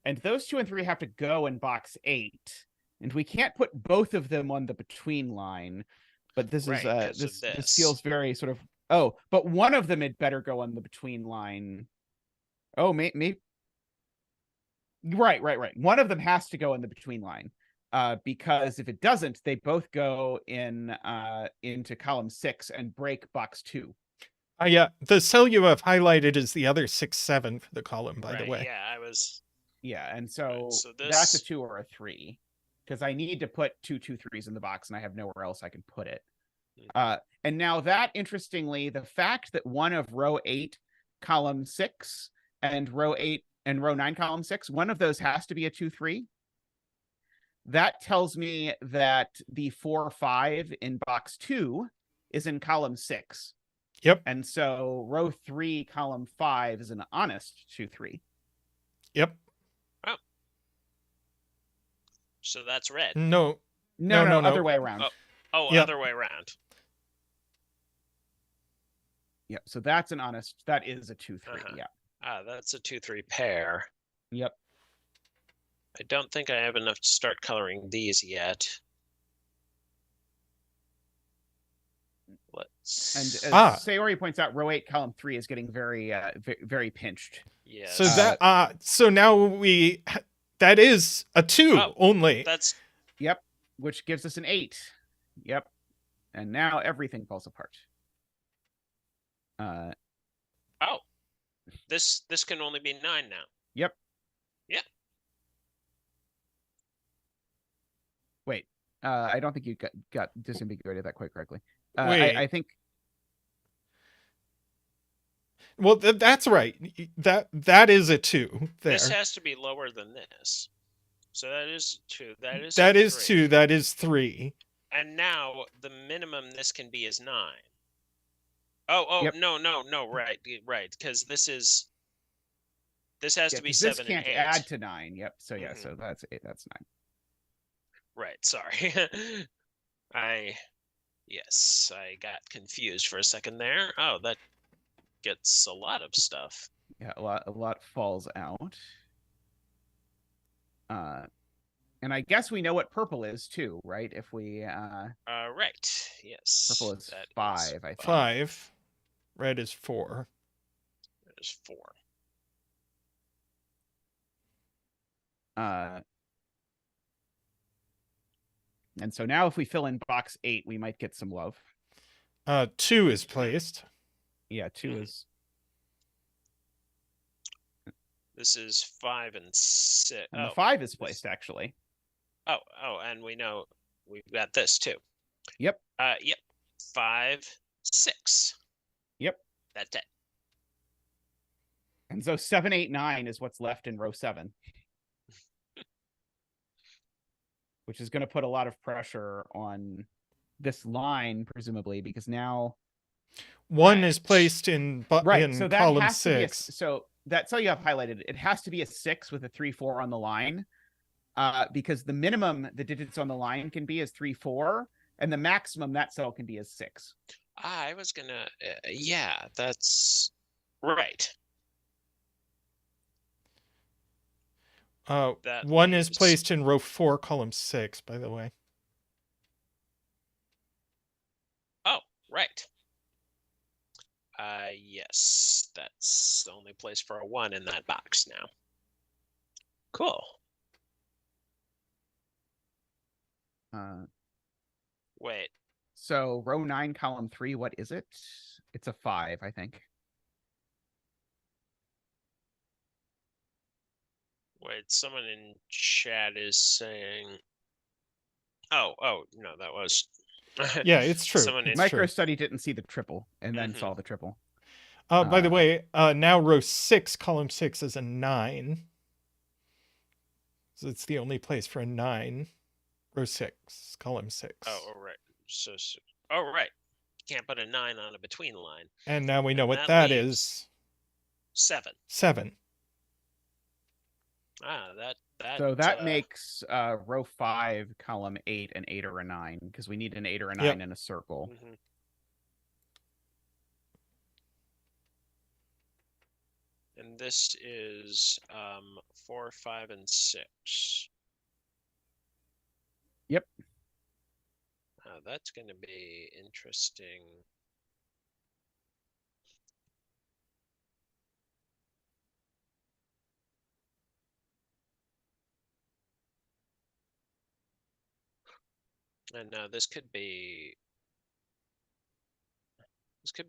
And those 2 and 3 have to go in box 8. And we can't put both of them on the between line. But this is this feels very sort of but one of them had better go on the between line. Oh, maybe. Right. One of them has to go in the between line. Because if it doesn't, they both go into column 6 and break box 2. Yeah, the cell you have highlighted is the other 6-7 for the column, by the way. Yeah, I was. Yeah, and so, this... that's a 2 or a 3. Because I need to put 2 2-3s in the box, and I have nowhere else I can put it. And now that, interestingly, the fact that one of row 8, column 6, and row 8 and row 9, column 6, one of those has to be a 2-3. That tells me that the 4-5 in box 2 is in column 6. Yep. And so row 3, column 5 is an honest 2-3. Yep. Oh. So that's red. No, other way around. Yep. Other way around. Yep. So that's an honest. That is a 2-3. Yeah. That's a 2-3 pair. Yep. I don't think I have enough to start coloring these yet. Let's. And as Sayori points out, row 8, column 3 is getting very, very pinched. Yeah. So so now that is a 2 only. That's. Yep. Which gives us an 8. Yep. And now everything falls apart. This can only be 9 now. Yep. Yeah. Wait. I don't think you got disambiguated that quite correctly. Wait. I think. Well, that's right. That is a 2 there. This has to be lower than this. So that is 2. That is 2. That is 3. And now the minimum this can be is 9. Yep. No, right, because this has to be 7 and 8. This can't add to 9. Yep. So yeah, so that's 8. That's 9. Right. Sorry, I got confused for a second there. Oh, that gets a lot of stuff. Yeah, a lot falls out. And I guess we know what purple is too, right? If we right. Yes. Purple is 5, I think. 5. Red is 4. Red is 4. And so now if we fill in box 8, we might get some love. 2 is placed. Yeah, 2 is. This is 5 and 6. And the 5 is placed, actually. Oh, and we know we've got this too. Yep. Yep. 5, 6. Yep. That's it. And so 7, 8, 9 is what's left in row 7. Which is going to put a lot of pressure on this line, presumably, because now 1 is placed in so that column has 6. So that cell you have highlighted, it has to be a 6 with a 3-4 on the line. because the minimum the digits on the line can be is 3, 4, and the maximum that cell can be is 6. I was gonna, yeah, that's right. That One is leaves- placed in row 4, column 6, by the way. Oh, right. Yes, that's the only place for a 1 in that box now. Cool. Wait, So row 9, column 3, what is it? It's a 5, I think. wait, someone in chat is saying, oh, no, that was, Yeah, it's true. Someone It's in- true. Micro study didn't see the triple and then Mhm. saw the triple. By the way, now row 6, column 6 is a 9. So it's the only place for a 9. Row 6, column 6. oh, right. So, oh, right. You can't put a 9 on a between line. And now we know And what that that leaves is. 7. 7. So that makes row 5, column 8, an 8 or a 9, because we need an 8 or a 9 Yep. in a circle. Mhm. And this is 4, 5, and 6. Yep. That's going to be interesting. And now this could be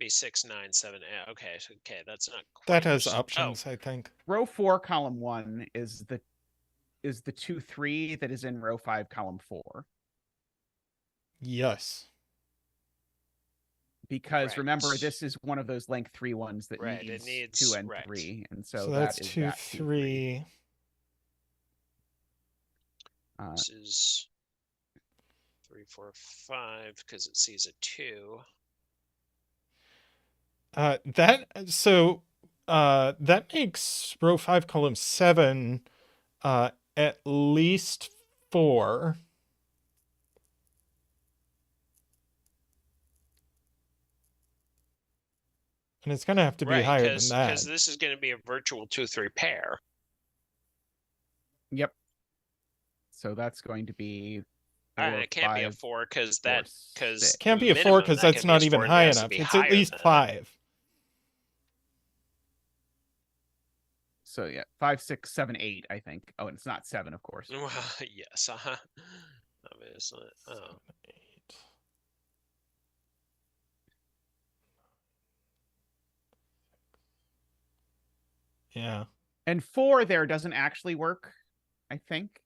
6, 9, 7. Okay, okay, that's not That quite has res- options, I think. Row 4, column 1 is the 2, 3 that is in row 5, column 4. Yes. Because remember, Right. this is one of those length 3 ones that Right, it needs, needs- 2 and right. 3, and So so that's that is 2, that 2, 3. 3. This is 3, 4, 5 because it sees a 2. That makes row 5, column 7 at least 4. And it's going to have to be Right, higher than because that. this is going to be a virtual 2, 3 pair. Yep. So that's going to be 4, And it can't be a 5, 4 because 4, that because 6. Can't be a 4 because that's not even high enough. It's at least that. 5. So yeah, 5, 6, 7, 8, I think. Oh, and it's not 7, of course. Well, yes, obviously. Oh, 8. Yeah. And 4 there doesn't actually work, I think.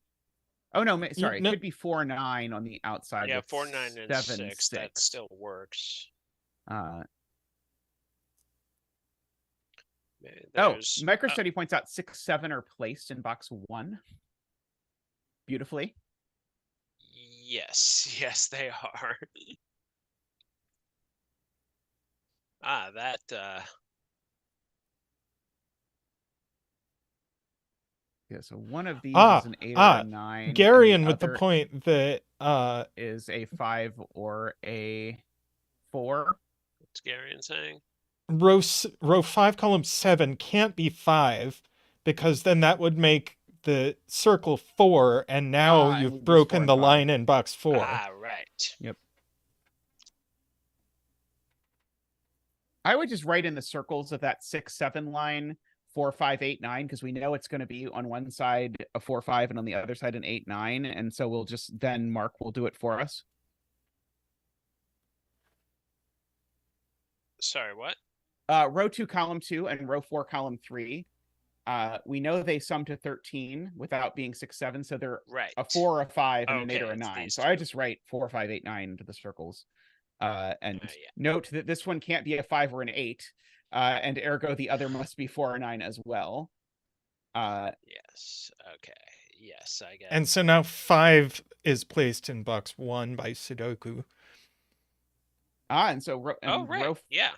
Oh no, sorry, it no- could be 4, 9 on the outside. yeah, with 4, 9, and 7, 6. That still works. MicroStudy points out 6, 7 are placed in box 1. Beautifully. Yes, yes, they are. That Yeah, so one of these is an 8 or a 9. and Garion with the other point that is a 5 or a 4. what's Garion saying? row 5, column 7 can't be 5 because then that would make the circle 4, and now and you've we'd use 4 broken and the 5. line in box 4. Right. Yep. I would just write in the circles of that 6, 7 line 4, 5, 8, 9, because we know it's going to be on one side a 4, 5, and on the other side an 8, 9, and so we'll just then Mark will do it for us. Sorry, what? Row 2, column 2, and row 4, column 3. We know they sum to 13 without being 6, 7, so they're Right. a 4, a 5, and an 8 Okay, or a it's 9. these So two. I just write 4, 5, 8, 9 into the circles. And yeah. note that this one can't be a 5 or an 8, and ergo the other must be 4 or 9 as well. Yes. Okay. Yes, I get. And so now 5 is placed in box 1 by sudoku. And so right. Yeah.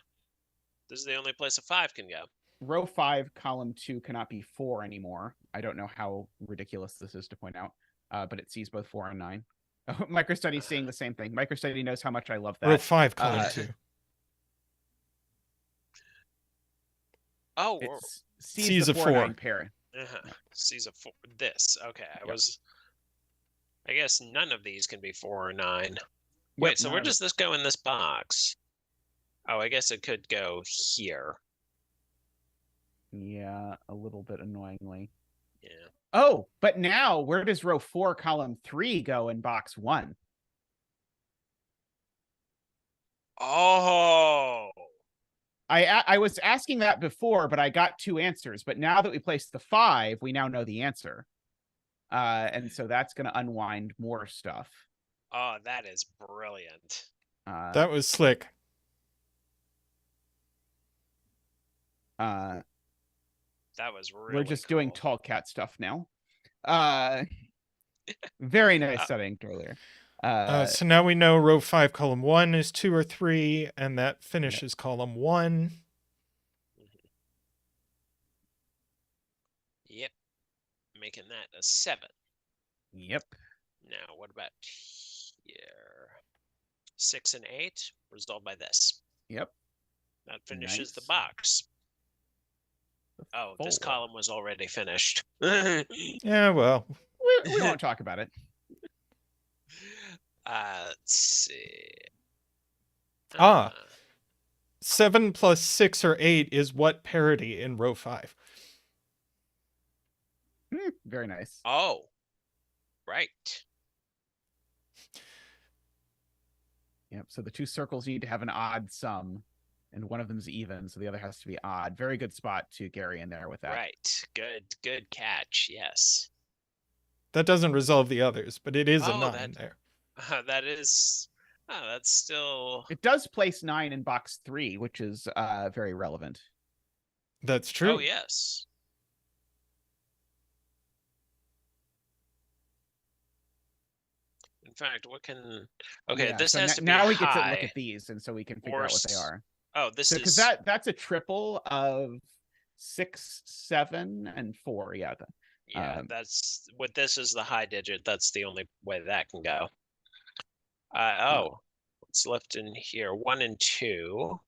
This is the only place a 5 can go. Row 5, column 2 cannot be 4 anymore. I don't know how ridiculous this is to point out. but it sees both 4 and 9. Oh, MicroStudy's seeing the same thing. MicroStudy knows how much I love that. Row 5, column 2. Oh, It sees sees the a 4 and 9 4. pair. Sees a 4. This. Okay, I guess none of these can be 4 or 9. Wait, Yep, so none where of does this go in this box? Oh, I guess it could go here. Yeah, a little bit annoyingly. Yeah. Oh, but now where does row 4, column 3 go in box 1? Oh. I was asking that before, but I got 2 answers. But now that we placed the 5, we now know the answer. And so that's going to unwind more stuff. Oh, that is brilliant. That was slick. That was really We're just cool. doing tall cat stuff now. Very nice studying earlier. So now we know row 5, column 1 is 2 or 3, and that finishes column 1. Yep. Making that a 7. Yep. Now, what about here? 6 and 8 resolved by this. Yep. That finishes the Nice. box. Oh, this 4. column was already finished. Yeah, well. We won't talk about it. Let's see. 7 plus 6 or 8 is what parity in row 5. Very nice. Oh, right. Yep. So the 2 circles need to have an odd sum, and one of them's even, so the other has to be odd. Very good spot to Gary in there with that. Right. Good catch. Yes. That doesn't resolve the others, but it is a 9 there. That is. Oh, that's still. It does place 9 in box 3, which is very relevant. That's true. Oh, yes. In fact, what can? Okay, Yeah, this so has to be now we get to high. look at these, and so we can figure out what they are. Oh, this So is because that's a triple of 6, 7, and 4. Yeah. that's what this is the high digit. That's the only way that can go. What's left in here? 1 and 2.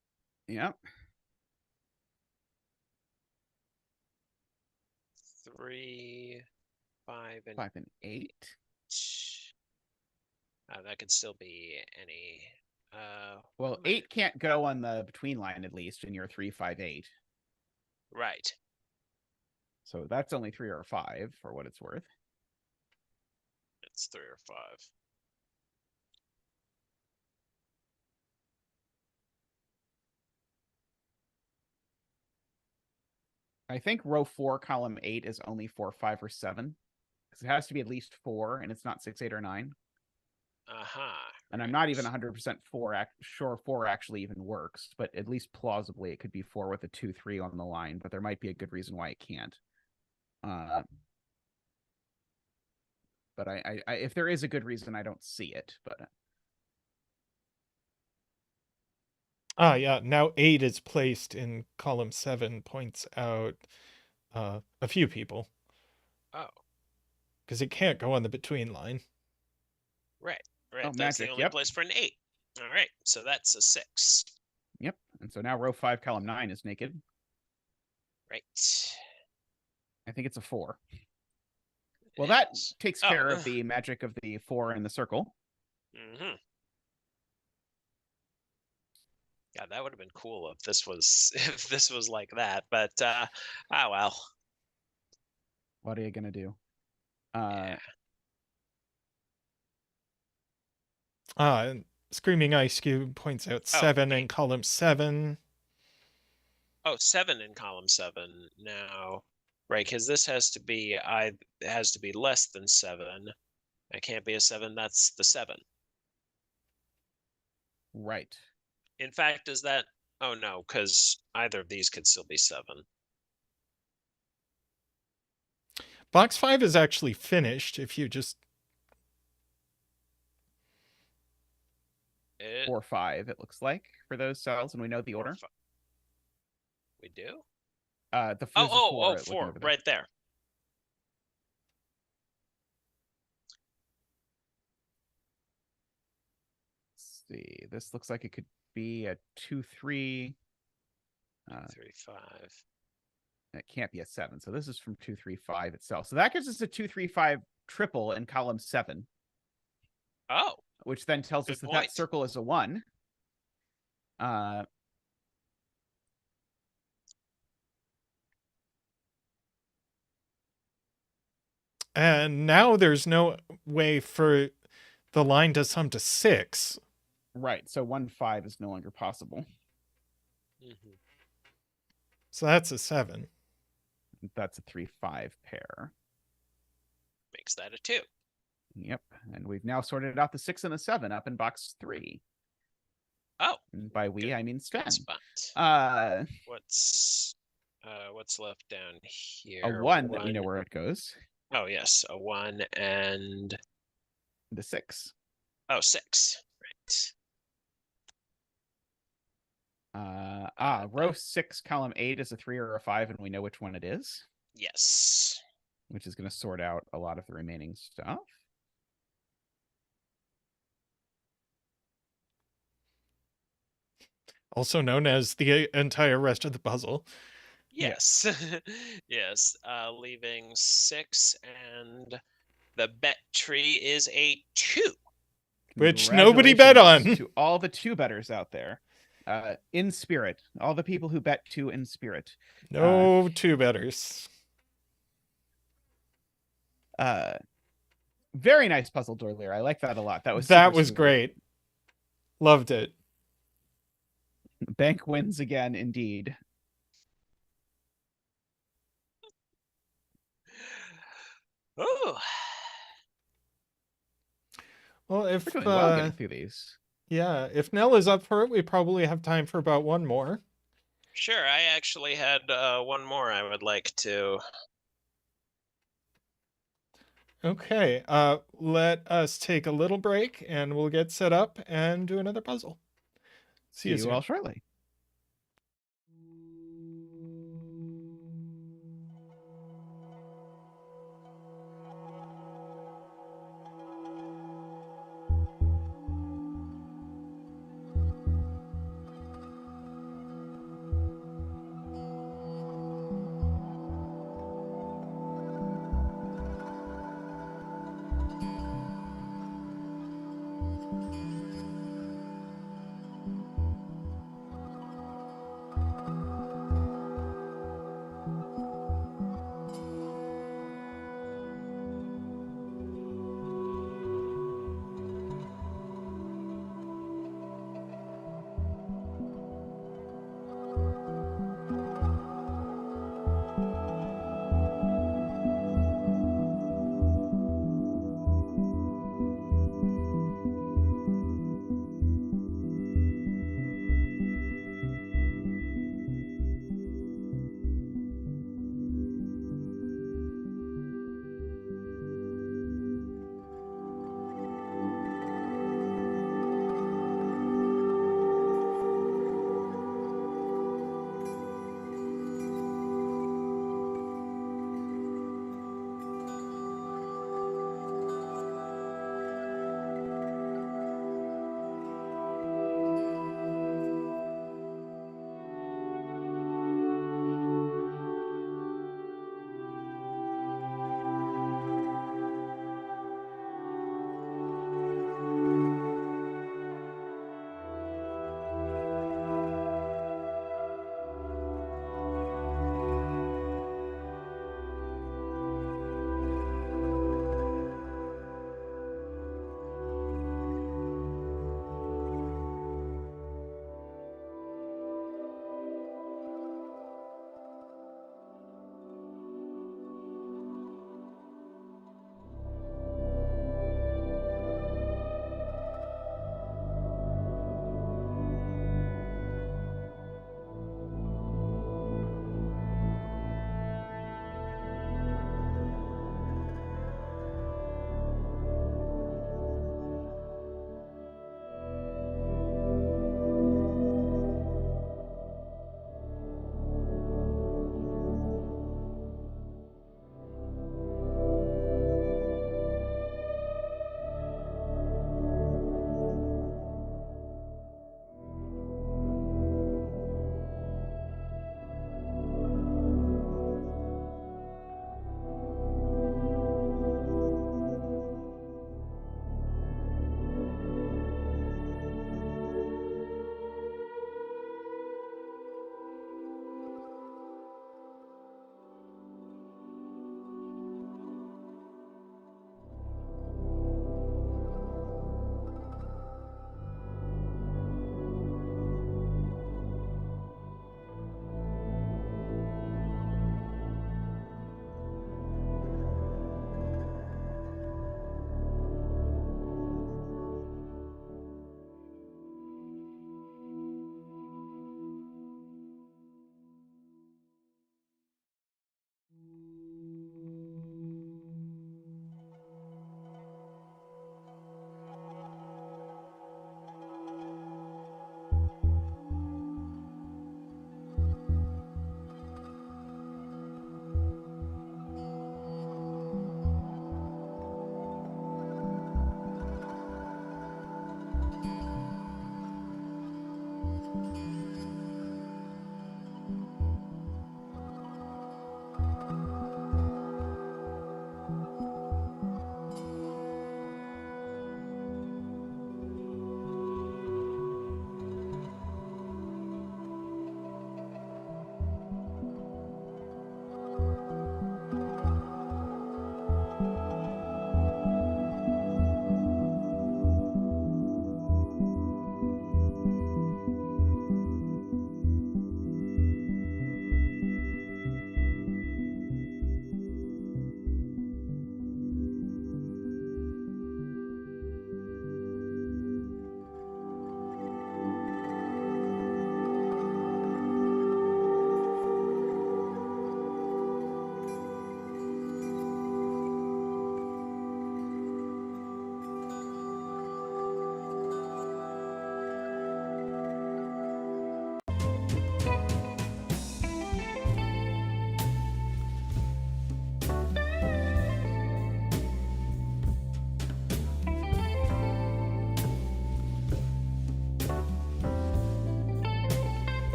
Yep. 3, 5, and 5 and 8. That could still be any. Well, 8 can't go on the between line, at least in your 3, 5, 8. Right. So that's only 3 or 5 for what it's worth. It's 3 or 5. I think row 4, column 8 is only 4, 5, or 7. Because it has to be at least 4, and it's not 6, 8, or 9. And I'm not even 100% sure 4 actually even works, but at least plausibly it could be 4 with a 2, 3 on the line, but there might be a good reason why it can't. But I if there is a good reason, I don't see it. But yeah. Now 8 is placed in column 7, points out a few people. Oh. Because it can't go on the between line. Right. Oh, That's magic, the only yep. place for an 8. All right. So that's a 6. Yep. And so now row 5, column 9 is naked. Right. I think it's a 4. Well, that takes care Oh. of the magic of the 4 in the circle. Mm-hmm. Yeah, that would have been cool if this was like that. But oh well. What are you gonna do? And Screaming Ice Cube points out 7 in column 7. Oh, 7 in column 7 now. Right, because this has to be less than 7. It can't be a 7, that's the 7. Right. In fact, is that oh no, because either of these could still be 7. Box 5 is actually finished if you just 4, 5, it looks like, for those cells, and we know the order. We do? The 4 4 right there. see. This looks like it could be a 2-3. 3-5. It can't be a 7. So this is from 2-3-5 itself. So that gives us a 2-3-5 triple in column 7. Oh, Which then tells us good that point. that circle is a 1. And now there's no way for the line to sum to 6. Right. So 1-5 is no longer possible. Mhm. So that's a 7. That's a 3-5 pair. Makes that a 2. Yep. And we've now sorted out the 6 and the 7 up in box 3. Oh, And by we, good. I mean Sven. Spot. What's left down here? A 1 that we know where it goes. Oh yes, a 1 and The 6. 6. Right. Row 6, column 8 is a 3 or a 5, and we know which one it is, Yes. which is going to sort out a lot of the remaining stuff. Also known as the entire rest of the puzzle. Yes. Yes. Leaving 6, and the bet tree is a 2. Which nobody bet on. To all the 2-betters out there. In spirit. All the people who bet 2 in spirit. No 2-betters. Very nice puzzle, Leer. I like that a lot. That was great. Loved it. Bank wins again, indeed. Oh. Well, if We're doing well getting through these. Yeah, if Nell is up for it, we probably have time for about one more. Sure, I actually had one more I would like to. Okay, let us take a little break and we'll get set up and do another puzzle. See you soon. all shortly.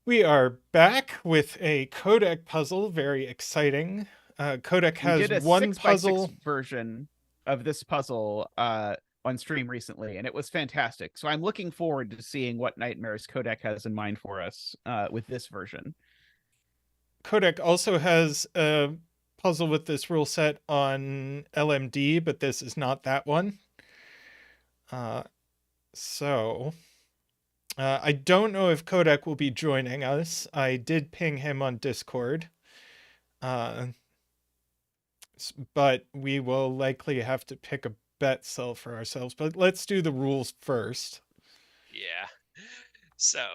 We are back with a codec puzzle. Very exciting. Codec We has did a one 6x6 puzzle. version of this puzzle on stream recently, and it was fantastic. So I'm looking forward to seeing what nightmares Codec has in mind for us with this version. Codec also has a puzzle with this rule set on LMD, but this is not that one. So I don't know if Codec will be joining us. I did ping him on Discord. But we will likely have to pick a bet cell for ourselves. But let's do the rules first. Yeah. So,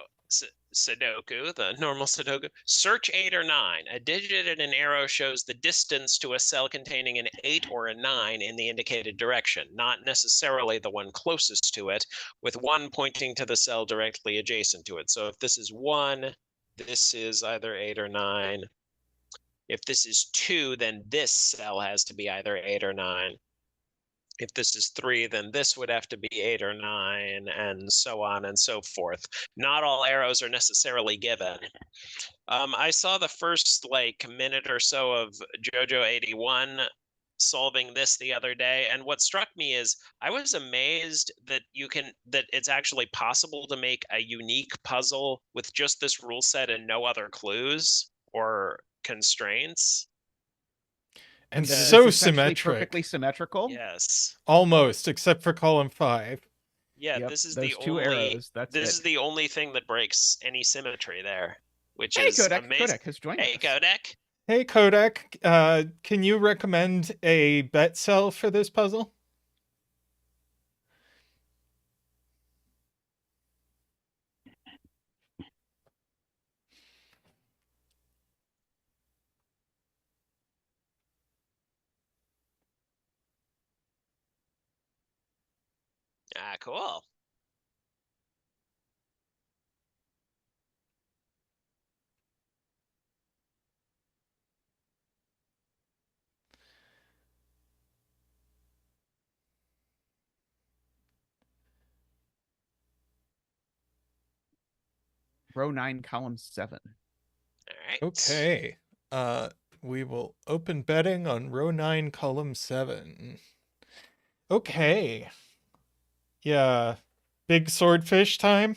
Sudoku, the normal Sudoku. Search 8 or 9. A digit and an arrow shows the distance to a cell containing an 8 or a 9 in the indicated direction, not necessarily the one closest to it, with 1 pointing to the cell directly adjacent to it. So if this is 1, this is either 8 or 9. If this is 2, then this cell has to be either 8 or 9. If this is 3, then this would have to be 8 or 9, and so on and so forth. Not all arrows are necessarily given. I saw the first minute or so of Jojo 81 solving this the other day, and what struck me is I was amazed that it's actually possible to make a unique puzzle with just this rule set and no other clues or constraints. And that it is so essentially symmetric. perfectly symmetrical. Yes. Almost, except for column 5. Yeah, Yep, this is those the two only arrows. That's this it. is the only thing that breaks any symmetry there, which Hey, is Codec. amazing. Codec has joined Hey, us. Codec. Hey, Codec, can you recommend a bet cell for this puzzle? Ah, cool. Row 9, column 7. All right. Okay. We will open betting on row 9, column 7. Okay. Yeah. Big swordfish time?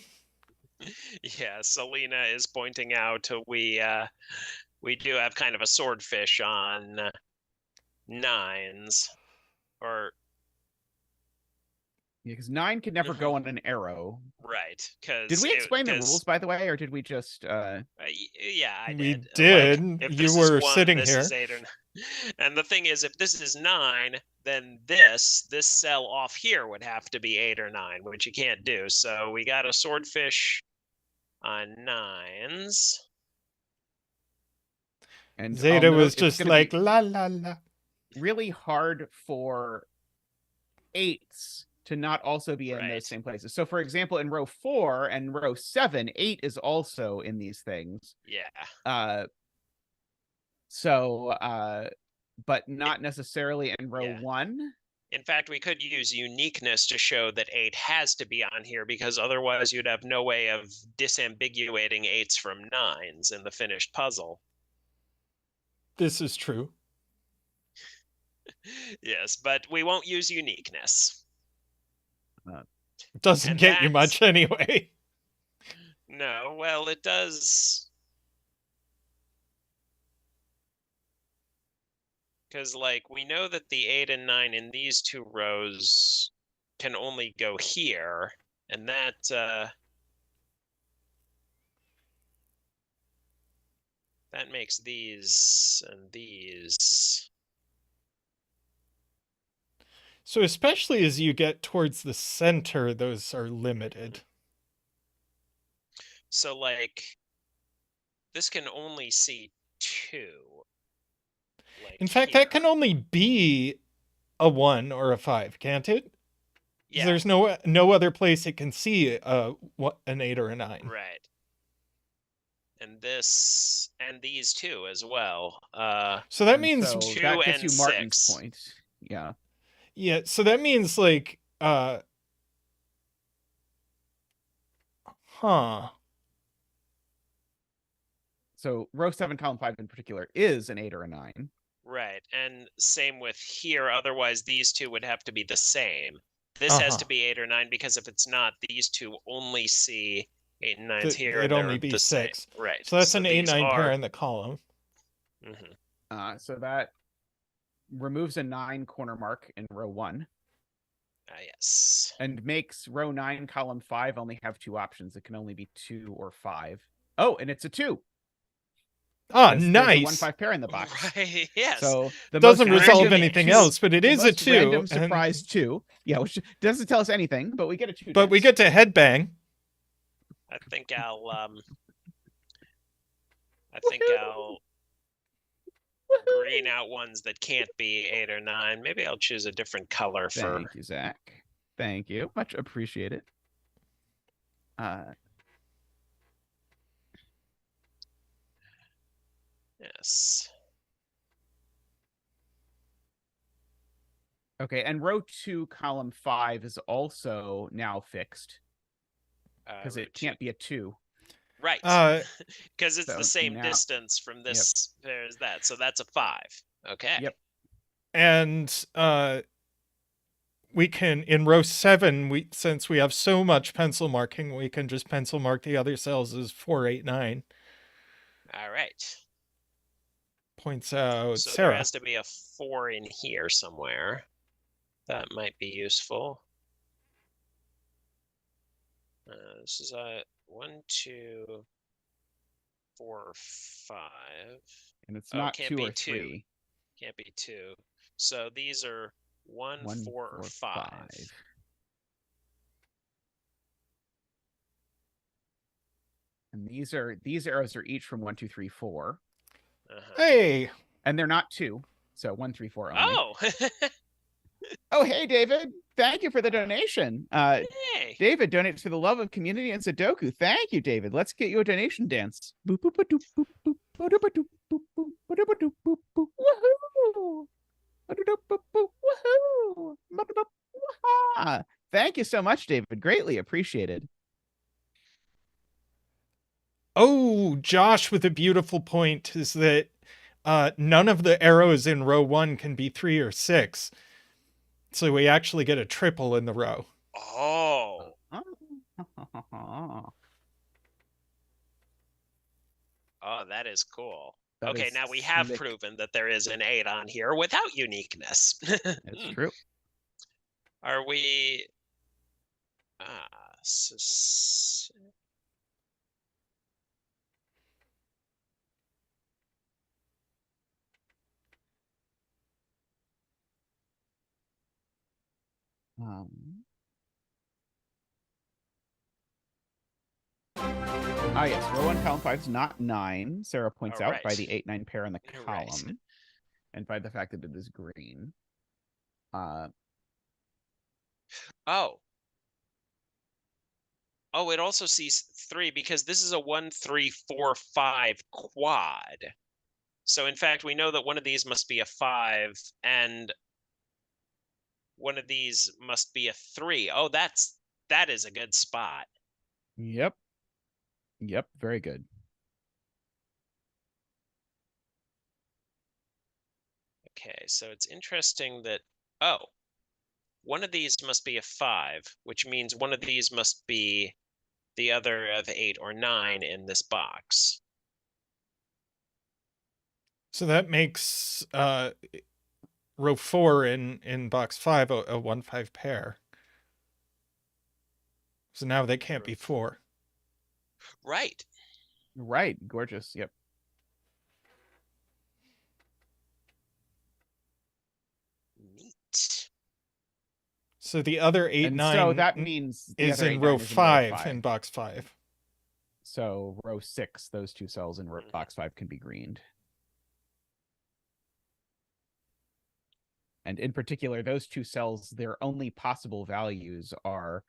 Yeah, Selena is pointing out we do have kind of a swordfish on 9s, or Because 9 could never go on an arrow. right? Because Did we explain the rules, by the way, or did we just? yeah, I We did. did. If You this were is 1, sitting this here. is 8 or 9. And the thing is, if this is 9, then this cell off here would have to be 8 or 9, which you can't do. So we got a swordfish on 9s. And Zeta was just like, la, la, la. Really hard for 8s to not also be in Right. those same places. So, for example, in row 4 and row 7, 8 is also in these things. Yeah. But not necessarily in row 1. In fact, we could use uniqueness to show that 8 has to be on here, because otherwise you'd have no way of disambiguating 8s from 9s in the finished puzzle. This is true. Yes, but we won't use uniqueness. Doesn't get you much anyway. No, well, it does. Because, we know that the 8 and 9 in these 2 rows can only go here, and that makes these and these. So especially as you get towards the center, those are limited. So, this can only see 2. In fact, here. that can only be a 1 or a 5, can't it? Yeah. There's no other place it can see an 8 or a 9. Right. And this and these 2 as well. So that means so 2 that gets and you Martin's 6. point. Yeah. Yeah, so that means huh. So row 7, column 5 in particular is an 8 or a 9. Right. And same with here. Otherwise, these two would have to be the same. This has to be 8 or 9 because if it's not, these two only see 8 and 9s here. It'd And only they're be the 6. Same. Right. So that's an these 8-9 pair are- in the column. So that removes a 9 corner mark in row 1 yes. and makes row 9, column 5 only have 2 options. It can only be 2 or 5. Oh, and it's a 2. Ah, There's a nice. 1-5 pair in the box. Right. Yes. So the Doesn't most resolve random anything two- else, but it the is a most 2. Random and- surprise 2. Yeah, which doesn't tell us anything, but we get a 2. But we get to headbang. I think I'll green out ones that can't be 8 or 9. Maybe I'll choose a different color for. Thank you, Zach. Thank you. Much appreciated. Yes. Okay, and row 2, column 5 is also now fixed because it can't be a 2. Right. Because it's so the same now- distance from this pair as that. So that's a 5. Okay. Yep. And we can, in row 7, since we have so much pencil marking, we can just pencil mark the other cells as 4, 8, 9. All right. Points out So Sarah. there has to be a 4 in here somewhere. That might be useful. This is a 1, 2, 4, 5. And it's Oh, not can't 2 be or 2. 3. Can't be 2. So these are 1, 4, or 5. And these arrows are each from 1, 2, 3, 4. Hey, And they're not 2. So 1, 3, 4 only. Oh. Oh, hey, David. Thank you for the donation. Hey. David donates for the love of community and Sudoku. Thank you, David. Let's get you a donation dance. Boop, boop, ba, doop, boop, boop, ba, doop, ba, doop, boop, boop, ba, doop, ba, doop, boop, boop. Woohoo! Ba, doop, boop, boop, woohoo! Ba, doop, wah-ha. Thank you so much, David. Greatly appreciated. oh, Josh with a beautiful point is that none of the arrows in row 1 can be 3 or 6. So we actually get a triple in the row. Oh. Oh, that is cool. That Okay, is now we have slick. proven that there is an 8 on here without uniqueness. It's true. Are we? So Yes, row 1, column 5 is not 9. Sarah points out by Alright. the 8, 9 pair in the Right. column, and by the fact that it is green. Oh. Oh, it also sees 3 because this is a 1, 3, 4, 5 quad. So in fact, we know that one of these must be a 5 and one of these must be a 3. Oh, that is a good spot. Yep. Yep, very good. Okay, so it's interesting that one of these must be a 5, which means one of these must be the other of 8 or 9 in this box. So that makes row 4 in box 5 a 1-5 pair. So now they can't be 4. Right. Right, gorgeous. Yep. Neat. So the other 8, And 9 so that means the is other in 8, row 9 is 5 in box 5. So row 6, those 2 cells in box 5 can be greened. And in particular, those 2 cells, their only possible values are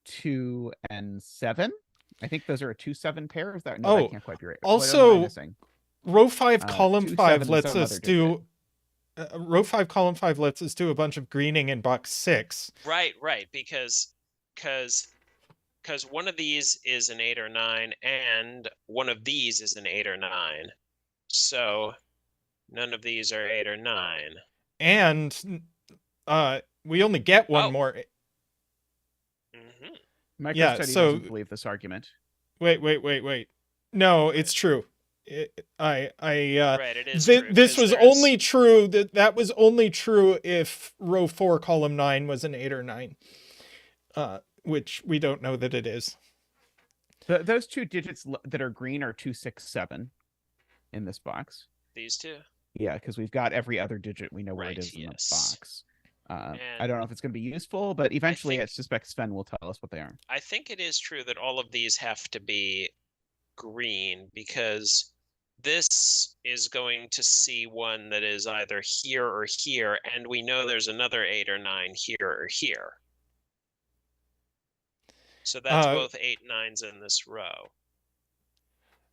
2 and 7. I think those are a 2-7 pair. Is that no? That can't quite be right. What am I also, missing? row 5 column 2, 5 7, lets some us other do row 5 column 5 lets us do a bunch of greening in box 6. Right, because because one of these is an 8 or 9, and one of these is an 8 or 9. So none of these are 8 or 9. And we only get one Oh. more. Mm-hmm. MicroStudy so- doesn't believe this argument. Wait. No, it's true. Right, it is this true. was 'cause only true that was only true if row 4 column 9 was an 8 or 9, which we don't know that it is. Those two digits that are green are 267 in this box. these two. Yeah, because we've got every other digit. We know where Right, it is in the yes. box. I And don't know if it's going to be useful, but eventually I think- suspect Sven will tell us what they are. I think it is true that all of these have to be green because this is going to see one that is either here or here, and we know there's another 8 or 9 here or here. So that's both 8 9s in this row.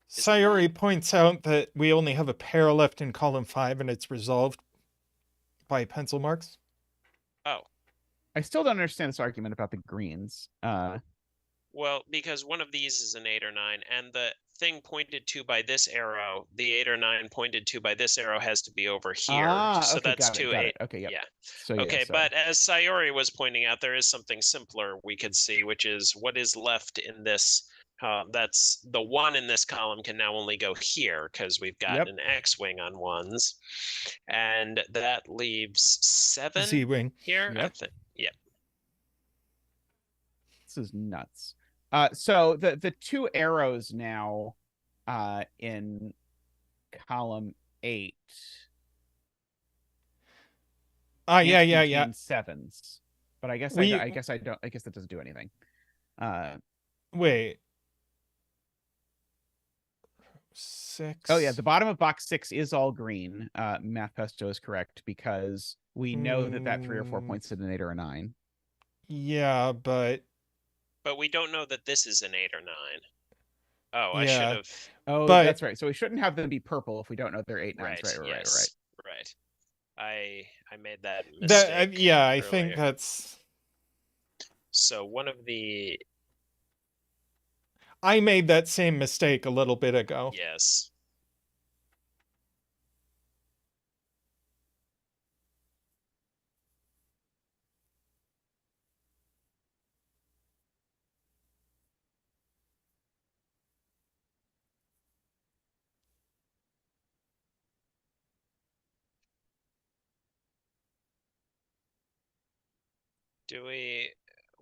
Sayori points out that we only have a pair left in column 5 and it's resolved by pencil marks. Oh. I still don't understand this argument about the greens. Well, because one of these is an 8 or 9, and the thing pointed to by this arrow, the 8 or 9 pointed to by this arrow has to be over here. So okay, that's got 2 it, 8. Okay, yep. Yeah. So, okay, but as Sayori was pointing out, there is something simpler we could see, which is what is left in this. That's the 1 in this column can now only go here because we've got an X-wing on 1s, and that leaves 7 Z-wing here. Yep. Yep. This is nuts. So the two arrows now in column 8. Yeah. 7s. But I guess I don't. I guess that doesn't do anything. Wait. 6. Oh yeah, the bottom of box 6 is all green. Math Pesto is correct because we know that 3 or 4 points is an 8 or a 9. Yeah, but we don't know that this is an 8 or 9. Oh, yeah. I should have. Oh, that's right. So we shouldn't have them be purple if we don't know they're 8 9s. Right. I made that mistake. I think that's. So one of the. I made that same mistake a little bit ago. Yes.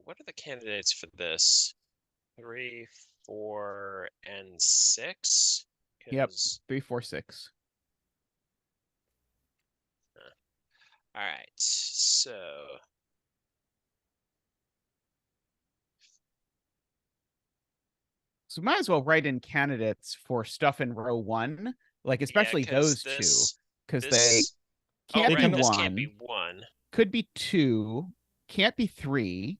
What are the candidates for this? 3, 4, and 6? Yep, 3, 4, 6. All right, so. So might as well write in candidates for stuff in row 1, like especially those two, because they can't be 1. This can't be 1. Could be 2. Can't be 3.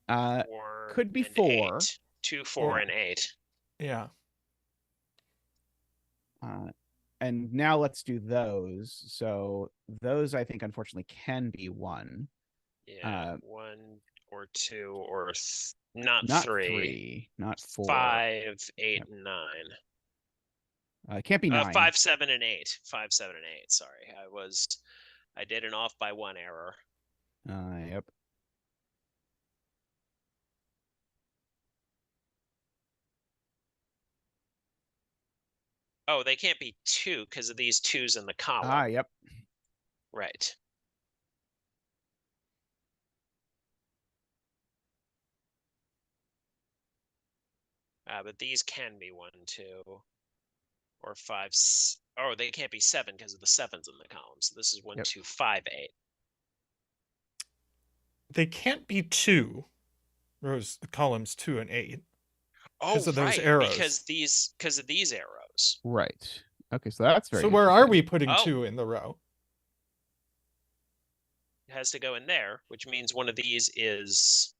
Could be 4. 8. 2, 4, and 8. Yeah. And now let's do those. So those I think unfortunately can be 1. Yeah, 1 or 2 or not 3. Not 4. 5, 8, and 9. It can't be 9. 5, 7, and 8. 5, 7, and 8. Sorry, I did an off by 1 error. Yep. Oh, they can't be 2 because of these 2s in the column. Yep. Right. But these can be 1, 2, or 5. Oh, they can't be 7 because of the 7s in the column. So this is 1, 2, 5, 8. They can't be 2 columns 2 and 8. Oh, of those arrows. Because of these arrows. Right. Okay, so that's very. So where are we putting 2 in the row? It has to go in there, which means one of these is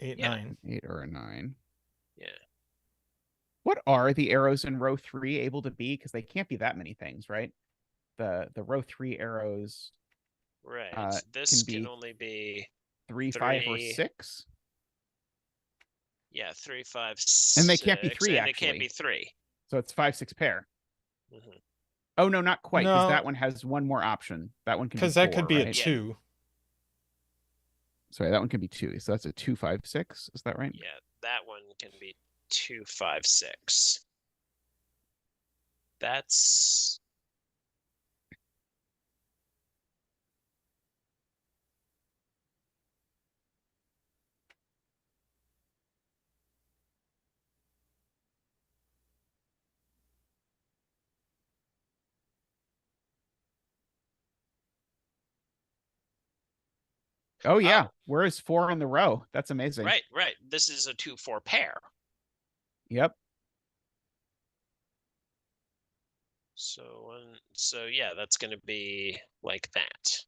8, 9. 8 or a 9. Yeah. What are the arrows in row 3 able to be? Because they can't be that many things, right? The row 3 arrows. Right. This can only be 3, 5, or 6. Yeah, 3, 5, And they can't be 6, three, and it can't actually. be 3. So it's 5, 6 pair. Mhm. Oh, no, not quite, because No. that one has one more option. That one can be Because 4, that could be a right? 2. Sorry, that one can be 2. So that's a 2, 5, 6. Is that right? Yeah, that one can be 2, 5, 6. That's Oh, yeah. Where is 4 in the row? That's amazing. right, right. This is a 2, 4 pair. Yep. So yeah, that's going to be like that.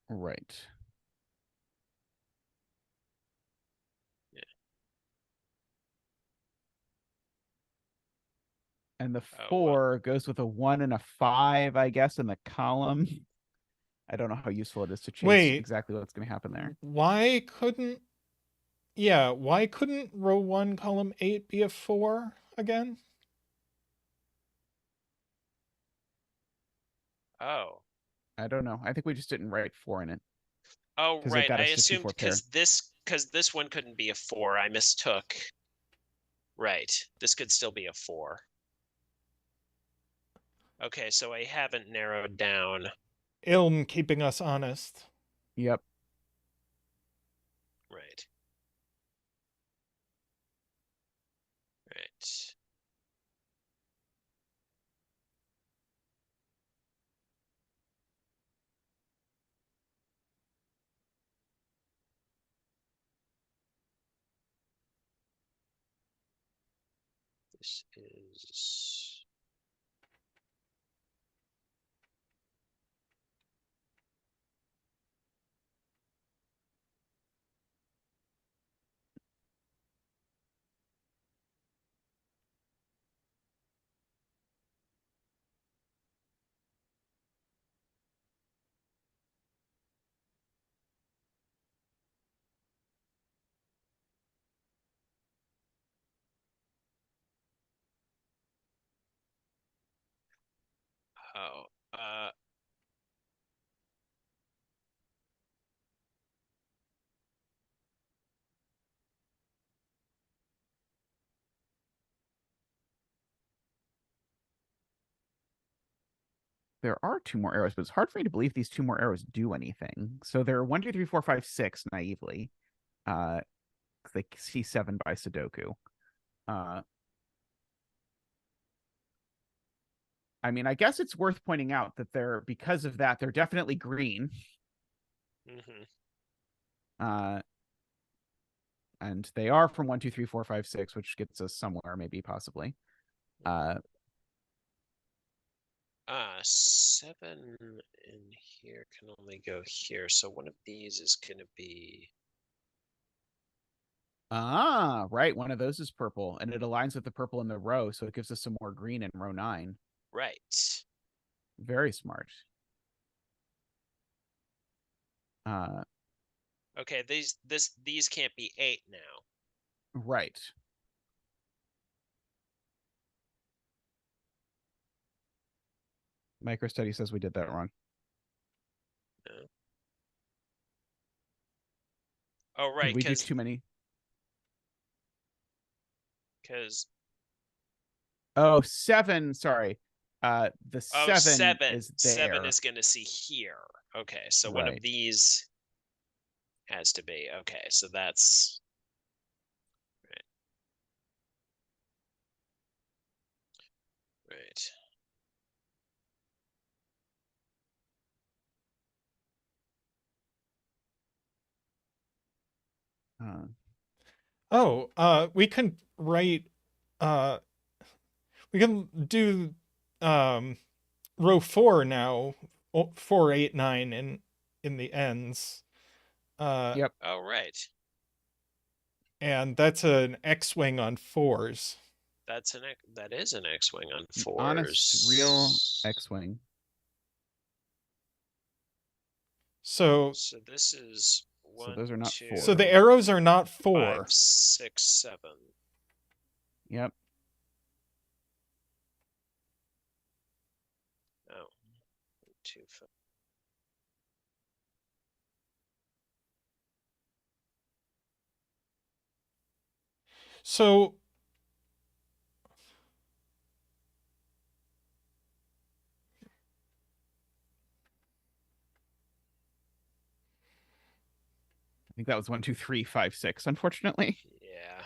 Right. Yeah. And the Oh, 4 goes with a 1 and a 5, I guess, in the column. I don't know how useful it is to chase Wait. exactly what's going to happen there. Why couldn't row 1, column 8 be a 4 again? Oh. I don't know. I think we just didn't write 4 in it. Oh, 'Cause it right. got I us to 2, assumed 4 pair. because this one couldn't be a 4. I mistook. Right. This could still be a 4. Okay, so I haven't narrowed down. Ilm keeping us honest. Yep. Right. Right. This is oh, There are 2 more arrows, but it's hard for me to believe these 2 more arrows do anything. So they're 1, 2, 3, 4, 5, 6 naively. They see 7 by Sudoku. I mean, I guess it's worth pointing out that because of that, they're definitely green. And they are from 1, 2, 3, 4, 5, 6, which gets us somewhere, maybe, possibly. 7 in here can only go here. So one of these is going to be. Right. One of those is purple, and it aligns with the purple in the row, so it gives us some more green in row 9. Right. Very smart. Okay, these can't be 8 now. Right. MicroStudy says we did that wrong. No. Oh, right. Did we do too many? Because 7. Sorry. The 7 is there. 7 is going to see here. Okay, so one of these has to be. Okay, so that's right. We can write we can do row 4 now. 4, 8, 9 in the ends. Yep. Oh, right. And that's an X-wing on 4s. That is an X-wing on 4s. Honest, real X-wing. So this is So those are not two, four. So the arrows are not 4. 5, 6, 7. Yep. Oh, 2, 5. So I think that was 1, 2, 3, 5, 6, unfortunately. Yeah.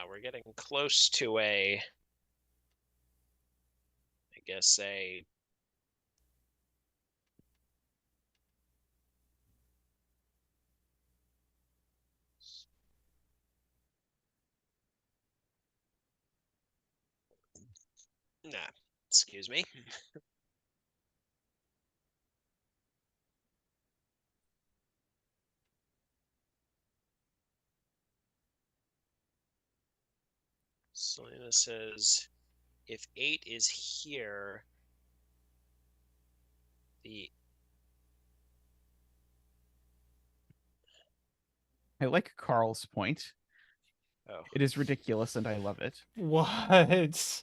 We're getting close to I guess nah, excuse me. Selena says, if 8 is here, I like Carl's point. oh, It is ridiculous, and I love it. what?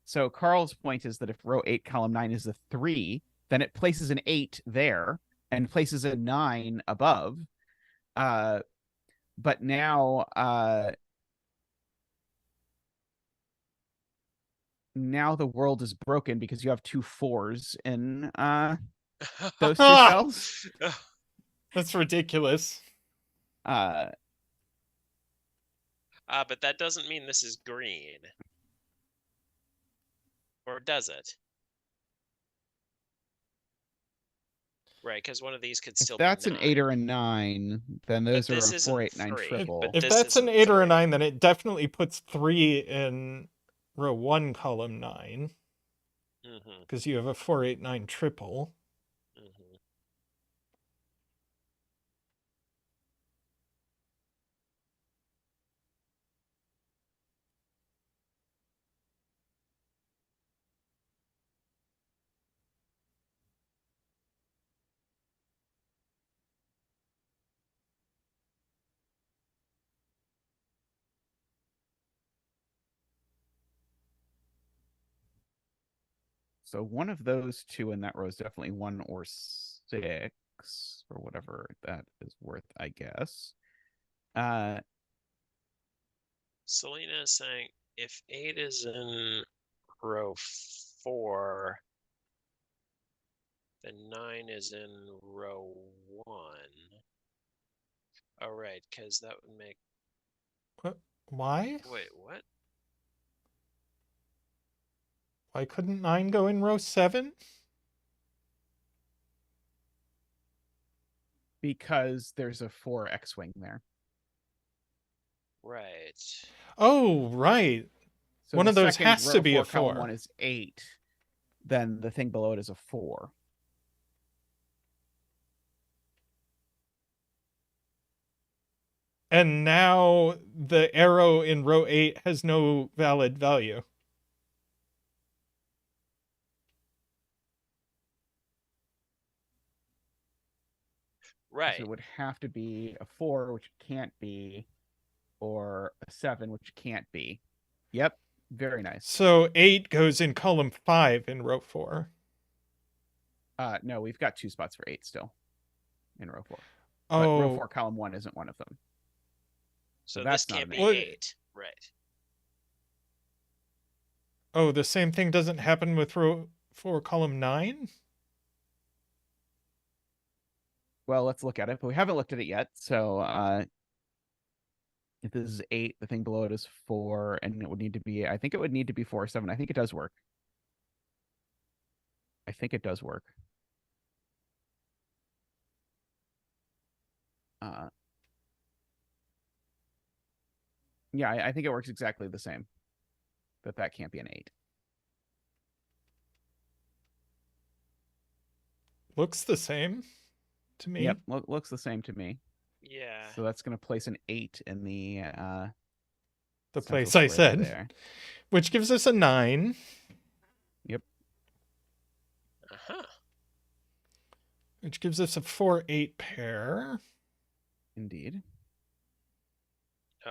So Carl's point is that if row 8, column 9 is a 3, then it places an 8 there and places a 9 above. But now the world is broken because you have 2 4s in those 2 cells. That's ridiculous. But that doesn't mean this is green. Or does it? Right, because one of these could still If that's be an 9. 8 or a 9, then those are this a isn't 4, 8, 9 3, triple. but If this that's an isn't 8 or a 3. 9, then it definitely puts 3 in row 1, column 9. Mm-hmm. Because you have a 4, 8, 9 triple. Mm-hmm. So one of those 2 in that row is definitely 1 or 6, or whatever that is worth, I guess. Selena is saying if 8 is in row 4, then 9 is in row 1. Oh, right, because that would make. What? Why? Wait, what? Why couldn't 9 go in row 7? Because there's a 4 X-wing there. Right. Oh, right. So One the of those second has row to be 4, a column 4. 1 is 8. Then the thing below it is a 4. And now the arrow in row 8 has no valid value. Right. So it would have to be a 4, which it can't be, or a 7, which it can't be. Yep. Very nice. So 8 goes in column 5 in row 4. No, we've got 2 spots for 8 still in row 4. Oh. But row 4, column 1 isn't one of them. So that's this can't not be an 8. Right. Oh, the same thing doesn't happen with row 4, column 9? Well, let's look at it, but we haven't looked at it yet. So if this is 8, the thing below it is 4, and it would need to be, I think it would need to be 4 or 7. I think it does work. I think it does work. Yeah, I think it works exactly the same. That can't be an 8. Looks the same to me. Yep, looks the same to me. Yeah. So that's going to place an 8 in the place I said. there. Which gives us a 9. Yep. Uh-huh. which gives us a 4-8 pair. Indeed. Oh.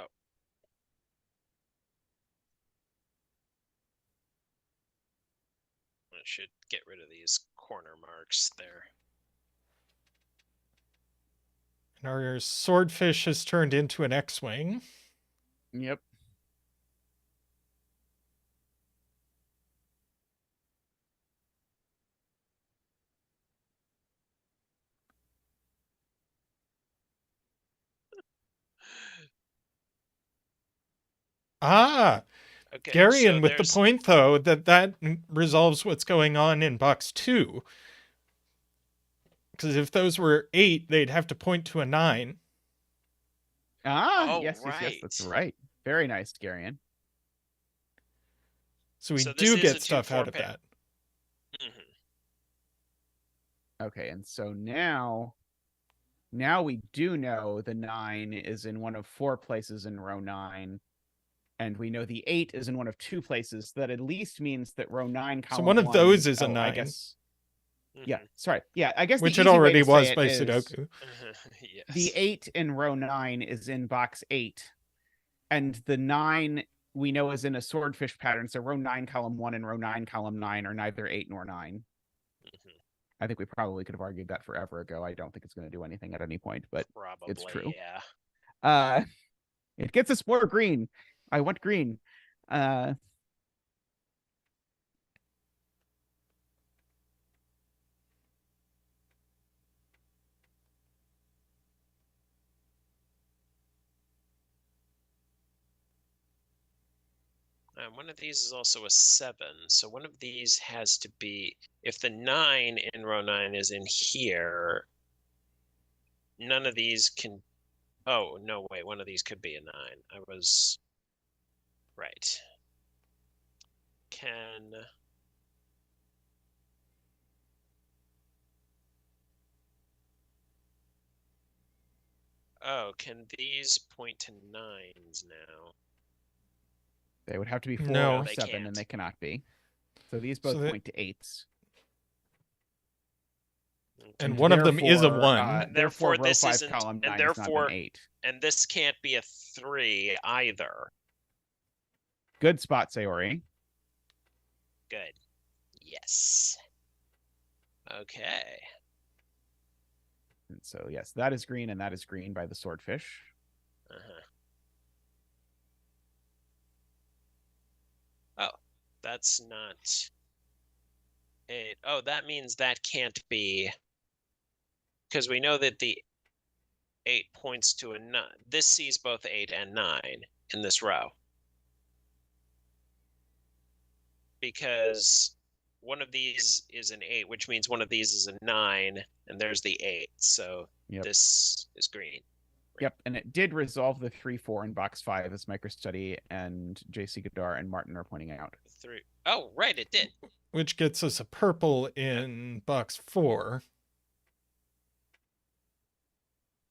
I should get rid of these corner marks there. And our swordfish has turned into an X-wing. Yep. Ah, Okay, Garion so with the there's point, though, that resolves what's going on in box 2. Because if those were 8, they'd have to point to a 9. Ah, Oh, yes, that's right. right. Very nice, Garion. So we So this do is get a stuff 2-4 out of pair. that. Okay, and so now we do know the 9 is in one of 4 places in row 9, and we know the 8 is in one of 2 places. That at least means that row 9, column So one of 1, those is a I 9. guess. Yeah, sorry. Yeah, I guess Which the it easy way already to say was it by is Sudoku. Yes. the 8 in row 9 is in box 8, and the 9 we know is in a swordfish pattern. So row 9, column 1 and row 9, column 9 are neither 8 nor 9. I think we probably could have argued that forever ago. I don't think it's going to do anything at any point, but Probably, it's true. yeah. It gets us more green. I want green. And one of these is also a 7. So one of these has to be, if the 9 in row 9 is in here, none of these can, oh, no, wait, one of these could be a 9. I was right. Can, oh, can these point to 9s now? They would have to be 4 No. or They 7, can't. and they cannot be. So these So both that- point to 8s. And one of them is a Therefore, 1. Therefore, row this 5, isn't, column 9 and is not therefore, an 8. and this can't be a 3 either. Good spot, Sayori. Good. Yes. Okay. And so, yes, that is green, and that is green by the swordfish. Oh, that's not 8. Oh, that means that can't be, because we know that the 8 points to a 9. This sees both 8 and 9 in this row. Because one of these is an 8, which means one of these is a 9, and there's the 8. So this is green. Yep, and it did resolve the 3-4 in box 5, as Microstudy and JC Godar and Martin are pointing out. 3. Oh, right, it did. Which gets us a purple in box 4.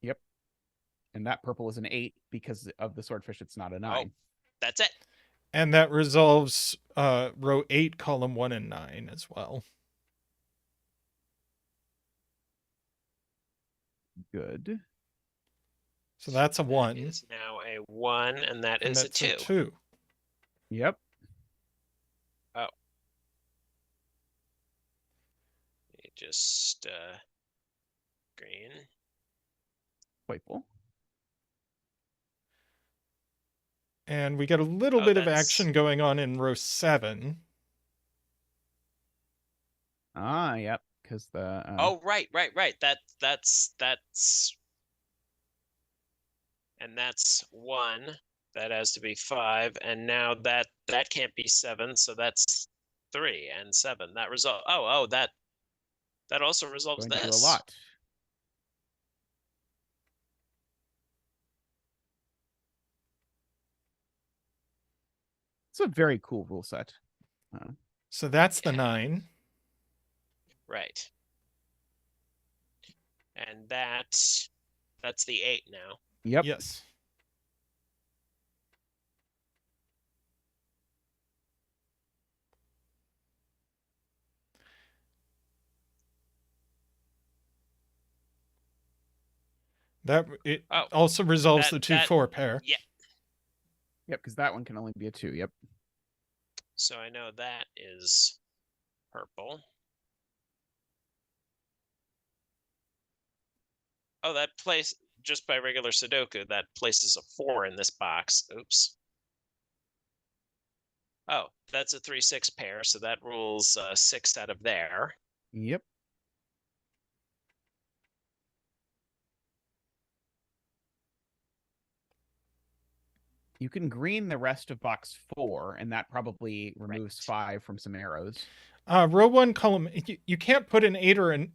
Yep. And that purple is an 8 because of the swordfish. It's not a 9. Oh, that's it. And that resolves row 8, column 1 and 9 as well. Good. So that's a 1. It's now a 1, and that and is that's a 2. Yep. Oh. Just green. Purple. And we get a little bit of action going on in row 7. Ah, yep. Because the oh, right. That's and that's 1. That has to be 5, and now that can't be 7, so that's 3 and 7. That result. Oh, that also resolves going to do a this. lot. It's a very cool rule set. So that's the 9. Right. And that's the 8 now. Yep. Yes. That it Oh, also resolves that- the 2-4 pair. Yeah. Yep, because that one can only be a 2. Yep. So I know that is purple. Oh, that place, just by regular Sudoku, that places a 4 in this box. Oops. Oh, that's a 3-6 pair, so that rules 6 out of there. Yep. You can green the rest of box 4, and that probably removes 5 from some arrows. Row 1, column... You can't put an 8 or an...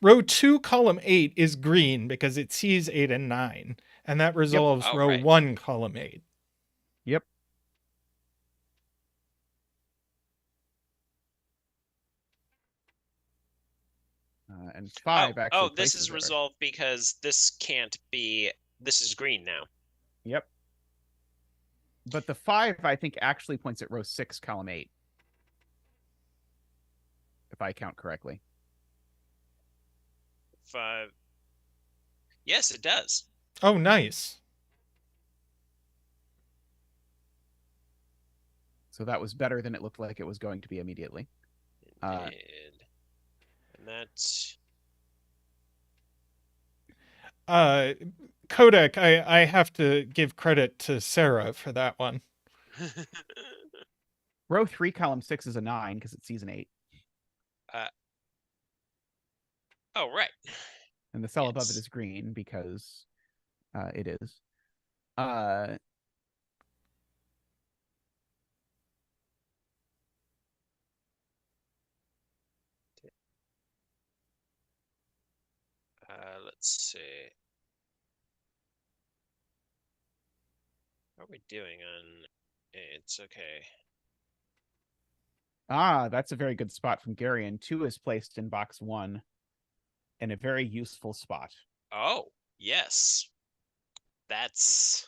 row 2, column 8 is green because it sees 8 and 9. And that resolves Oh, row right. 1, column 8. Yep. And 5 actually. Oh, this places is it. resolved because this can't be. This is green now. Yep. But the 5, I think, actually points at row 6, column 8. If I count correctly. 5. Yes, it does. Oh, nice. So that was better than it looked like it was going to be immediately. And that's. Kodak, I have to give credit to Sarah for that one. Row 3, column 6 is a 9 because it sees an 8. Oh, right. And the cell above Yes. it is green because it is. Let's see. How are we doing on? It's okay. That's a very good spot from Gary. And 2 is placed in box 1 in a very useful spot. Oh, yes. That's.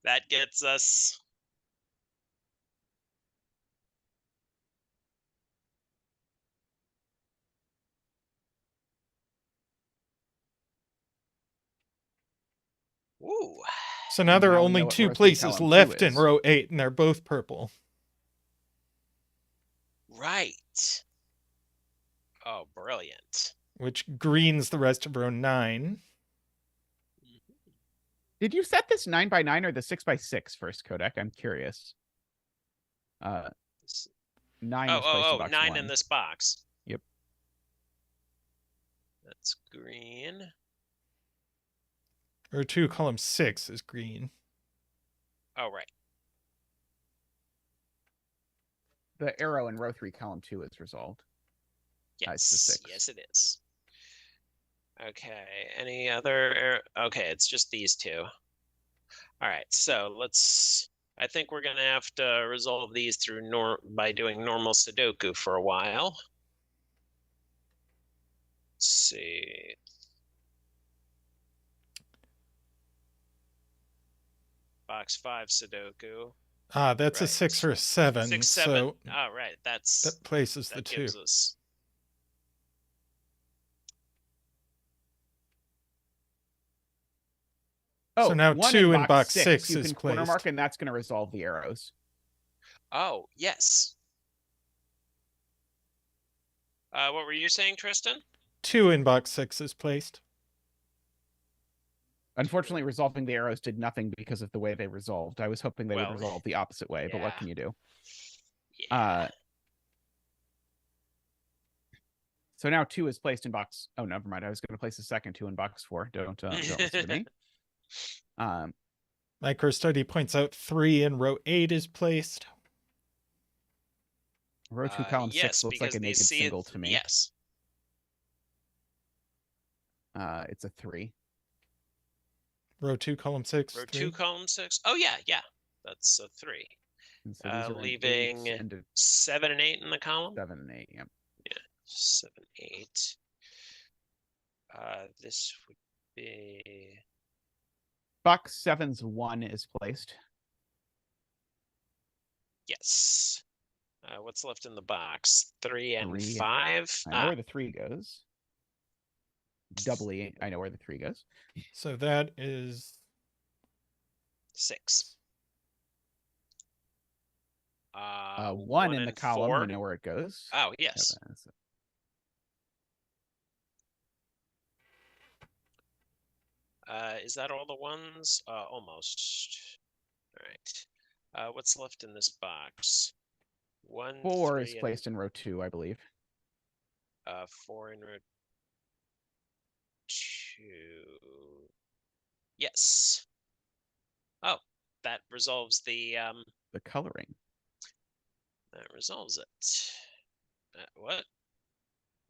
That gets us. Ooh. So now And there are now we only know what 2 row 3, places column 2 left in is. row 8, and they're both purple. Right. Oh, brilliant. Which greens the rest of row 9. Did you set this 9x9 or the 6x6 first, Kodak? I'm curious. 9 is placed in box 9 1. in this box. Yep. That's green. Row 2, column 6 is green. Oh, right. The arrow in row 3, column 2 is resolved. It's the Yes. 6. Yes, it is. Okay. Any other? Okay, it's just these 2. All right. So let's. I think we're gonna have to resolve these through by doing normal Sudoku for a while. Let's see. Box 5 Sudoku. That's a Right. 6 or a 7. 6, 7. So Oh, right. that places the that 2. gives us. Oh, So now 1 2 in box 6 6 you is can corner placed. mark, and that's going to resolve the arrows. Oh, yes. What were you saying, Tristan? 2 in box 6 is placed. Unfortunately, resolving the arrows did nothing because of the way they resolved. I was hoping they would resolve the opposite way, but what yeah. can you do? Yeah. So now 2 is placed in box. Oh, never mind. I was going to place the second 2 in box 4. Don't listen to me. Microstudy points out 3 in row 8 is placed. Row 2, column 6 yes, looks like a naked single to me. Yes. It's a 3. Row 2, column 6. Row 3. 2, column 6. Oh, yeah. That's a 3. And so these are leaving 7 and 8 in the column. 7 and 8. Yep. Yeah. 7, 8. This would be. Box 7's 1 is placed. Yes. What's left in the box? 3 and 3. 5. I know where the 3 goes. doubly, I know where the 3 goes. So that is 6. 1 in the and column, 4. we know where it goes. Oh, yes. 7, so- Is that all the ones? Almost. All right. What's left in this box? 1, 4 3, is and placed in row 2, I believe. 4 in row 2. Yes. Oh, that resolves the The coloring. that resolves it. What?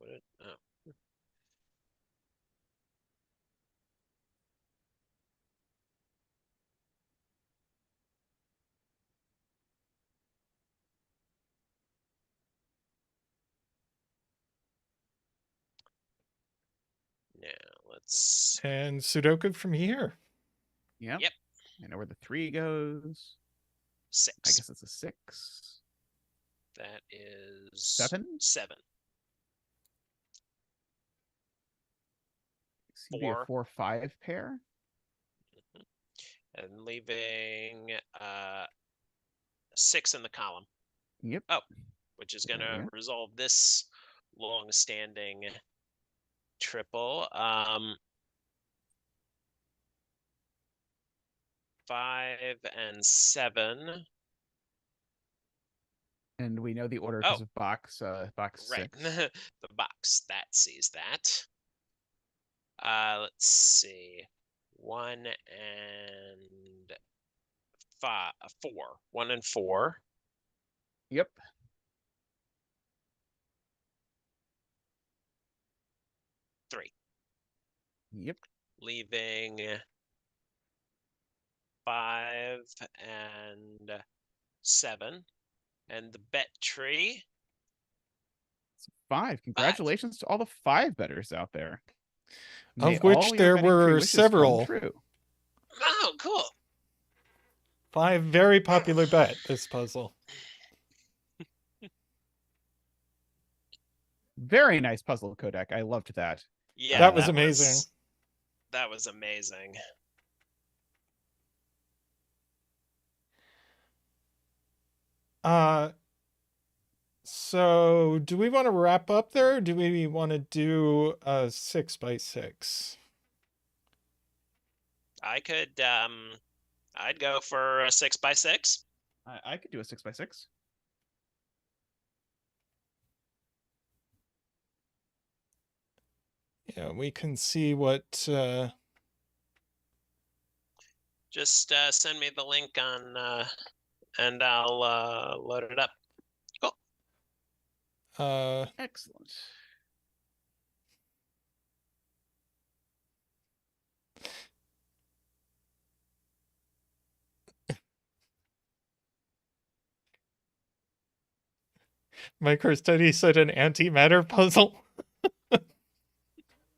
Oh. Now let's. and Sudoku from here. Yep. Yep. I know where the 3 goes. 6. I guess it's a 6. That is 7? 7. Seem to be a 4. 4-5 pair. And leaving 6 in the column. Yep. Oh, which is going to resolve this long-standing triple. 5 and 7. And we know the order Oh. because of box Right. 6. The box that sees that. Let's see. 1 and 5, 4. 1 and 4. Yep. 3. Yep. Leaving 5 and 7. And the bet tree. It's 5. Congratulations to all the 5 bettors out there. May Of which all your there betting tree were wishes come several. true. Oh, cool. 5 very popular bet, this puzzle. Very nice puzzle, Kodak. I loved that. Yeah, That was amazing. That was amazing. So do we want to wrap up there, or do we want to do a 6x6? I could I'd go for a 6x6. I could do a 6x6. Yeah, we can see what Just send me the link on and I'll load it up. Cool. Excellent. Microstudy said an antimatter puzzle.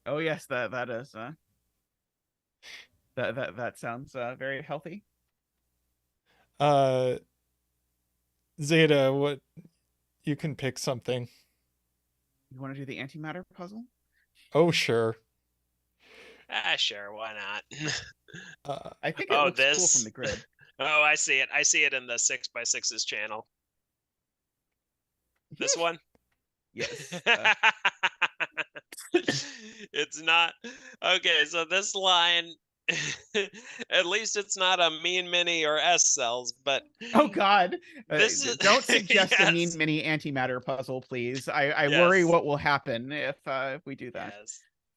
Oh yes, that is that sounds very healthy. Zeta, what, you can pick something. You want to do the antimatter puzzle? Oh, sure. Sure, why not? I think it Oh, looks cool this? from the grid. Oh, I see it. I see it in the 6x6's channel. This one? Yes. It's not. Okay, so this line, at least it's not a mean mini or S cells, but Oh God! this is Don't suggest a mean yes. mini antimatter puzzle, please. I Yes. worry what will happen if we do that.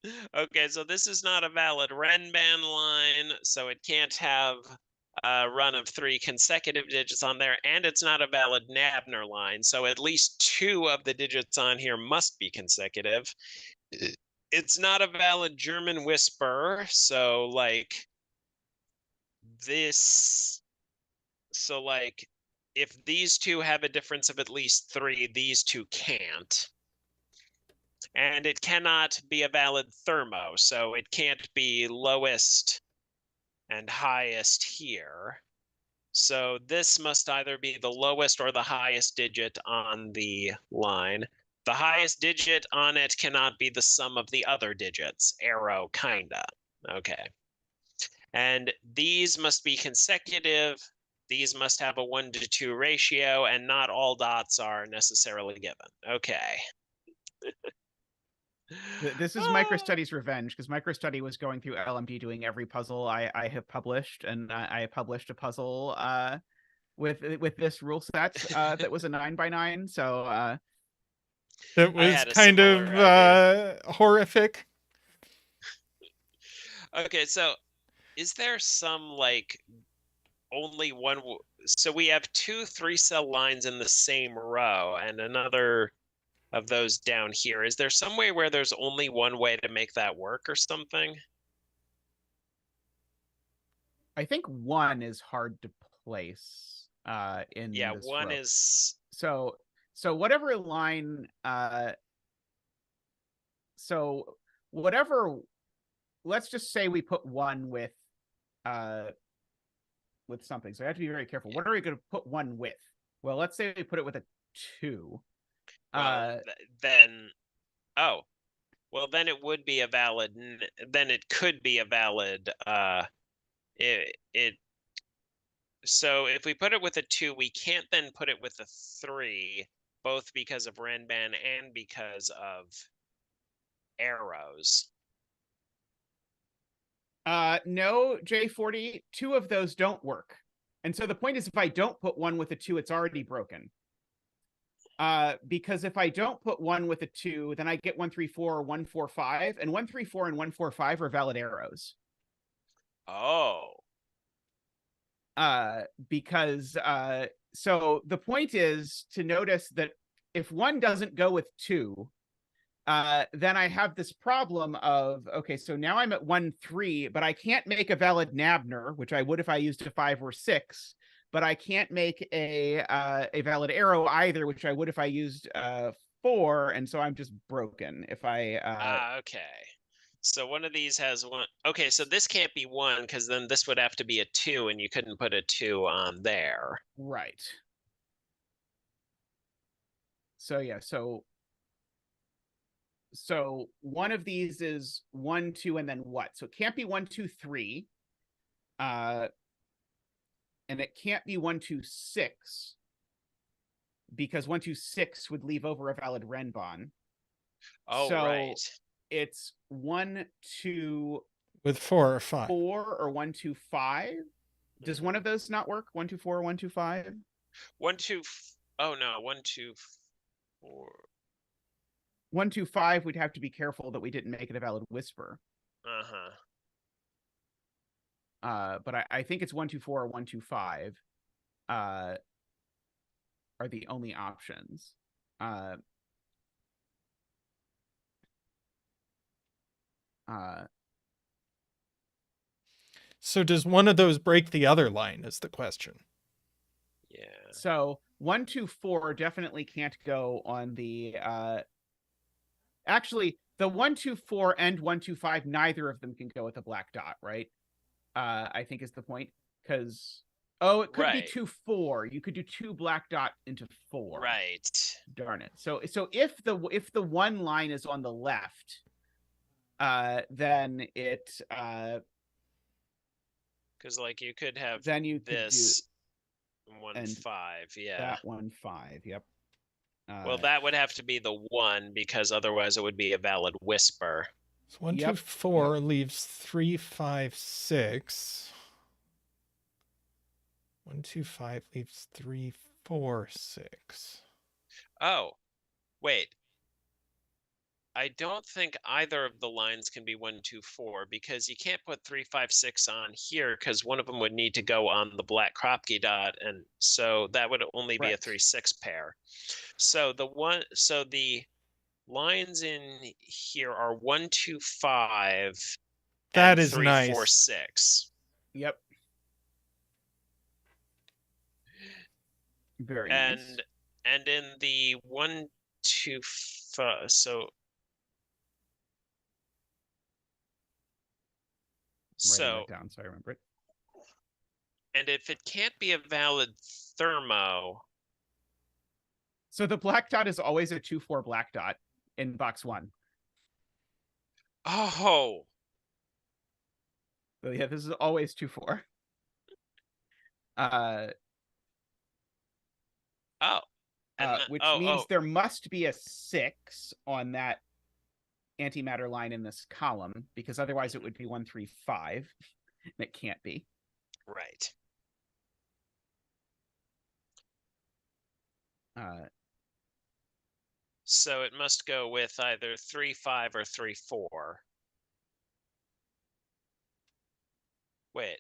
Yes. Okay, so this is not a valid Renban line, so it can't have a run of 3 consecutive digits on there, and it's not a valid Nabner line, so at least 2 of the digits on here must be consecutive. It's not a valid German whisper, so like this, so like if these two have a difference of at least 3, these two can't. And it cannot be a valid thermo, so it can't be lowest and highest here. So this must either be the lowest or the highest digit on the line. The highest digit on it cannot be the sum of the other digits. Arrow, kinda. Okay. And these must be consecutive. These must have a 1-to-2 ratio, and not all dots are necessarily given. Okay. This is MicroStudy's revenge, because MicroStudy was going through LMD doing every puzzle I have published, and I published a puzzle with this rule set that was a 9x9. So That I was had a kind similar of horrific. Okay, so is there some like only one? So we have 2 3-cell lines in the same row and another of those down here. Is there some way where there's only one way to make that work or something? I think 1 is hard to place in Yeah, this 1 row. is So whatever line so whatever, let's just say we put 1 with something. So I have to be very careful. What are we going to put 1 with? Well, let's say we put it with a 2. well, then oh, well then it would be a valid. Then it could be a valid. It So if we put it with a 2, we can't then put it with a 3, both because of Renban and because of arrows. No, J40, 2 of those don't work. And so the point is, if I don't put 1 with a 2, it's already broken. Because if I don't put 1 with a 2, then I get 1, 3, 4, or 1, 4, 5, and 1, 3, 4, and 1, 4, 5 are valid arrows. Oh. Because so the point is to notice that if 1 doesn't go with 2, then I have this problem of, okay, so now I'm at 1, 3, but I can't make a valid Nabner, which I would if I used a 5 or 6, but I can't make a valid arrow either, which I would if I used 4, and so I'm just broken if I Okay. So one of these has 1. Okay, so this can't be 1 because then this would have to be a 2, and you couldn't put a 2 on there. right. So yeah, so one of these is 1, 2, and then what? So it can't be 1, 2, 3. And it can't be 1, 2, 6, because 1, 2, 6 would leave over a valid Renban. Oh, So right. it's 1, 2, With 4 or 5. 4, or 1, 2, 5. Does one of those not work? 1, 2, 4, or 1, 2, 5? 1, 2. Oh no, 1, 2, 4. 1, 2, 5, we'd have to be careful that we didn't make it a valid whisper. Uh-huh. But I think it's 1, 2, 4, or 1, 2, 5 are the only options. So does one of those break the other line is the question. Yeah. So 1, 2, 4 definitely can't go on the actually the 1, 2, 4 and 1, 2, 5, neither of them can go with a black dot, right? I think is the point. Because it could be Right. 2, 4. You could do 2 black dot into 4. Right. Darn it. So if the one line is on the left, then it because like you could have then you this could 1, and 5. Yeah. that 1, 5. Yep. Well, that would have to be the 1 because otherwise it would be a valid whisper. So 1, 2, Yep, 4 leaves 3, 5, 6. 1, 2, 5 leaves 3, 4, 6. Oh, wait. I don't think either of the lines can be 1, 2, 4 because you can't put 3, 5, 6 on here because one of them would need to go on the black Kropke dot, and so that would only be a Correct. 3, 6 pair. So the lines in here are 1, 2, 5 That and is 3, nice. 4, 6. Yep. Very nice. And in the 1, 2, 5, so Writing that down so I remember it. And if it can't be a valid thermo, So the black dot is always a 2-4 black dot in box 1. Oh, So yeah, this is always 2-4. oh, and Which oh, means oh, there must be a 6 on that antimatter line in this column, because otherwise it would be 1, 3, 5, and it can't be. right. So it must go with either 3, 5 or 3, 4. Wait,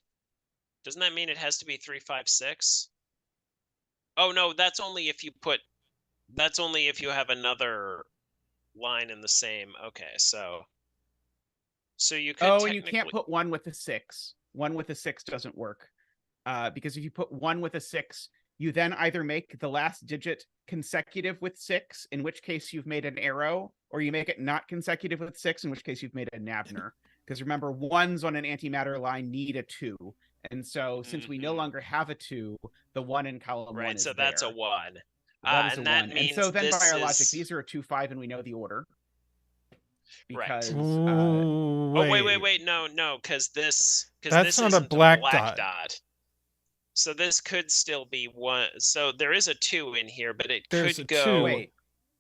doesn't that mean it has to be 3, 5, 6? Oh no, that's only if you put. That's only if you have another line in the same. Okay, so you could Oh, and you can't technically. put 1 with a 6. 1 with a 6 doesn't work. Because if you put 1 with a 6, you then either make the last digit consecutive with 6, in which case you've made an arrow, or you make it not consecutive with 6, in which case you've made a nabner. Because remember, 1s on an antimatter line need a 2. And so since we no longer have a 2, the 1 in column 1 Right, is so that's a there. 1. That is a And that 1. And means so then by this our logic, is these are a 2, 5, and we know the order. right. Because Ooh, Oh wait, no, because That's this not a isn't black black dot. So this could still be 1. So there is a 2 in here, but it There's could a go. 2. wait,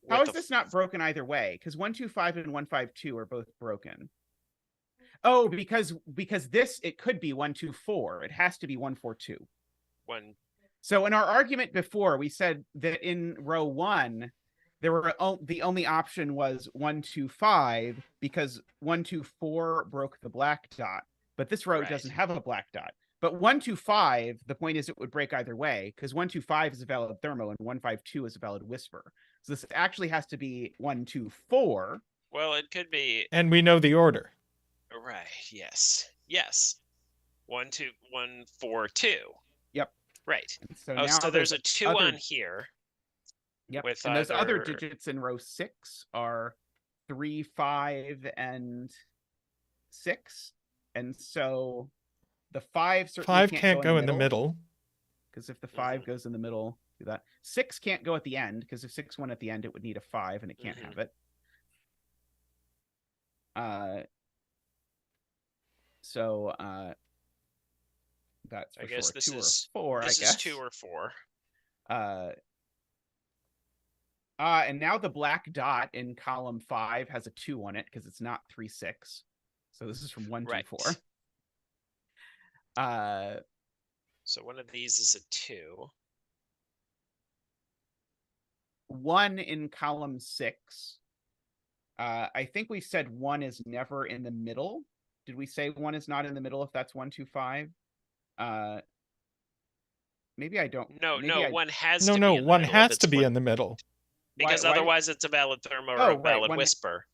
with how is the this not broken either way? Because 1, 2, 5 and 1, 5, 2 are both broken. Oh, because this, it could be 1, 2, 4. It has to be 1, 4, 2. 1? So in our argument before, we said that in row 1, there were the only option was 1, 2, 5, because 1, 2, 4 broke the black dot. But this row Right. doesn't have a black dot. But 1, 2, 5, the point is it would break either way, because 1, 2, 5 is a valid thermo and 1, 5, 2 is a valid whisper. So this actually has to be 1, 2, 4. Well, it could be. And we know the order. Right. Yes. 1, 2, 1, 4, 2. Yep. Right. So Oh, now so there's a 2 other... on here. Yep. With and those other either... digits in row 6 are 3, 5, and 6. And so the 5 certainly 5 can't go in the middle. Because if the 5 goes in the middle, do that. 6 can't go at the end, because if 6 went at the end, it would need a 5, and it can't have it. So that's for I guess sure this 2 is or 4. This I guess is 2 or 4. And now the black dot in column 5 has a 2 on it because it's not 3, 6. So this is from 1, 2, 4. So one of these is a 2. 1 in column 6. I think we said 1 is never in the middle. Did we say 1 is not in the middle if that's 1, 2, 5? Maybe I don't. No, one has no, to no, be in the one middle. has to be in the middle. Because otherwise it's a valid thermo or a valid whisper.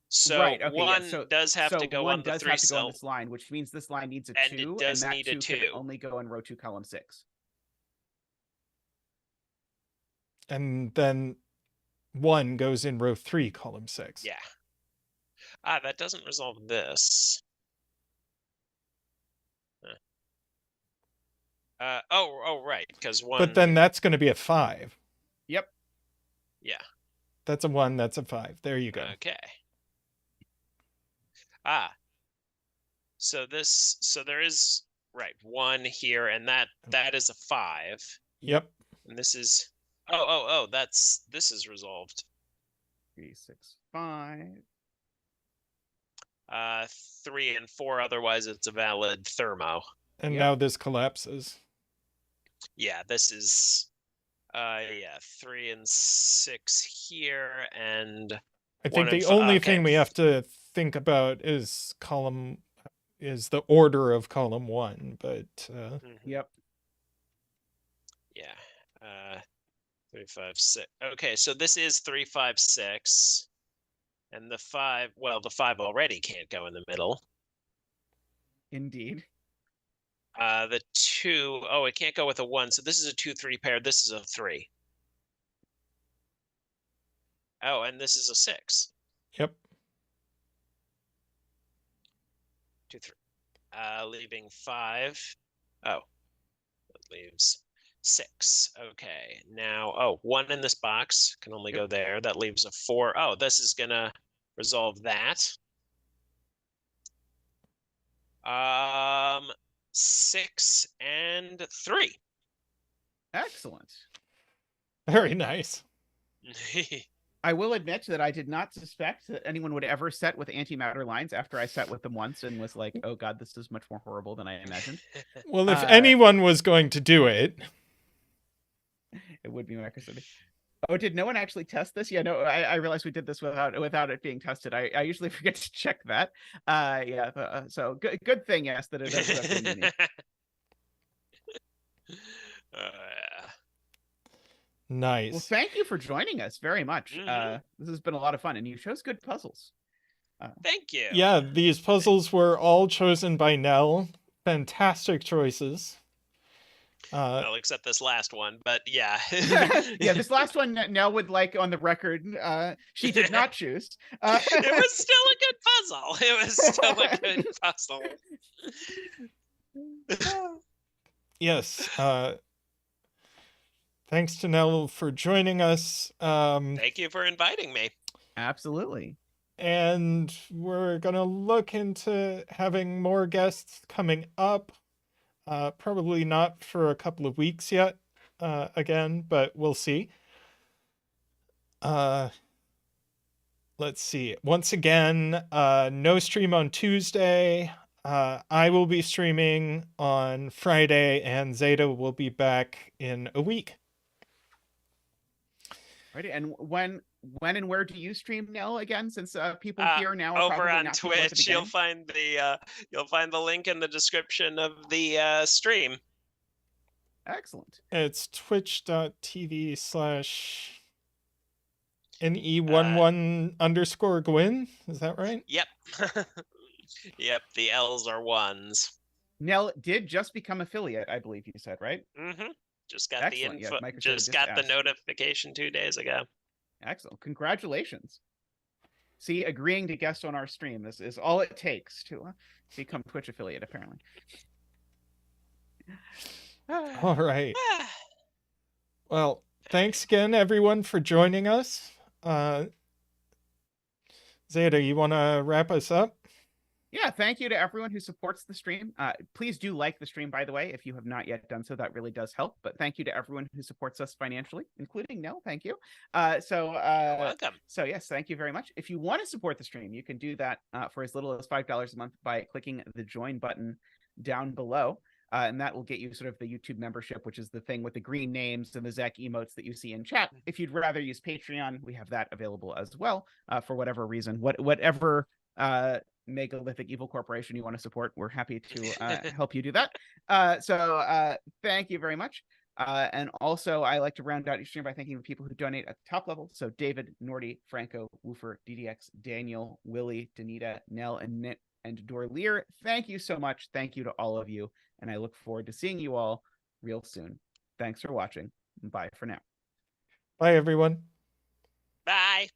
So right, okay, 1 so, does have to go on the 3 have to go on cell. this line, which means this line needs a 2, And it does and that need a 2 can 2. only go in row 2, column 6. And then 1 goes in row 3, column 6. Yeah. That doesn't resolve this. Right, because 1. But then that's going to be a 5. Yep. Yeah. That's a 1, that's a 5. There you go. Okay. So there is 1 here, and that is a 5. Yep. And this is this is resolved. 3, 6, 5. 3 and 4, otherwise it's a valid thermo. And now this collapses. Yeah, this is 3 and 6 here, and I think the only thing we have to think about is the order of column 1, but Yep. Yeah. 3, 5, 6. Okay, so this is 3, 5, 6. And the 5, well, the 5 already can't go in the middle. Indeed. The 2, it can't go with a 1. So this is a 2, 3 pair. This is a 3. Oh, and this is a 6. Yep. 2, 3. Leaving 5. Oh, that leaves 6. Okay, now, 1 in this box can only go there. That leaves a 4. Oh, this is gonna resolve that. 6 and 3. Excellent. Very nice. I will admit that I did not suspect that anyone would ever set with antimatter lines after I set with them once and was like, oh god, this is much more horrible than I imagined. Well, if anyone was going to do it, it would be Microcity. Oh, did no one actually test this? Yeah, no, I realized we did this without it being tested. I usually forget to check that. So good thing, yes, that it does end up being unique. Nice. Well, thank you for joining us very much. Mhm. This has been a lot of fun, and you chose good puzzles. Thank you. Yeah, these puzzles were all chosen by Nell. Fantastic choices. Well, except this last one, but yeah. Yeah, this last one, Nell would like on the record, she did not choose. It was still a good puzzle. It was still a good puzzle. Yes. Thanks to Nell for joining us. Thank you for inviting me. Absolutely. And we're going to look into having more guests coming up. Probably not for a couple of weeks yet, again, but we'll see. Let's see. Once again, no stream on Tuesday. I will be streaming on Friday, and Zeta will be back in a week. Right, and when and where do you stream, Nell, again? Since people here now are over probably on not people at the Twitch, you'll beginning. find the link in the description of the stream. Excellent. It's twitch.tv/NE11_Gwyn. Is that right? Yep. Yep, the L's are 1s. Nell did just become affiliate, I believe you said, right? Mm-hmm. Just got Excellent. the info. Yeah, Microsoft just got the notification 2 days ago. Excellent. Congratulations. See, agreeing to guest on our stream. This is all it takes to become Twitch affiliate, apparently. All right. Well, thanks again, everyone, for joining us. Zeta, you want to wrap us up? Yeah, thank you to everyone who supports the stream. Please do like the stream, by the way, if you have not yet done so. That really does help. But thank you to everyone who supports us financially, including Nell. Thank you. You're welcome. So yes, thank you very much. If you want to support the stream, you can do that for as little as $5 a month by clicking the join button down below. And that will get you sort of the YouTube membership, which is the thing with the green names and the Zach emotes that you see in chat. If you'd rather use Patreon, we have that available as well for whatever reason. Whatever megalithic evil corporation you want to support, we're happy to help you do that. So thank you very much. And also, I like to round out each stream by thanking the people who donate at the top level. So David, Nordy, Franco, Woofer, DDX, Daniel, Willie, Danita, Nell, and Dorleer. Thank you so much. Thank you to all of you. And I look forward to seeing you all real soon. Thanks for watching. Bye for now. Bye, everyone. Bye.